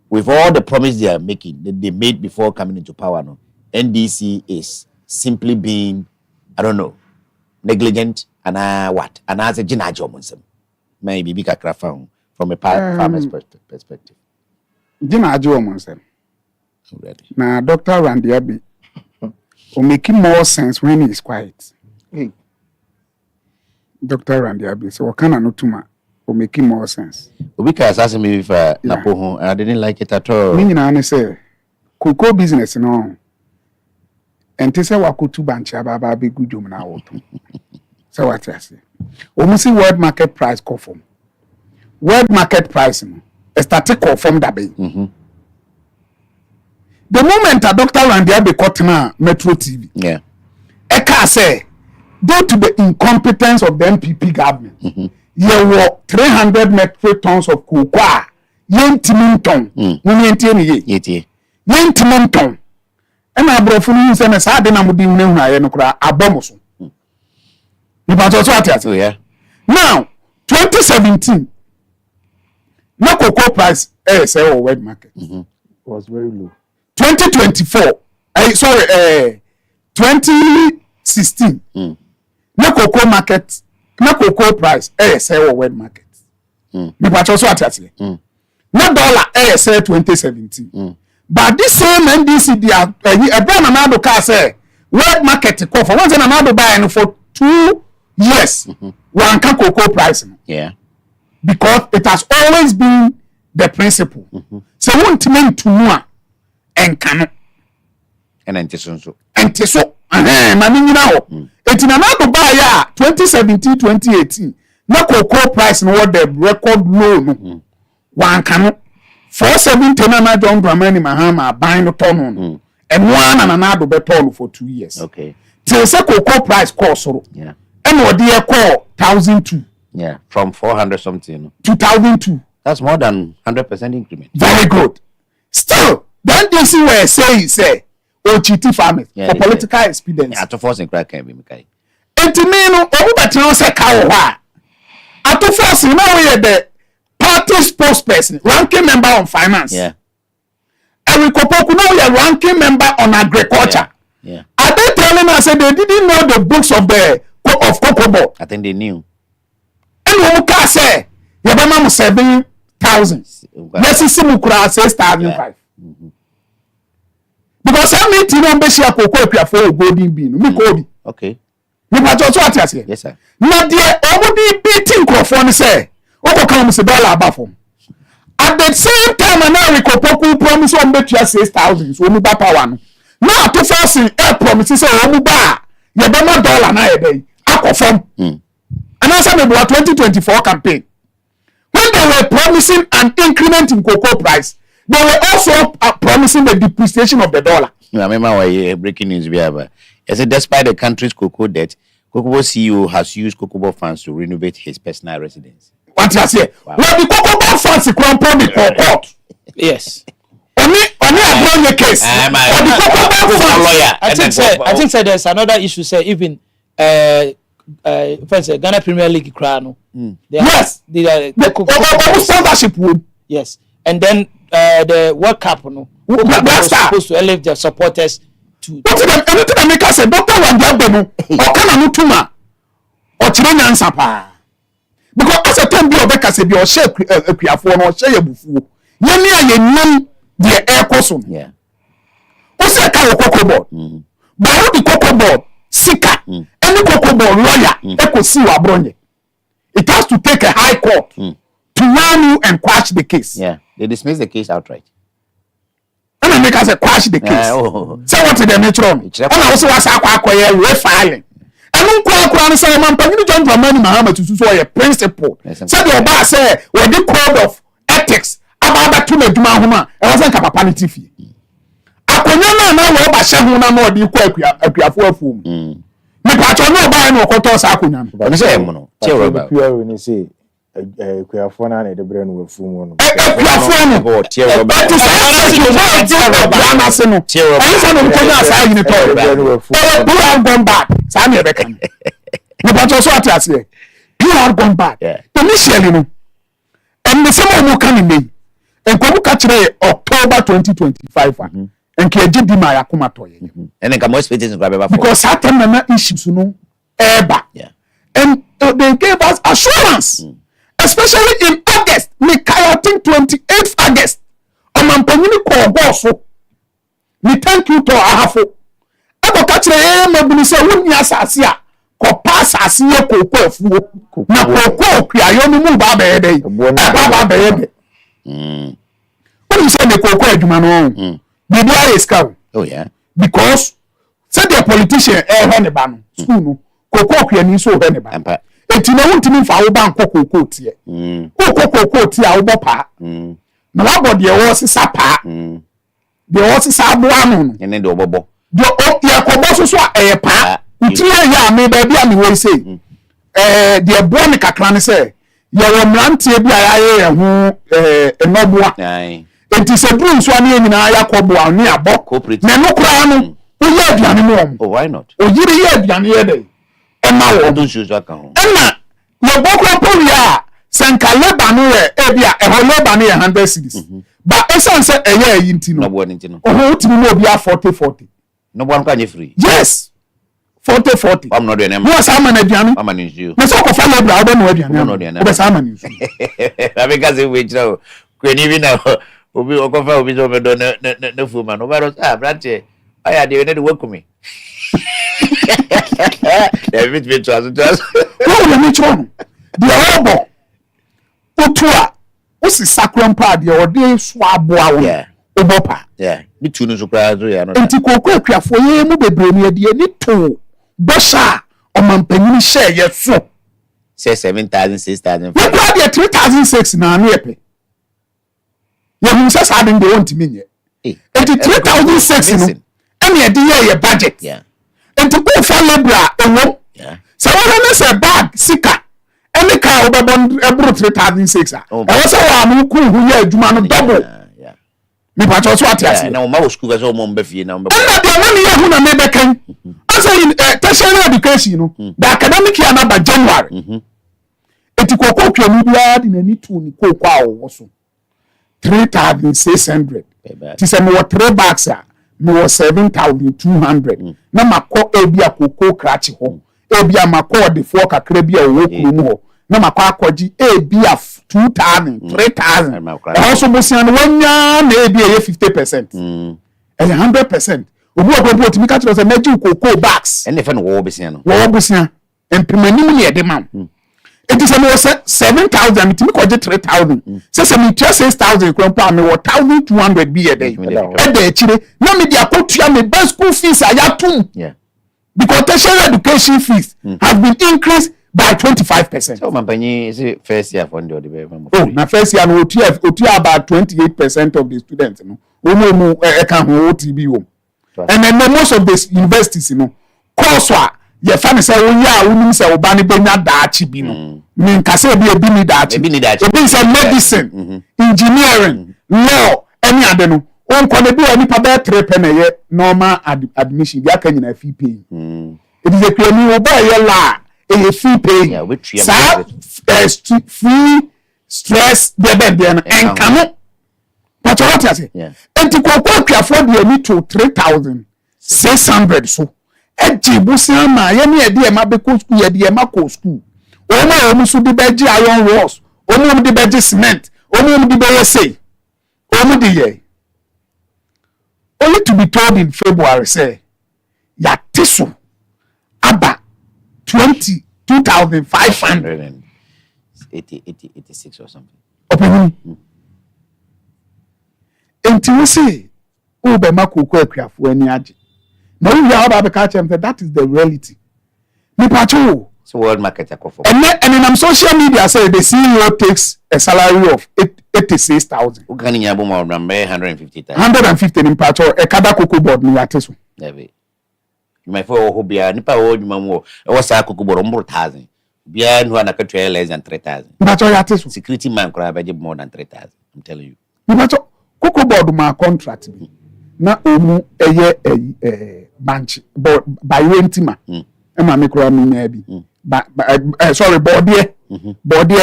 with all the promise they are making, that they made before coming into power, no, NDC is simply being, I don't know, negligent, and what? And I say, Jina Jomonsem. Maybe big from a farmer's perspective. Jina Jomonsem. Already. Now, Dr. Randy Abbey will make more sense when he is quiet. Hey. Dr. Randy Abbey, so what can I not tuma will make more sense. Because asked me if Napoho, I didn't like it at all. Meaning, I say, cocoa business, no. And to say what could two banch about be good job now. So what I say, almost see world market price call from world market pricing. A static call from that bay. The moment a Dr. Randy Abbey caught Metro TV, Yeah. Eka say, due to the incompetence of the MPP government, you were 300 metric tons of cocoa, yentiminton, Yeti. yentiminton. And I brought for you and I said, I would be no cry, a bomoso. You want to what So yeah. now, 2017, no cocoa price, say, world market. Was very low. 2024, 2016, no cocoa market, no cocoa price, say world market. Me patch also at no dollar, say 2017. But this same NDC, a brand another car say world market call for once another buy for 2 years. One can cocoa price. Yeah. Because it has always been the principle. So won't mean to know. And cano And then so. and so mani nyina ho eti na na buy ya 2017 2018 na cocoa price no what the record low no wan cano 470 na John Dramani Mahama buy no ton no and one na do beton for 2 years. Okay. Till say cocoa price cost so Yeah. and what dey call 1002 Yeah. From 400 something. 2002. That's more than 100% increment. Very good. Still, then this is where say Chidi farmers for political expedience. Yeah, to force and crack can be Mikai. Entimino, Obubatino say Kawa. At force, you know, we are the party spokesperson, ranking member on finance. Yeah. And we Kopoku now we are ranking member on agriculture. Yeah. Are they telling us that they didn't know the books of the of Kokobo? I think they knew. And who can say Yabama 7,000. Yes, it's Simukura 6,500. Because I mean, Tino Beshia Cocoa for golden bean. Me Kobe. Okay. You might also what I say. Yes, sir. Now, dear, already beating Crawford say, Oko comes a dollar above him. At the same time, an Arico promise on bet you 6,000. So, Mubapa one. Now, to force a promises, Omuba, Yabama dollar na a day. Ako from. And answer me about 2024 campaign. When they were promising an increment in cocoa price, they were also promising the depreciation of the dollar. I remember why breaking news we have. I said, despite the country's cocoa debt, Kokobo CEO has used Kokobo funds to renovate his personal residence. What you say? Well, the Kokobo funds the court. Yes. Only a brought case. I'm the Kokobo funds. lawyer. I think there's another issue. Say even first Ghana Premier League crown. Yes. The sponsorship would. Yes, and then the World Cup, no, was supposed to elevate their supporters to. Anything I make us say, Doctor Wandiabeno, or can Tuma, or China Sapa. Because as a time, be Becca said, your share a Piafon or share a bufu. Yenia, the air person. Yeah. What's a cocoa board? But the cocoa board, Sika, any cocoa board lawyer, Echo see Wabronye. It has to take a high court to run you and quash the case. Yeah. They dismissed the case outright. make us quash the case. Say what the nature. And also was acquire refiling. And no say man panyini John Dramani Mahama to so a principle. Say the oba say we the code of ethics about to meduma homa e was nka papa ni tifi. Akonya na we oba hye ho na no de kwa akuafo afum. Me pa cho no oba na okoto sa akonya no. Oni say mo no. Che we ba. Pure ni say akuafo na na de bre no afum no. Akuafo no. Che we ba. That is na say no. I say no ko na say you talk. Who have gone back? Say me be kan. Me pa cho so atiase. You have gone back. Initially no. And the same mo kan ni. Enko ka kire October 2025 enke agidi ma yakoma toye. And then more expectations grab for. Because certain na issues no eba. And they gave us assurance. Especially in August, me I think 28th August. Amampanyini ko goso. Me thank you to ahafo. Ebo ka kire mabuni se wonni asase a ko pass asase kokko afuo. Na kokko kuayo no mu ba be dey. Ba be dey. When you say the kokko adwuma no. Bidia is cow. Oh yeah. Because say the politician he ne ba no school no kokko kuani so he ne ba. Enti na wuntimi fa wo ban kokko tie. Kokko tie a wo bopa. Na wa bod ye wo sisa pa. De wo sisa abo anu. Ene de obobo. De o ye kobo so a pa. Ntimi ya me ba bia me wo say. De bo me kakra ne say ye wo mrantie bia ya ho enoboa. Enti se bru nso ane nyina yakobo ane abo. Na no kura no wo ye aduane no. Oh why not? O yiri ye aduane ye dey. Emma wo do shoes aka ho. Emma no boko poria sanka leba no e bia e ho leba no 100 cedis. Ba esan se eye ayi ntino. No bo ntino. Oh timi no bia 40. No bo anka nye free. Yes. 40. I'm not doing them. No sa man aduane. I'm an issue. Na so ko fa leba obo no aduane. Obo sa man issue. Because we know kweni bi na obi okofa obi so me do na fu man. Oba do brante. Aya de we ne work me. David be to us. What will me try? The obo. Otua. Osi sakram pa de ode so aboa wo. Obopa. Yeah. Me tu no so kra so ya no. Enti kokko akuafo ye mu bebre ni ade ni to. Bosha omampanyini share ye so. Say 7,000 6,000. We kwa de 3,006 na anu epe. Ye hu se sa de won timi nye. Enti 3,006 no. Ene ye de ye budget. Yeah. Enti ko fa lebra ewo. Yeah. So what na say bag sika. Ene ka obebon ebro 3,006 a. E wo se wa anu ku hu ye adwuma no double. Yeah. Me pa cho so atiase. Na o ma wo school ga so mo mba fie na mba. Na de na ye hu na me be kan. Asa in tertiary education no. The academic year na ba January. Eti kokko twanu bia de nani tu ni kokko a wo so. 3,600. Ti se me wo 3 bags a me wo 7,200. Na makọ ebia kokko krachi ho. Ebia makọ de 4 kakra bia wo kuru mu ho. Na makọ akọji ebia 2,000, 3,000. Also bosia no wanya na ebia ye 50%. 100%. Obu obo timi ka kiro se meji kokko bags. Ene fe no wo bosia no. Wo bosia. Empimani mu ye de man. It is a 7,000. It me 3,000. Say me 6,000. Krompa me 1,200 be a day. Chidi. Na me dia kotua me best school fees ayatum. Yeah. Because tertiary education fees have been increased by 25%. So mampanyi is first year for the be. Oh, na first year no otua about 28% of the students no. Omo can ho OTB wo. And then most of the universities course ye fa me say wo ya wo nim say wo ba ne benya daachi bi no me nka say bi ni daachi ebi say medicine engineering law any ade no on ko ne bi oni pa be 3 pe na ye normal admission bi aka nyina fee pay it is a kwani wo ba ye la e fee pay free stress de no enka no but what you say enti kokko kwafo de ni to 3,600 so eji busia ma ye ne ede e ma be ko school ye de e ma ko school o ma o mu so de beji iron walls o mu de beji cement o mu de be say o mu de ye only to be told in February say ya tisu aba 2,500 86 or something. Open enti we say Ube makoko ekriafo ani age. Na we hear about the catch and that is the reality. Me pacho. So world market akofo. And in social media say the CEO takes a salary of 86,000. Who can you more than 150,000? 150 in pacho a kada cocoa board ni ateso. Never. You might for who be a nipa old mamo. It was a cocoa board 100,000. Beyond one a country less than 3,000. Pacho yateso. Security man could have more than 3,000. I'm telling you. Pacho cocoa board ma contract me. Na omu eye banchi by rentima. Ema me kura mi na bi. Sorry, body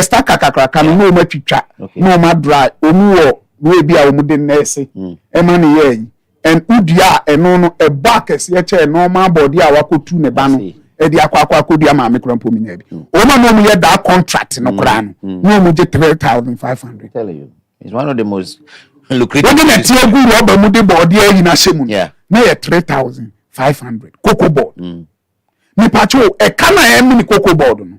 stack kakaka no ma twitwa no ma dry omu wo we bia omu de nurse ema ne ye and udia eno no e back se ye che normal body a wakotu ne ba no e di akwa dua ma me kura mpo mi na bi oma no mu ye da contract no kura no mu je 3,500. Tell you, it's one of the most lucrative. When the tie gu ro ba mu de body ayi na shemu na ye 3,500 cocoa board. Me pacho e kana e mini cocoa board no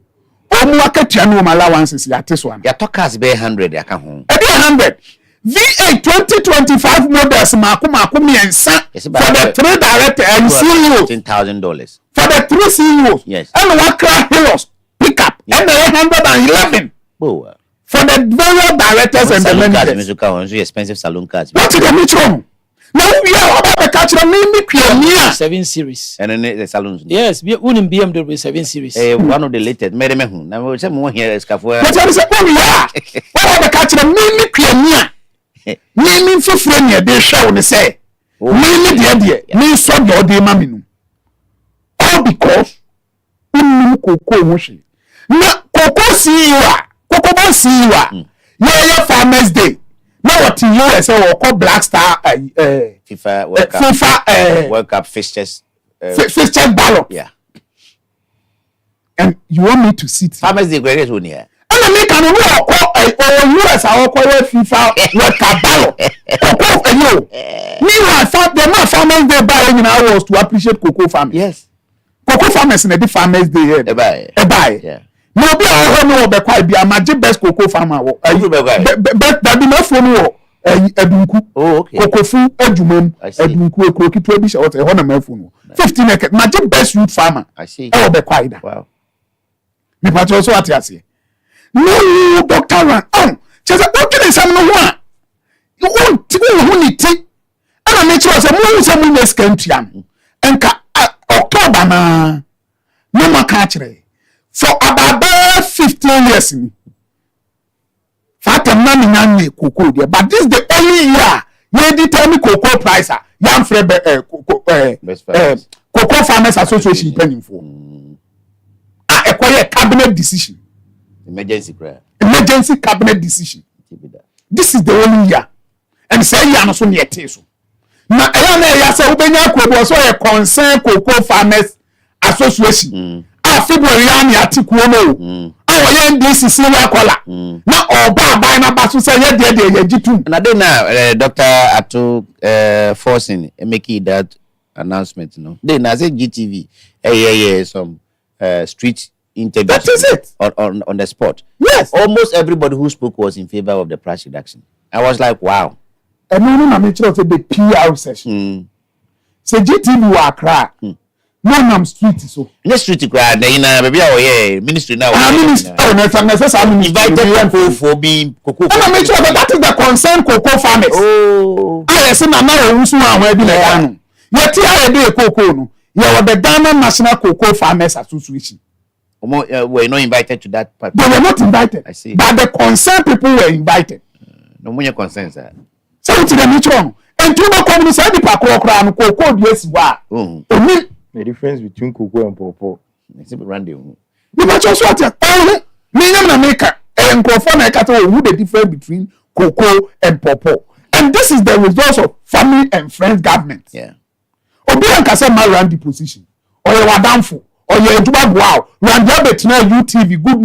omu akatua no allowances ya teso am ya tokas be 100 ya ka ho e be 100 V8 2025 models mako miensa for the 3 director and CEO $10,000 for the 3 CEOs. Yes. And Wakra Heroes pickup and the 111 oh for the various directors and the managers. Expensive saloon cars. What is the metro? Now we are about the culture me 7 Series. And then the saloons. Yes, we own BMW 7 Series. One of the latest. Made me who. Now we say more here is Cafu. What is the we are? What are the culture me Piania? Me for friend they show me say. Me dear. Me so your de maminu. All because cocoa moshi. Na cocoa CEO. Cocoa CEO. Yeah, Farmers Day. Now what in US or call Black Star FIFA World Cup fixtures fixtures ballot. Yeah. And you want me to sit Farmers Day greatest one here. And I make an US or call FIFA World Cup ballot. Meanwhile, the Farmers Day buying in hours to appreciate cocoa farmers. Yes. Cocoa farmers in the Farmers Day here. Buy. Yeah. No be a no be quite be a magic best cocoa farmer. But that be not for no edunku. Oh, okay. Cocoa fu edumem edunku ekroki produce or e hona mafu 15 market magic best youth farmer. I see. E be quite that. Wow. Me pat also at ase. No doctor ran. Chese okay nsam no ho a. You want to go ni ti. Ana me chiro say mo say mo next country am. Enka October na no maka kire. For about 15 years, Fatam na minanye cocoa there, but this is the only year you determine cocoa price. Yam Cocoa Farmers Association penny for. I acquire cabinet decision. Emergency cabinet decision. This is the only year, and say you are not so near teso. Now I am say ubenya cocoa so a concern Cocoa Farmers Association. February ani atikuo no awoye ndc senior kola na oba bai na baso say ye de jitu na dey na Dr. Ato forcing making that announcement no dey na say GTV some street interviews. That is it. On the spot. Yes, almost everybody who spoke was in favor of the price reduction. I was like, wow. And no na me say the PR session say GTV wa Accra no nam street so next street kwa na baby awoye ministry now ministry invited for being cocoa and make sure that is the concern cocoa farmers I say na wusu ahun bi na ya no ye ti aye dey cocoa no ye were the Ghana National Cocoa Farmers Association were not invited to that part. They were not invited. I see. But the concerned people were invited. No more concerns sir. So to the mutual and to the community say the pakro no cocoa yes wa the difference between cocoa and pawpaw. It's a random. Because also at me na make and conform the difference between cocoa and pawpaw. And this is the result of family and friends government. Yeah. Obi anka say my run the position. Or you wadamfo. Or you eduba wow. Run betina UTV good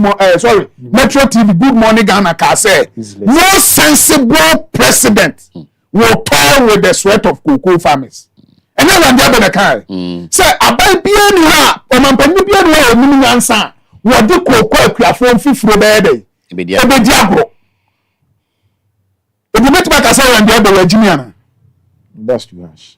Metro TV good morning Ghana ka say no sensible president will toil with the sweat of cocoa farmers. And then when they have a car, say, I buy beer ni ha, or man penny beer ni ha, or mini answer. What do cocoa from fifth baby? Ebe diablo. If you met back as I and the other Virginiana, That's too harsh.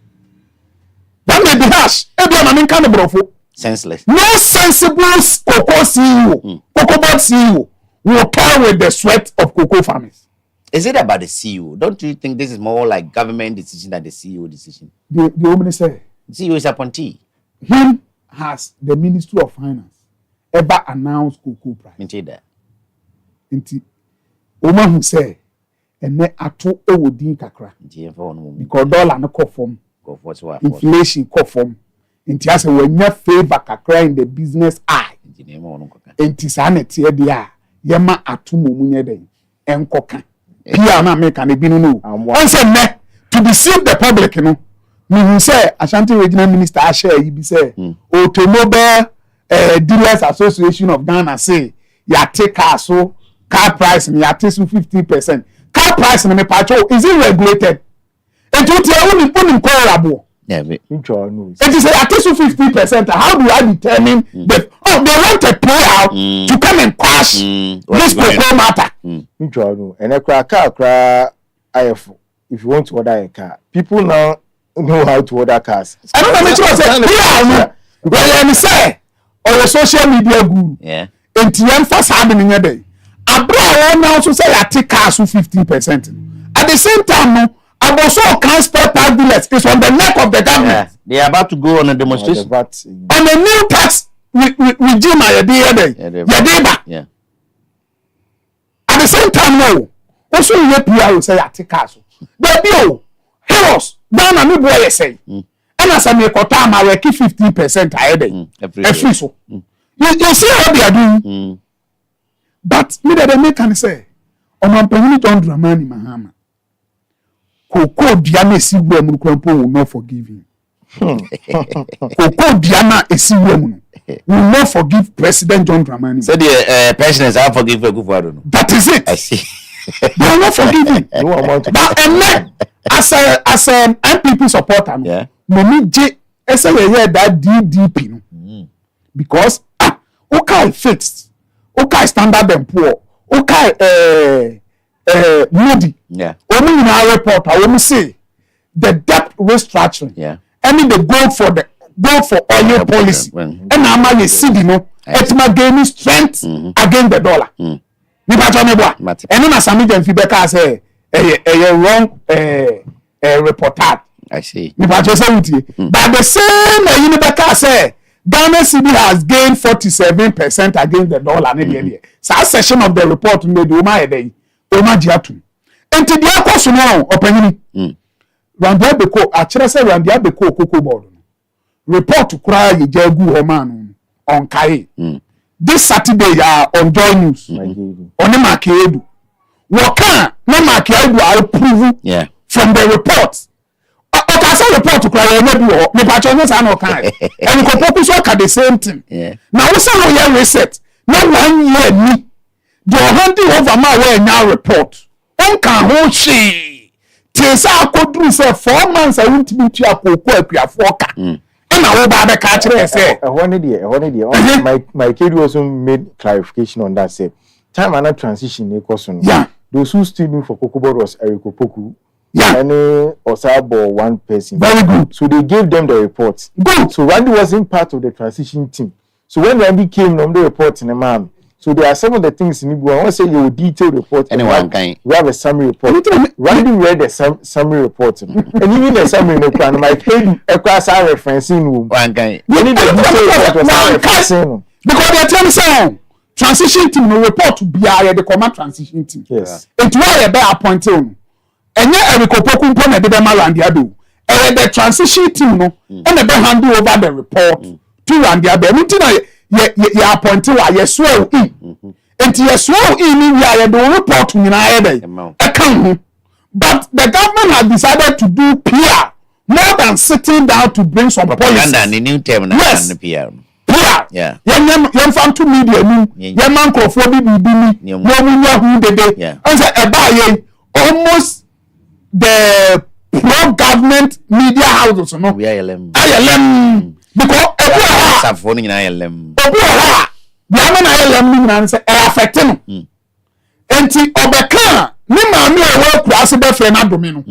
That may be harsh. Everyone kind of brofo. Senseless. No sensible cocoa CEO, cocoa board CEO will care with the sweat of cocoa farmers. Is it about the CEO? Don't you think this is more like government decision than the CEO decision? The woman say, The CEO is appointee. him has the Ministry of Finance ever announced cocoa price. Maintain that. Nti, woman who say, and then ato ewo din kakra because dollar no conform, inflation conform. Nti ase when you favor kakra in the business eye. Nti sanity e dia yema ato momunye den enkoka. Pia na make an ebi no. Once me to deceive the public no. Me say Ashanti Regional Minister Ashe you be say Automobile Dealers Association of Ghana say ya take car so car price me ya take 50%. Car price me pacho is it regulated? And you tell unim callable. Yeah, but it is at least 50%. How do I determine that? Oh, they want a payout to come and crash this cocoa matter. And a car, if you want to order a car, people now know how to order cars. I don't know what you say. Say, or the social media guru. yeah. And TM first happening a day. Abroad now to say I take cars with 50%. At the same time, no. I was also transport tax dealers is on the neck of the government. Yeah. They are about to go on a demonstration. On the new tax regime, Yeah. At the same time, no. Also, you will say I take cars. But you, heroes, down a new boy say. And as I make a time, I will keep 50% ahead. Every so. You see how they are doing. But me that they make and say, on my penny John Dramani Mahama. Cocoa Diana Siwem will not forgive him. Cocoa Diana Siwem will not forgive President John Dramani. So the pensioners are forgive for good. That is it. I see. They will not forgive him. But and then, as a MPP supporter, yeah. Mommy J. that DDP because okay fixed, okay Standard and Poor, okay Moody. Yeah. Only in our report, I will say the debt restructuring. Yeah. I mean the go for oil policy. And now my city no, it's my gaining strength against the dollar. Me patch me boy. And then as I meet them feedback say a wrong report. I see. Me patch say with you. But the same Unibeca say Ghana city has gained 47% against the dollar. So a section of the report made Oma Ede. Oma Diatu. Enti dia kwaso no opanini. Randia beko akire se randia beko cocoa board no. Report kura ye jagu ho man on kai. This Saturday ya on Joy News. On Makedu. Waka na Makedu are approve from the report. Okay, say report kura ye no bi ho. Me pa cho no say no kai. And ko poku so ka the same thing. Now we say we hear reset. No 1 year ni. The handing over my way now report. Can hold she. Tesa akodru say 4 months I won't be to akoko akuafoka. And I will bad catch say. My kid also made clarification on that. Say time and transition question. Yeah. Those who stood in for Cocoa Board was Eriko Poku. Yeah. And Osabo one person. Very good. So they gave them the reports. Good. So Randy wasn't part of the transition team. So when Randy came on the report in the man. So there are some of the things in Igbo. I want to say you detailed report. Anyone can. We have a summary report. Randy read the summary report. And even the summary report, my paid across our referencing room. One guy. You need the detailed report was referencing. Because they tell me say transition team no report to be the command transition team. Yes. It why a better appointed. And yet Eriko Poku na de ma Randy Ado. And the transition team no and they hand over the report to Randy Ado. Anything ye appointed wa ye swear enti ye swear ni we are the report nyina dey account. But the government has decided to do PR more than sitting down to bring some policies. And the new term yes. PR. PR. Yeah. Yem fan to media nu. Yem man crofo bi ni. No munya hu dede. And say eba almost the pro government media houses no. We are LM. Because Safoni na LM. The man I LM ni say affecting. Enti obeka ni maami e wo Kwasi be friend adome no.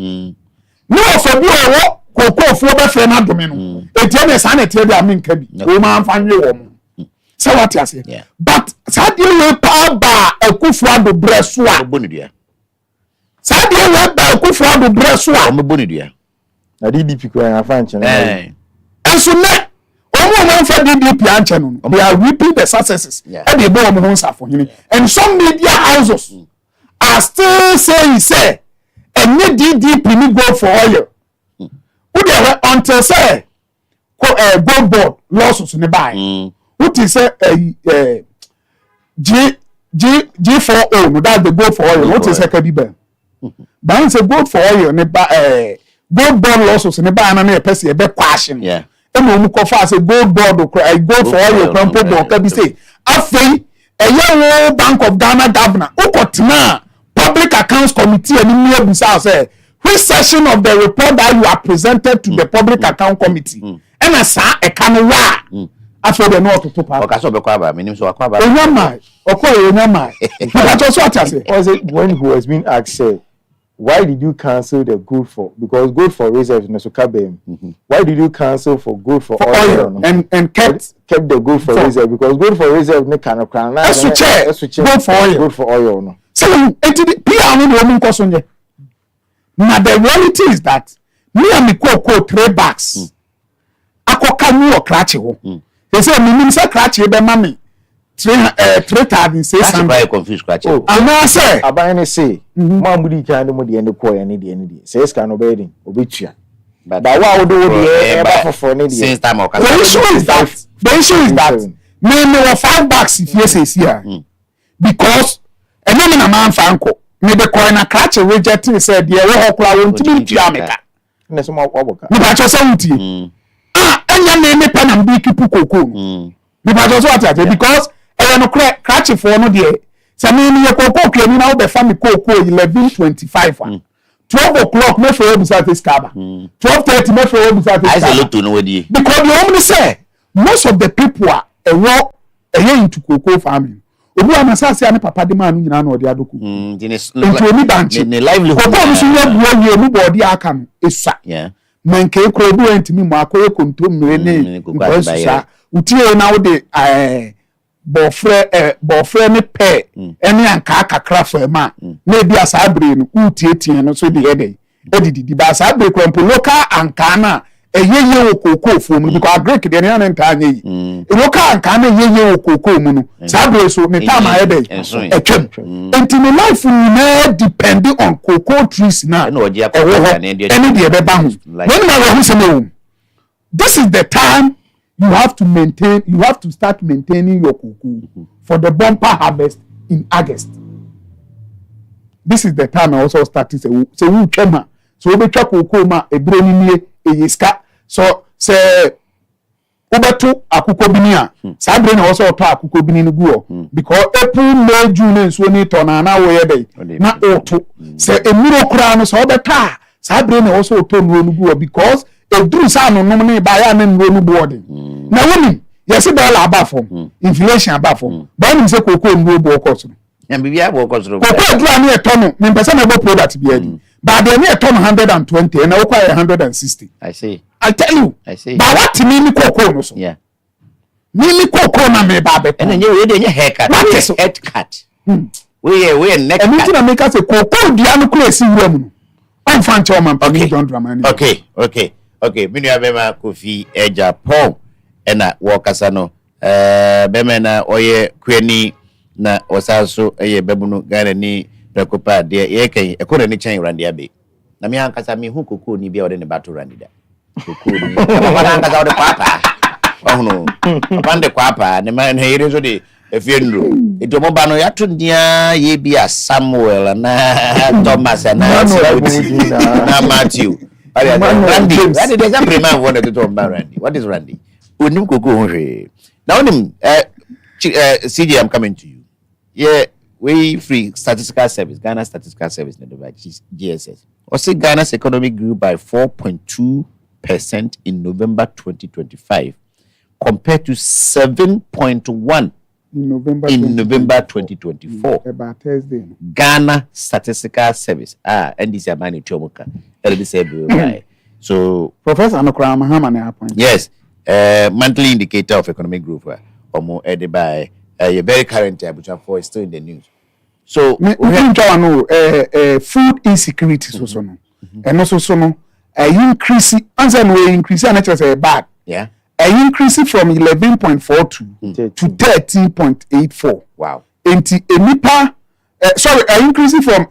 no for bi o koko fo be fe na dome no etie ne sa na tie bi amenka bi o ma amfa nwe wo mo say what you say but sadie we pa ba akufo ado breso a bonidua sadie we ba akufo ado breso a o bonidua na DDP ko na fa nche na enso ne omo fa DDP anche no they are reaping the successes and they bo omo nsafo hini and some media houses are still saying say and DDP ni go for oil who they until say gold board lawsuits ne buy what is G4O no that the gold for oil what is Kadiba but say gold for oil ne buy gold board lawsuits ne buy na na person e be question yeah emo mu kofa say gold board gold for oil crampo board ka bi say afei eya Bank of Ghana governor ukotena public accounts committee and me abusa say which section of the report that you are presented to the public account committee and asa e kan wa after the north to pa okaso be kwa ba minim so akwa ba onyama okoye onyama but also what I say was it when he was being asked why did you cancel the good for because good for reserve in Sukabem why did you cancel for good for oil and kept the good for reserve because good for reserve ne kan kran na good for oil no so enti pia no do mu nkoso nye na the reality is that me and me ko 3 bags akoka mu o krache ho they say me say krache be ma me 3,600 buy confused scratch and I say aban ne say ma mu di kan mo de ne ko ya ne de say scan no be din obetua but wa wo do de e ba for ne de since time o the issue is that me wa 5 bags if you say here because eno me na man fanko me be coin na krache reject say de we ho kura won timi tua meka ne so ma kwaboka me ba cho say wuti enya me pa na mbi kipu koko me ba cho so ati because no krache for no de say me ye koko klemi na wo be fa me koko 11:25 12 o'clock me for obusa face kaba 12:30 me for obusa face I say look to no we because the woman say most of the people are into cocoa farming obu amasase ane papa de ma no nyina na ode adoko into oni banche ne livelihood cocoa so ye buo ye mu body aka no esua yeah manke kro bu entimi mu akoye kontom mere ne nkosusa utie na wo de bofre ne pe ene anka kakra fa ma na bi asa abre no utietie no so de ede edidi ba asa abre kwampo local anka na eyeye wo koko fo mu because agrek de ne nta anye yi local anka na eyeye wo koko mu no sa abre so ne tama ede etwem entimi life na depend on cocoa trees na no oje akọ ene de ebe ba hu when na wo se no this is the time you have to start maintaining your cocoa for the bumper harvest in August. This is the time I also started say we twema so we twa cocoa ma ebire ni nie eyiska so say obeto akukọ bini a sa bire na also to akukọ bini no guo because April May June nso ni to na wo ye dey na oto say emiro kura no so obeta sa bire na also to no guo because eduru sa no nom ne ba ya na nro no boarding na woni yes dollar abafom inflation abafom ba nim se koko nro bo koso ya bibia bo koso koko dura na eto no me pese na bo product bi adi ba de na eto no 120 na wo kwa 160 I tell you ba what me koko no so yeah me koko na me ba be ene nye we de nye haircut we neck cut emi na make say koko dua no kura si wura mu no on fan chairman John Dramani okay minu abema Kofi Japan ena wakasa no bema na oye kweni na osaso eye bebuno Ghana ni prekopa de ye kan ekore ni chan rande abe na mi hankasa mi hu koko ni bia ode ne battle rande da koko ni baba hankasa ode kwapa ohuno bande kwapa ne ma here so de efienro eto mo ba no ya tundia ye bia Samuel na Thomas na Matthew Randy. Randy, there's a man wanted to talk about Randy. What is Randy? Unim koko honre. Now unim CJ, I'm coming to you. Yeah, we free statistical service, Ghana statistical service, GSS. Also, Ghana's economy grew by 4.2% in November 2025, compared to 7.1 in November. In November 2024. About Thursday. Ghana Statistical Service. NDC Amani Chomoka. So, Professor Anokra Mahama appoint. yes, monthly indicator of economic growth. Omo edited by a very current for is still in the news. So, food insecurity so no. And also so no increase answer no increase and just a bad. yeah. Increase from 11.42 to 13.84. Wow. Enti enipa increase from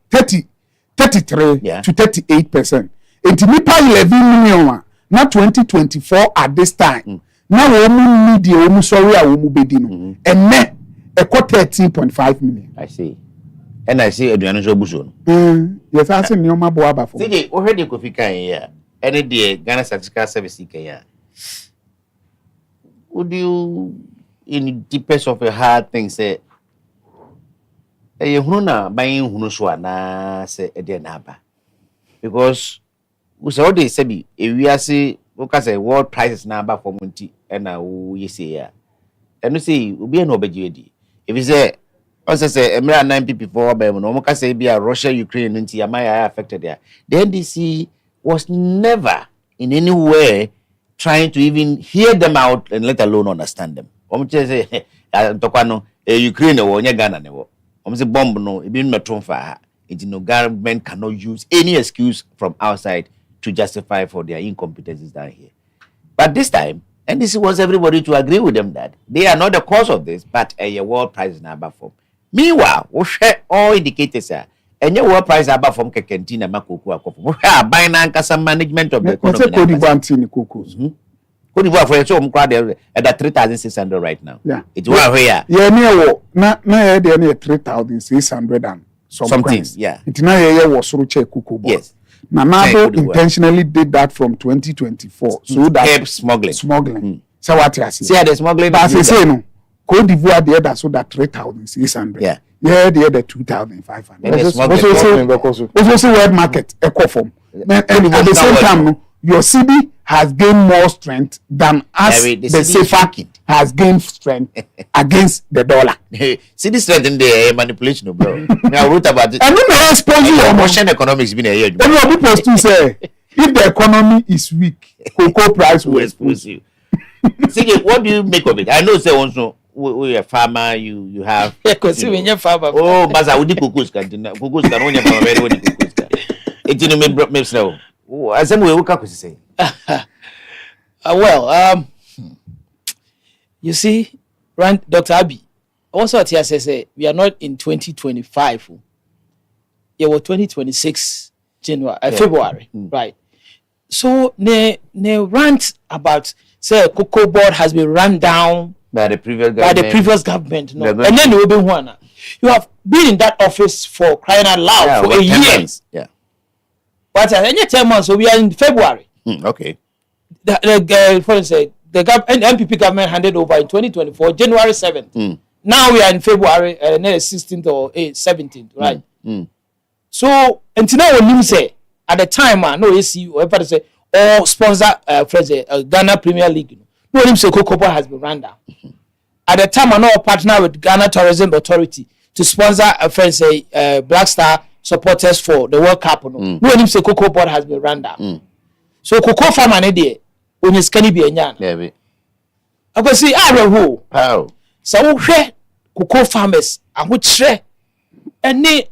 33 Yeah. to 38%. Enti nipa 11 million na 2024 at this time. Now we need the omu sorry a omu bedi no. Enne e 13.5 million. I see. And I see aduane so buso. Yes, I say nyoma bo aba for. See, already Kofi kan here. Any day Ghana Statistical Service kan here. Would you, in the deepest of your heart, think say, you na buying hunuswa na say naba? Because we say all they say if we are say because world prices number for munti and we say yeah, and we say we be no budget. If you say also say Emira 9 people before by no more say be a Russia Ukraine munti am I affected there. The NDC was never in any way trying to even hear them out and let alone understand them. Say Ukraine or Ghana never. Say bomb no, it been metonfa. It no government cannot use any excuse from outside to justify for their incompetencies down here. But this time, and this was everybody to agree with them that they are not the cause of this, but a world price is number form. Meanwhile, we share all indicators are. And your world price about from Kekentina Makuku. We are buying some management of the economy. Cote d'Ivoire for some crowd at 3,600 right now. Yeah. It's one here. Yeah, near na near 3,600 and something. Yeah. It's now here was Ruche Kuku. Yes. Nanado intentionally did that from 2024. So that kept smuggling. So what you see? See, the smuggling. But I say no. Cote d'Ivoire the other so that 3,600. Yeah. Yeah, the other 2,500. Also world market eco form. And at the same time, no, your CD has gained more strength than us. The CFA has gained strength against the dollar. CD strength in the manipulation, bro. I wrote about it. And then I expose you on Russian economics been a year. And what people still say, if the economy is weak, cocoa price will expose you. See, what do you make of it? I know, say also. We a farmer, you have. Because when you're farmer. Oh, but I would do cuckoos can only have very good cuckoos. It didn't make slow. As we woke up, say. Well, you see, Dr. Abi, also at say we are not in 2025. It was 2026 January, February, right? So, ne rant about say cocoa board has been run down. By the previous government. No. And then there will be one. You have been in that office for crying out loud for a year. Yeah. But in 10 months, so we are in February. Okay. For instance, the MPP government handed over in 2024, January 7th. Now we are in February, 16th or 17th, right? So, until now, when you say, at the time, no AC, or everybody say, or sponsor, Ghana Premier League. No, him say Cocoa has been run down. At the time, I know partner with Ghana Tourism Authority to sponsor a friend say Black Star supporters for the World Cup. No, him say Cocoa board has been run down. So Cocoa farmer ne dey when is can be enya. Yeah. I go see who. How? So we hwe Cocoa farmers ahokyere ene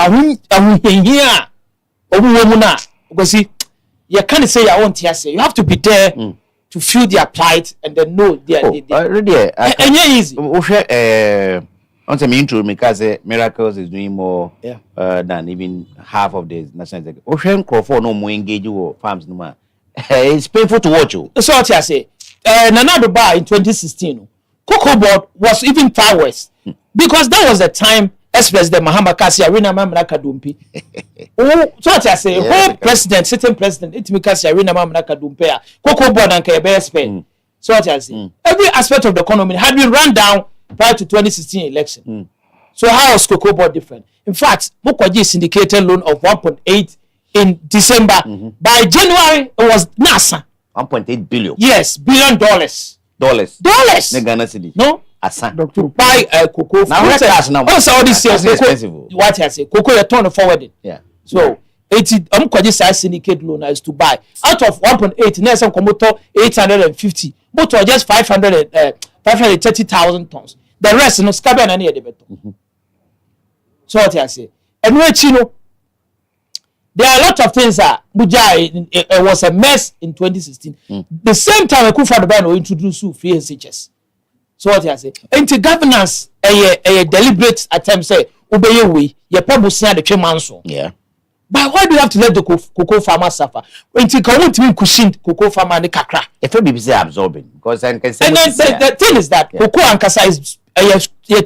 ahunhia obuwemu na go see you can't say I want to say you have to be there to feel their plight and then know their really and easy. On some intro because Miracles is doing more than even half of the national executive. Ocean Crawford no more engage you farms no more. It's painful to watch you. So what I say, Nana Dubai in 2016, Cocoa Board was even far worse because that was the time ex-president Mahama Kasi Arena Mamraka Dumpi. So what I say, whole president, sitting president, it make Kasi Arena Mamraka Dumpi. Cocoa Board and KBSP. So what I say, every aspect of the economy had been run down prior to 2016 election. So how was Cocoa Board different? In fact, Mokwaji syndicated loan of 1.8 in December. By January, it was NASA. 1.8 billion. Yes, $1 billion. dollars. Dollars. Ne Ghana cedi. No. Asa. To buy cocoa. Now what cash now? Also all this years cocoa. What I say? Cocoa you turn forwarding. Yeah. So 80 kwaji say syndicate loan is to buy out of 1.8 na some komoto 850 but just 530,000 tons. The rest no scabe na near the better. So what I say? And we chino there are a lot of things that it was a mess in 2016. The same time Akufo Addo introduced free SHS. So what I say? Into governance a deliberate attempt say obey we ye pebusia the tremanso. Yeah. But why do you have to let the cocoa farmer suffer? When you come to cushion cocoa farmer the kakra. If we be absorbing because I can say. And then the thing is that cocoa and kasa is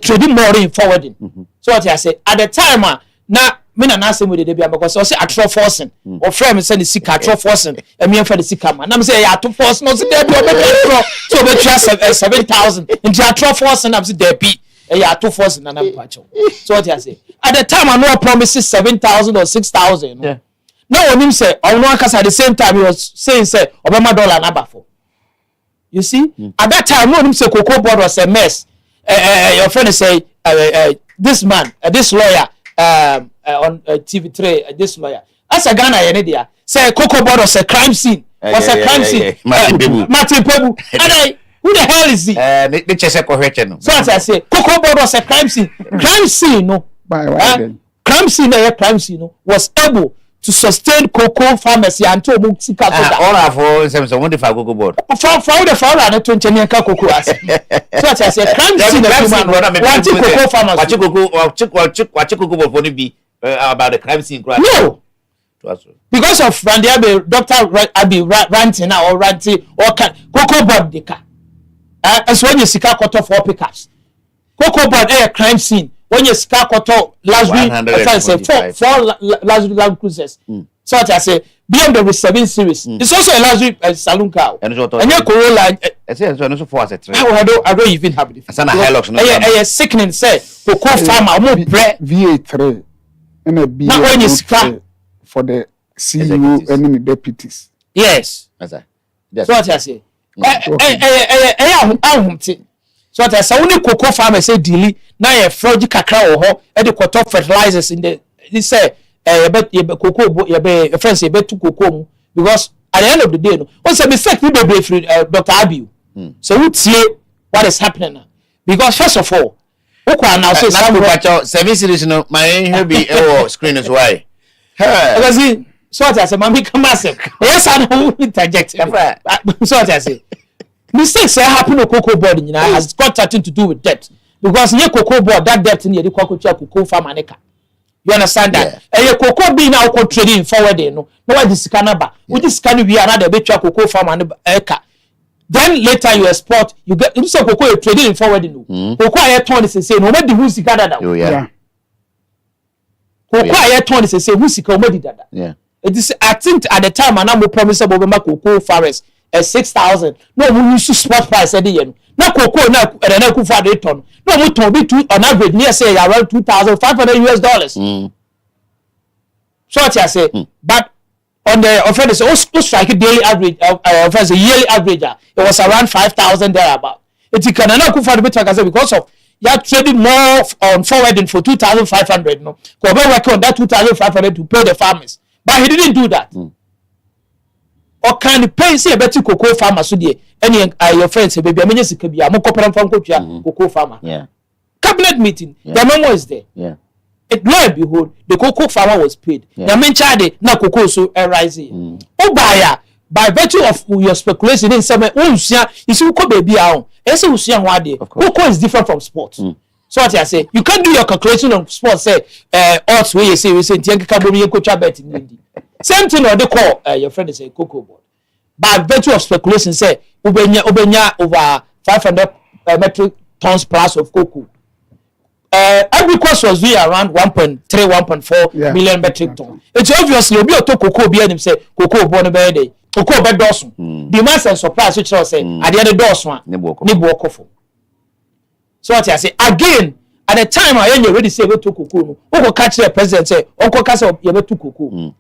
trading more in forwarding. So what I say at the time now me na say we dey be because I say atro forcing or frame say the sick atro forcing and me for the sick man. I'm say ya to force no say there be obetro so obetro 7,000 into atro forcing I'm say there be ya to forcing na pacho. So what I say at the time I know promises 7,000 or 6,000. Yeah. Now when him say I know at the same time he was saying say obama dollar na bafo. You see at that time when him say cocoa board was a mess. Your friend say this man this lawyer on TV3 this lawyer as a Ghana there say cocoa board was a crime scene was a crime scene Martin Pebu and who the hell is he so as I say cocoa board was a crime scene no crime scene no was able to sustain cocoa farmers until Muxika all for some wonderful cocoa board for the farmer na 20 year cocoa as so as I say crime scene want cocoa farmers watch cocoa board for be about the crime scene no because of Randy Abbey Dr. Abbey ranting now or ranting or cocoa board the car as when you sika quarter 4 pickups cocoa board a crime scene when you sika quarter last week I say four last week Land Cruisers so I say BMW 7 Series it's also a last week saloon car and your Corolla I say so for as a train I don't even have it as an Hilux no sickening say cocoa farmer mo bread VA3 and a B when you sika for the CEO and the deputies yes so what I say so that say only cocoa farmers say daily na ye fraud kakra wo ho e de quarter fertilizers in the this say cocoa ye friends ye betu cocoa mu because at the end of the day no what's a mistake we be free Dr. Abiu so we tie what is happening now because first of all who can now say some picture 7 series no my here be screen is why because so what I say mama come massive yes I know interject so what I say mistakes happen to cocoa board has got nothing to do with debt because near cocoa board that debt near the cocoa farmer neka you understand that and cocoa being now trading forward no what this canaba with this can be another bit cocoa farmer eka then later you export you get you say cocoa you trading forward no cocoa air turn is say no what the who sika that cocoa air turn is say who sika no dada it is I think at the time and I promise about cocoa farmers 6,000 no we use spot price at the end na cocoa na na ku for the ton no we ton be on average near say around $2,500 so what I say but on the offense also strike daily average offense yearly average it was around 5,000 there about it can na ku for the because of you are trading more on forwarding for 2,500 no go work on that 2,500 to pay the farmers but he didn't do that or can the pay say better cocoa farmer so there any your friends say baby amenye sika bia mo kopram fam kotua cocoa farmer cabinet meeting the memo is there it lo and behold the cocoa farmer was paid na menchade na cocoa so rising buy by virtue of your speculation in some unsia you see ko baby ahun e say unsia ho ade cocoa is different from sports so what I say you can't do your calculation on sports say odds wey you say ntienka bomi yenkotwa bet ndi same thing or they call your friend is a cocoa board by virtue of speculation say ubenya over 500 metric tons plus of cocoa every cost was doing around 1.3 1.4 million metric tons it's obviously obi to cocoa be him say cocoa board be dey cocoa be dosun demand and supply so say at the end of dosun ne bo okofo so what I say again at the time I you ready say we to cocoa no we go catch the president say onko ka say you be to cocoa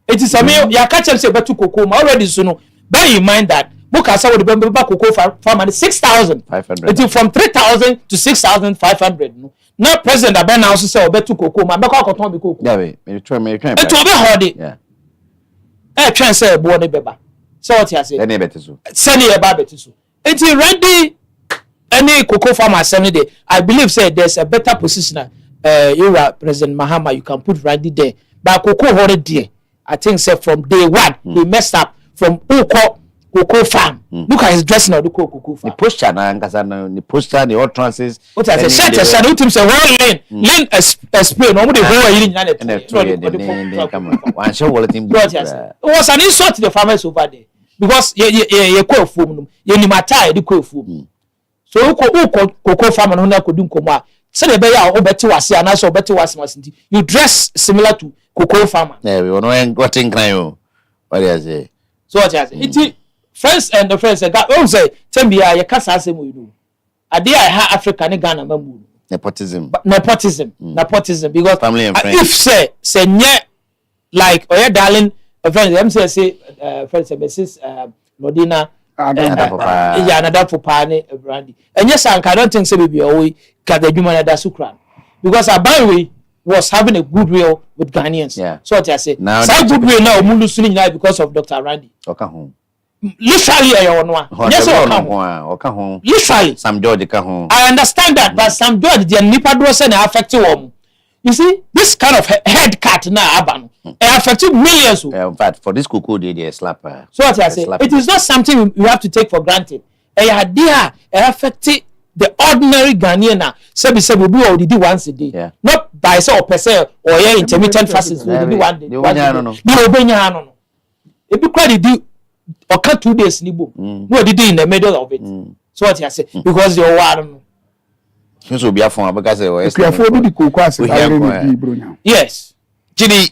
it is a me ya catch them say betu cocoa already so no bear in mind that book asa wo de bemba cocoa farmer 6,500 until from 3,000 to 6,500 no na president abe na also say obetu cocoa ma be ko akoton be cocoa yeah me try eto obe hode yeah twen say ebo ne beba so what you say any better so send e ba better so until ready any cocoa farmer assembly day I believe say there's a better position you are President Mahama you can put Randy there but cocoa hode there I think say from day one they messed up from cocoa farm. Look at his dressing of the cocoa farm. The posture na ngasa na the posture the all trances. What I say shirt and shadow team say one lane explain no dey go yin nya na come one show all team. It was an insult to the farmers over there because ye ko fom no ye ni mata ye ko fom. So cocoa farm no na ko di nkomo a say dey be ya obeti wase ana so obeti wase masinti you dress similar to cocoa farmer. Yeah, we no got in cry o. What do you say? So what you say? It friends and the friends that don't say tell me ya kasa asem we do. Ade I ha Africa ne Ghana mamu. Nepotism because family and friends. If say nye like oya darling friends them say friends Mrs. Lodina another papa ne Brandy. And yes I don't think say be we ka the human that sukran. Because Abanwe was having a goodwill with Ghanaians. Yeah. So what I say. Now that goodwill now mundu suni now because of Dr. Randy. Oka home. Literally yes oka home. Literally. Sam George ka home. I understand that, but Sam George the nipa do say na affect them. You see, this kind of head cut now aban. It affects millions. In fact, for this cocoa they slap. So what I say, it is not something you have to take for granted. It affects the ordinary Ghanaian sebi do or did once a day. Yeah. Not by say or per se or intermittent fasting. We do one day. No. If you credit do or cut 2 days nibo. No did in the middle of it. So what I say because you're one. So be a phone because yes. Chidi,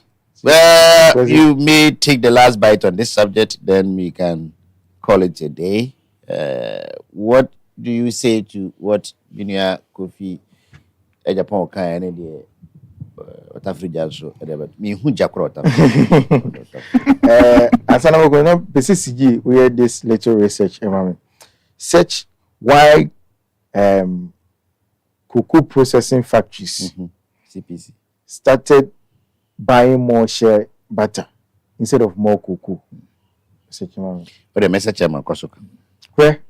you may take the last bite on this subject, then we can call it a day. What do you say to what Junior Kofi Japan can any African so me who jakrota as an going PCCG we had this little research search why cocoa processing factories CPC started buying more share butter instead of more cocoa. But the message chairman kosoka where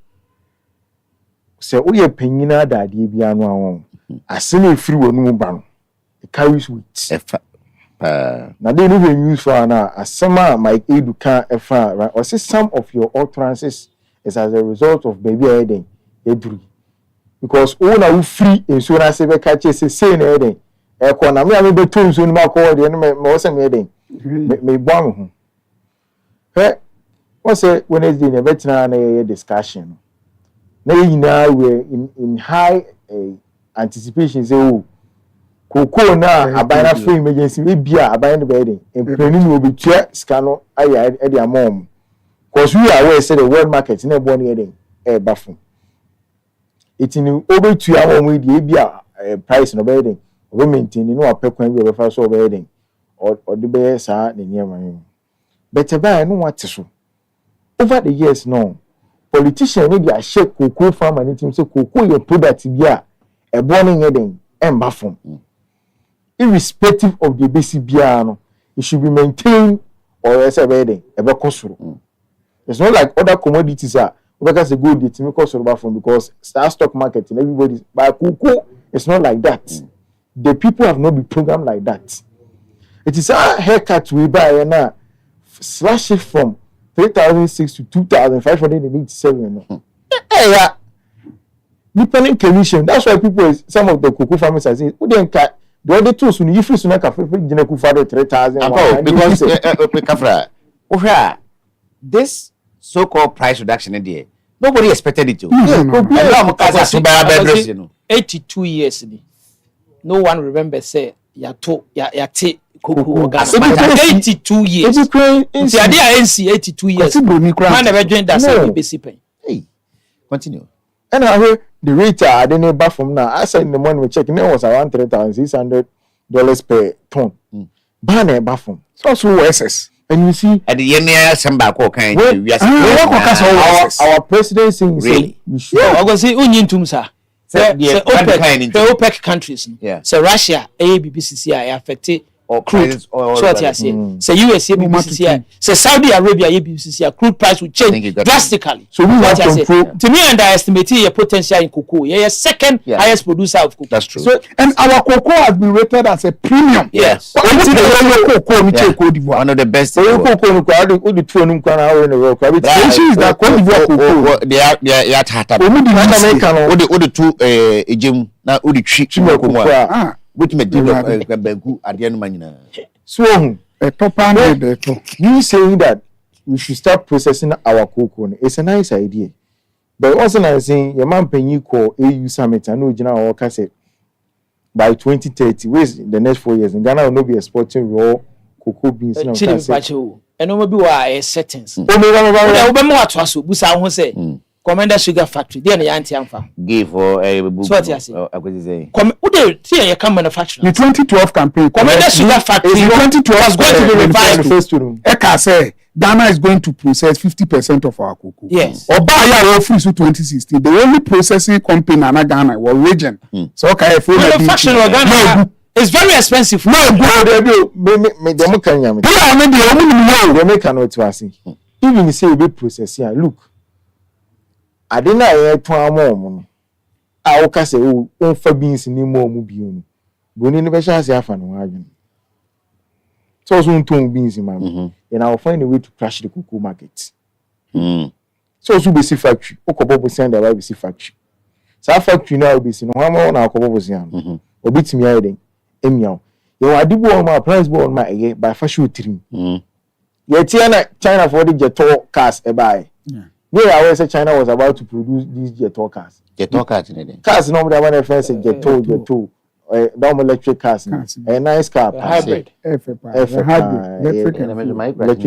say we penyina dadie bia no awon asene free wonu ba no it carries weight na dey no be use for na asema my educa efa right or say some of your utterances is as a result of baby eden eduru because una we free insurance be catch say na eden e ko na me be to nso ni ma ko de no me say me eden me bo me ho he what say Wednesday na betina na discussion na yina we in high anticipation say oh cocoa na abana free emergency we bia abana the bed emprenu no obetua sika no aya e dia mom cause we are aware say the world market na bo na eden e bafo itini obetua mom we dia bia price no bed we maintain no apekwan bi obefa so bed or the be sa na niam but ba no what so over the years no politician need to shake cocoa farmer and team say cocoa your product bia e born eden emba from irrespective of the basic bia no it should be maintained or else eden e be kosoro. It's not like other commodities are because gold it me kosoro from because stock market and everybody buy cocoa. It's not like that. The people have not been programmed like that. It is a haircut we buy and slash it from 3,006 to 2,587. Yeah. Depending commission. That's why people, some of the cocoa farmers are saying, "Who cut the other two soon? If you soon like a 3,000." Because this so-called price reduction idea, nobody expected it to. 82 years. No one remembers say yate cocoa gas. 82 years. The idea is 82 years. Man never joined that same basic pay. Hey, continue. And I heard the rate I didn't buy from now. I said in the morning we checking it was around $3,600 per ton. Banner buy from. So SS. And you see, at the end of Samba kind our president saying really? Yeah, I go say unyin tum sir. Say OPEC countries. Yeah. So Russia, ABCC affected or crude. So what you say? Say USA, BCCI. Say Saudi Arabia, BCCI. Crude price will change drastically. So we have control. To me, underestimate your potential in cocoa. You're second highest producer of cocoa. That's true. So and our cocoa has been rated as a premium. Yes. One of the best. So cocoa the two in the world. That Cote d'Ivoire cocoa. They are tata. The two ejim na odi twi cocoa. Which may develop Benku at the end of So, a top and you saying that we should start processing our cocoa. It's a nice idea. But also, I'm saying, your man paying you call AU Summit, I know General Walker said by 2030, where's the next 4 years, in Ghana will not be exporting raw cocoa beans. Chidi, and no be why settings. Commander Sugar Factory, they are the anti-amfa. Give for a book. So what you say? You come manufacture. The 2012 campaign. Commander Sugar Factory. The 2012 was going to be revised. Eka say Ghana is going to process 50% of our cocoa. Yes. Obaya were free to 2016. The only processing company in Ghana was region. So okay, if manufacturing of Ghana is very expensive. No, even you say we process here. Look. I didn't know to mom. I will say, oh, for beans in the more biome. When in the best as I found so soon, 2 beans in my and I'll find a way to crash the cocoa market. So, BC factory, Okobo send a BC factory. So, factory now be seen no more now, Okobo was young. Or beat me hiding. Emio. You are the boy my price born my by fashion trim. Yet, China for the jet cars a buy. Yeah, I always say China was about to produce these jet cars. Cars normally when I first say jet electric cars. A nice car. Hybrid. Electric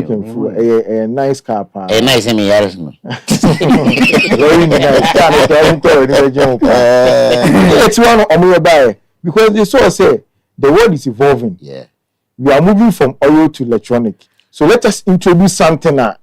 and fuel. A nice car. A nice Very nice. It's one on my buy because they saw say the world is evolving. Yeah. We are moving from oil to electronic. So let us introduce something now.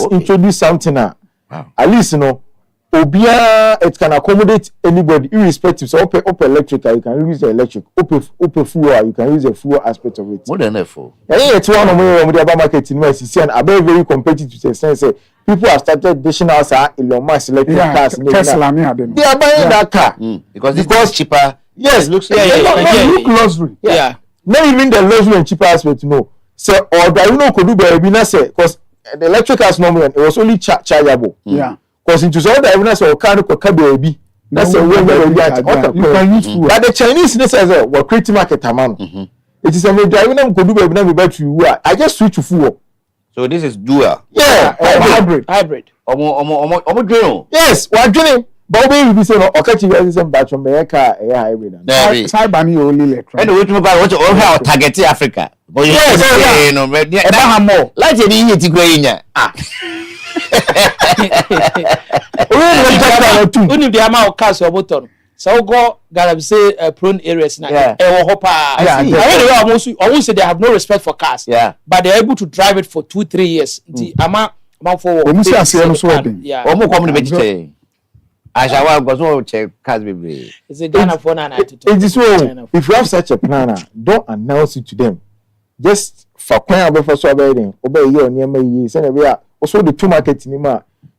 Introduce something now. Wow. At least Obia it can accommodate anybody irrespective. So open electrical, you can use the electric. Open fuel, you can use the fuel aspect of it. More than that for. It's one of the market in West and very competitive to the sense people have started dishing out Elon Musk electric cars. Tesla, they are buying that car because it's cheaper. Yes, looks look luxury. Yeah. Not even the luxury and cheaper aspect, So or that could do baby na say because the electric cars normally it was only chargeable. Yeah. Because into all the evidence of car baby. That's a way you can use fuel. But the Chinese they say we're creating market man. It is a way driving them could do baby na battery. I just switch to fuel. So this is dual. Yeah, hybrid. Yes, we're doing. But we be saying okachi guys say battery me car hybrid. Cyber ni only electric. And which mobile what all target Africa. But yes, no, more. Like you need to go in. Only the amount of cars or motor. So go gotta say prone areas now. I almost say they have no respect for cars. Yeah. But they're able to drive it for 2-3 years. The amount for yeah. Almost come to vegetarian. I shall go check cars baby. It's a Ghana phone and it is so if you have such a planner, don't announce it to them. Just for kwan abefo so obey ye onyema yi say we are also the two market in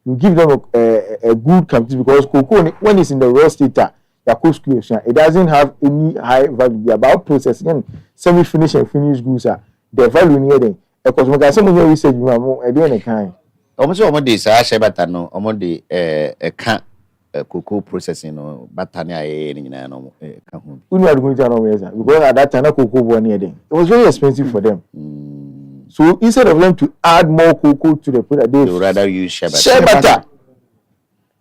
you give them a good company because cocoa when it's in the raw state it doesn't have any high value about processing semi finished and finished goods the value near them because we got some research e dey any kind almost this share bata no almost can cocoa processing no bata na nyina no ka ho unu adugo ja no because at that time cocoa born near them it was very expensive for them. So instead of them to add more cocoa to the product, they would rather use shea butter.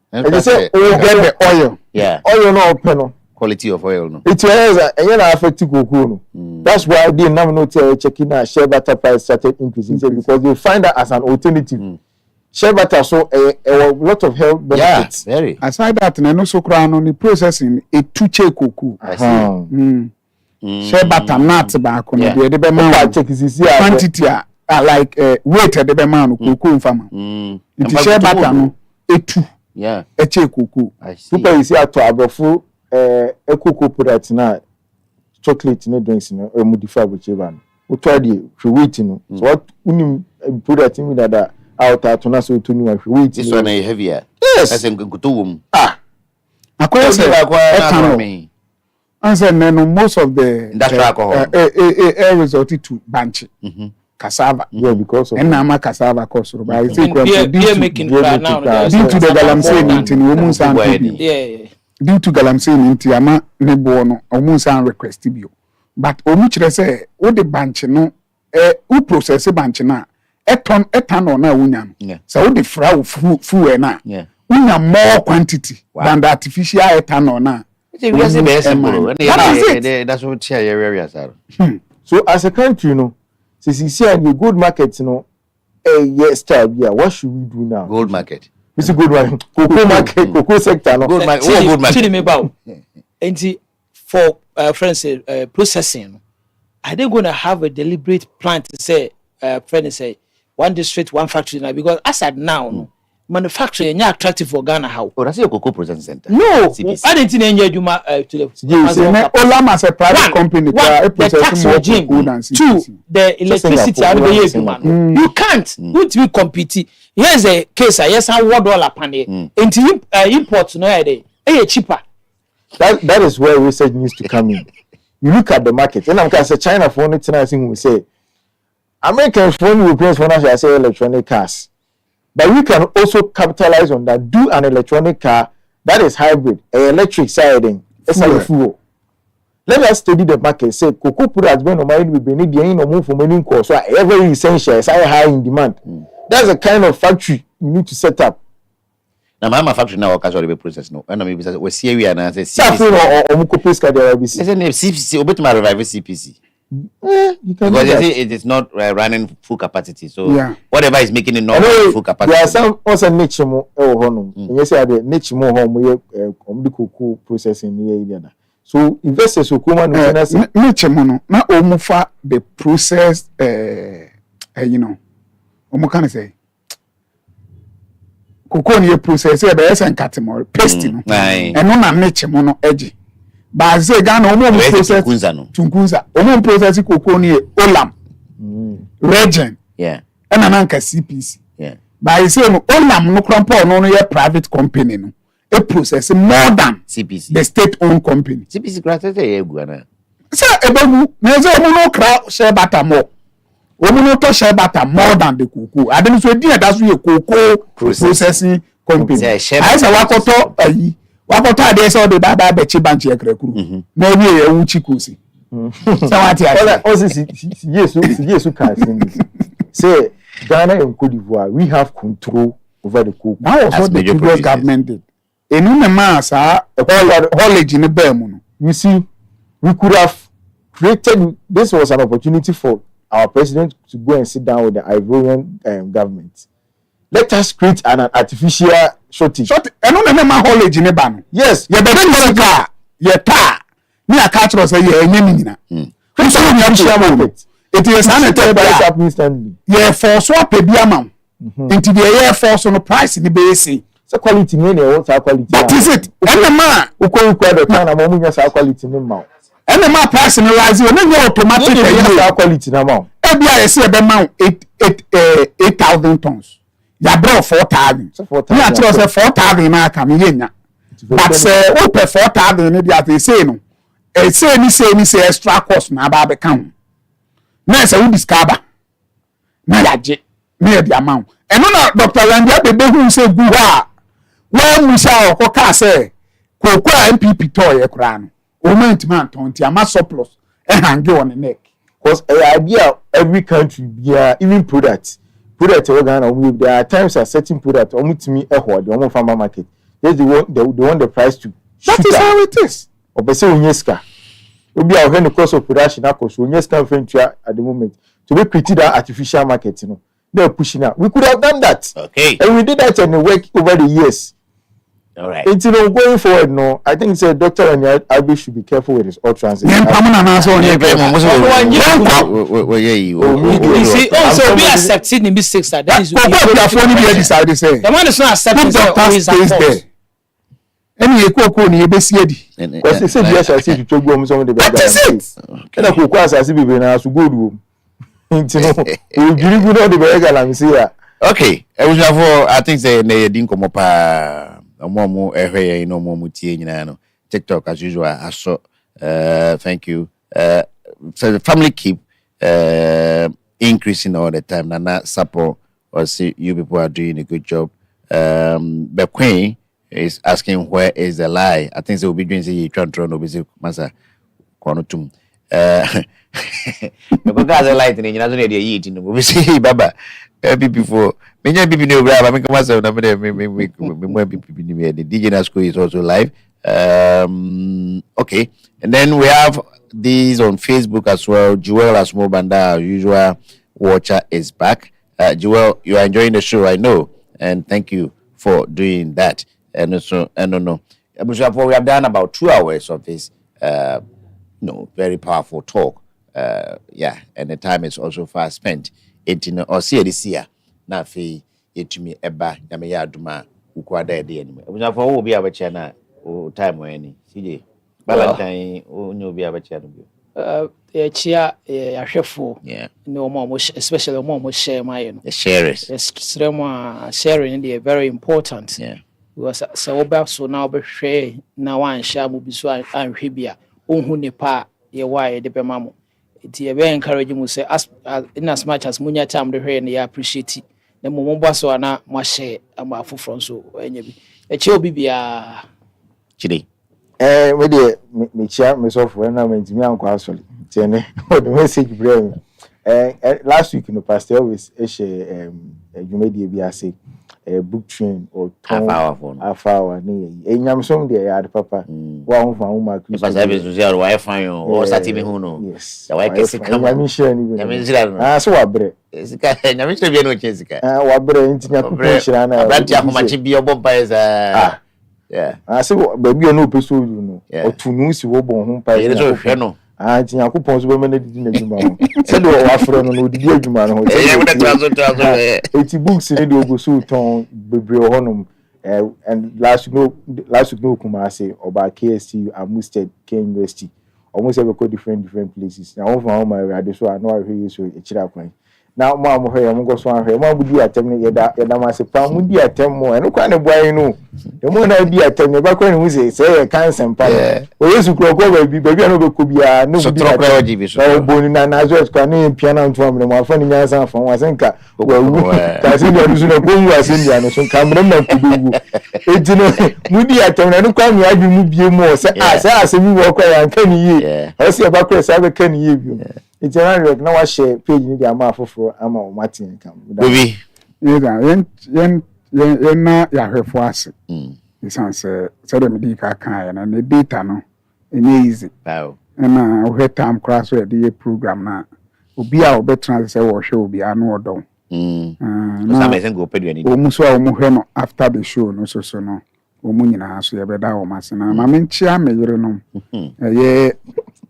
And they say, oh, get the oil. Yeah. Oil no open. Quality of oil no. It was affect cocoa. That's why they now not checking out shea butter price started increasing because they find that as an alternative. Shea butter so a lot of health benefits. Yeah, very. Aside that, no so crown on the processing a two-che cocoa. I see. share butter nut back on the be man check is quantity like weight the be man cocoa farmer. It share butter no etu. Yeah. Eche cocoa. Super you see ato abofo cocoa product na chocolate ne drinks no e modify bocheba no. O to ade weight no. So what unim product me that out na so to ni weight. This one is heavier. Yes. That's in kutuwum. Akoya say answer no most of the industrial alcohol resulted to banche. Cassava. Yeah, because of and na cassava cost so by say beer making now due to the galamsey in woman sound yeah due to galamsey in ama ne bo no woman sound request bio but omu kire say wo de banche no who process banche na eton no na wunya no so wo de fra fu na wunya more quantity than the artificial ethanol na that's what share areas are. So as a country, you know, since you see a good market, you know, yes, yeah, what should we do now? Gold market. It's a good one. Cocoa market, cocoa sector, no gold market. Good market. Chidi me bow. And for friends processing, are they going to have a deliberate plan to say, friends say, one district, one factory now? Because as at now, manufacturing is not attractive for Ghana. How? Oh, that's your cocoa processing center. No, I didn't think you to the Olam as a private company. The tax regime. Two, the electricity. You can't. Would we compete? Here's a case. Yes, I $1 pan. Into imports, no, they cheaper. That is where research needs to come in. You look at the market, and I'm going to say China phone. It's nice thing we say. American phone, European phone, I say electronic cars. But we can also capitalize on that. Do an electronic car that is hybrid, electric siding, fuel. Let us study the market. Say cocoa products when we be need no move for many course. So every essential is high in demand. That's the kind of factory you need to set up. Now my factory now casually be process no. And maybe we see we and say CPC or Mukopeska there will be. Is it CPC? Obet my revive CPC. You can because it is not running full capacity. So whatever is making it not full capacity. There are some also niche mo honum. Yes, the niche mo home we cocoa processing here. So investors who come and niche mo no na omufa the process you know omu can say cocoa ni process e be esen katemore paste no. Eno na niche mo no eji. But say Ghana omo process tunkunza omo process cocoa ni Olam region and ananka CPC but say no Olam no krampo no ye private company no e process more than CPC the state owned company CPC grata say egu na say ebagu na say omo no kra share butter more omo no to share butter more than the cocoa adem so di that so ye cocoa processing company I say wakoto ayi wakoto ade say the baba bechi bank e krakuru na bi e wuchi kosi say what ya yes can say Ghana and Cote d'Ivoire we have control over the cocoa. That was what the previous government did. Enu me ma sa haulage in the Bermuno. You see, we could have created, this was an opportunity for our president to go and sit down with the Ivorian government. Let us create an artificial shortage. Enu me ma haulage in the Bermuno. Yes. Ye better car. Ye car. Me a catch us say ye enye minina. So we have share market. It is up instantly. Yeah, for swap a be amount. Into the air force on the price in the base. So quality mean also quality. That is it. And the man who can require the kind of moment just quality no. And the man personalize you, then you automatic quality no. Every I see a amount 8,000 tons. Ya brought 4,000. So 4,000. Yeah, it was 4,000 na come in. But say open 4,000 maybe as they say no. Say extra cost na ba be count. Na say we discover. Na yaje. Near the amount. And no Dr. Landia bebe who say gu ha. When we say ko ka say cocoa MPP toy e kra no. O man tonti ama surplus e hang on the neck. Because idea every country even product we Ghana there are times a certain product omutimi e ho the omo farmer market. They want the price to. That is how it is. Obese onyeska. Obi a when the cost of production akos onyeska fentua at the moment to be create that artificial market, you know. They're pushing out. We could have done that. Okay. And we did that and it worked over the years. All right. It's going forward. No, I think say Dr. and Abi should be careful with his utterances. You see, also be accepting the mistakes that is. The man is not accepting. Any ekoko ni ebesi edi. Because they say yes, I see to talk about some of the best. And I could quite as if we now to go to. Okay, I think they didn't come up a more area, no more muti, TikTok as usual. I saw, thank you. So the family keep increasing all the time. Nana support or see you people are doing a good job. The Queen is asking where is the lie. I think they will be doing the trying to be masa quantum. Because I like the other idea eating. We see Baba before. Many people know Baba. I myself. The DJ school is also live. Okay, and then we have these on Facebook as well. Joel Asmo Banda, our usual watcher, is back. Joel, you are enjoying the show, I know, and thank you for doing that. And also, I don't know. We have done about 2 hours of this, very powerful talk. Yeah, and the time is also fast spent. Or see this year. Now, fee it to me eba Yamaya Duma, Ukwada de anyway. We have all be our channel or time or any. CJ Valentine, oh, no, be our channel. Chia, a chef, Yeah, no more, especially more share my the sharers. yes, sharing India very important. Yeah. Was so about so now be share now one share will be so and Hibia, Unhunipa, ye why the Bemamo. It's a very encouraging to say in as much as Munya time the hair and they appreciate it. The Momba so are not much share about for so any a chill be Chidi. with the me chat myself when I went to me and Kwasi. The message bring. Last week, Pastor always you made the BSC book train or half hour. I'm some there, Papa. One from my Christmas. Wi-Fi or Saturday, who know? Yes. I guess it come. I'm sure. So I break. It's a cat. I'm sure you know Jessica. What break? Yeah. I say, baby, you know, pursue, you know, or to know si wo bon ho pa. Anti yakopon so be mena didi na djuma ho. Se do wa afro no no didi adjuma no ho. Eti books ni do go so ton bebre honom. And last week no kuma say oba KST Amusted K University. Almost every go different places. Now one from my radio so I know I hear so e chira kwan. Now ma mo hear mo go so ahwe ma budi atem ne yeda ma se pa mu di atem mo eno kwa ne boy no e mo na di atem ne ba kwa ne mu se e kan sempa o yesu kro ko ba bi no be ko bia no budi atem so boni na zo kwa ne piano nto am ne mo afa ne nyansa fa wa senka wa wu ka se ne adusu na ko wu ase ndia no so kamre na ku be wu eti no mu di atem na no kwa mi adu mu bie mu se ase mi wo kwa ya kan yi o se ba kwa se ba kan yi bi it's a very now share page in the amount for Martin come. Baby, yen na ya hwefo ase. Isanse se dem di ka kan na ne data no enye easy. Wow. Na we time class we dey program na obi a obetra se wo hwe obi anu odo. Na me go pedu ani. Omu so omu hwe no after the show no so no. Omu nyina so ye beda o masena. Ma me nchia me yire no. Ye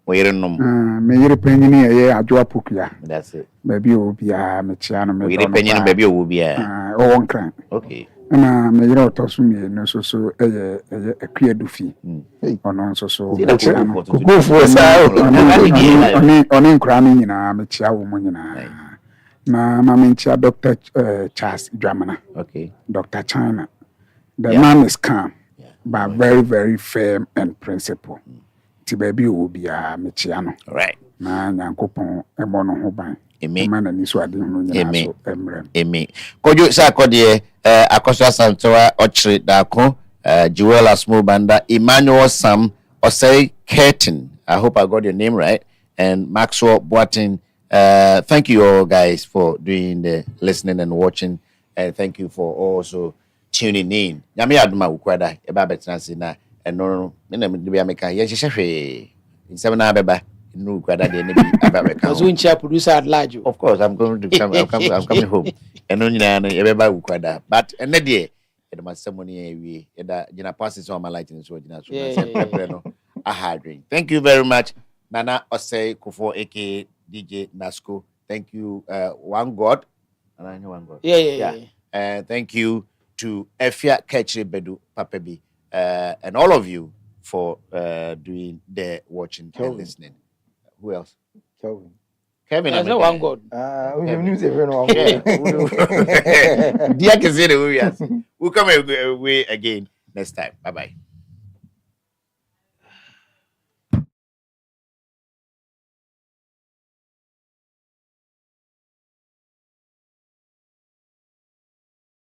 me yire penyini ye adwo apokua. That's it. Baby obia me chia no me. We yire penyini baby obia. O won kran. Okay. Na me yire otoso me no so eye akuadufi. Ono so go for say oni nkra no nyina me chia wo mo nyina. Na ma me chia Dr. Charles Dramana. Okay. Dr. China. The man is calm, but very, very firm and principled. Tibabi obia mechiano. Right. Na nyankopon ebono ho ban. Amen. Man ani so ade no nyina so emrem. Amen. Kojo sa kodie akoso santoa ochre dako Joel Asmo Banda, Emmanuel Sam Osei Curtin. I hope I got your name right. And Maxwell Boatin. Thank you all guys for doing the listening and watching. And thank you for also tuning in. Nyame aduma ukwada eba betanse na eno me na me bia meka ye hwehwe nsem na beba no ukwada de na bi aba meka. Was uncha producer at large. Of course I'm coming home. Eno nyina no ye beba ukwada. But ene de and my ceremony we that you know passes on my light in so so Yeah. a hard drink. Thank you very much, Nana Osei Kufo aka DJ Nasco. Thank you, One God. And I know One God. Yeah. Thank you to Efia Ketche Bedu Papebi, and all of you for doing the watching and listening. Who else? Kelvin. Kevin. There's no One God. Dear Kazini, we'll come away again next time. Bye bye.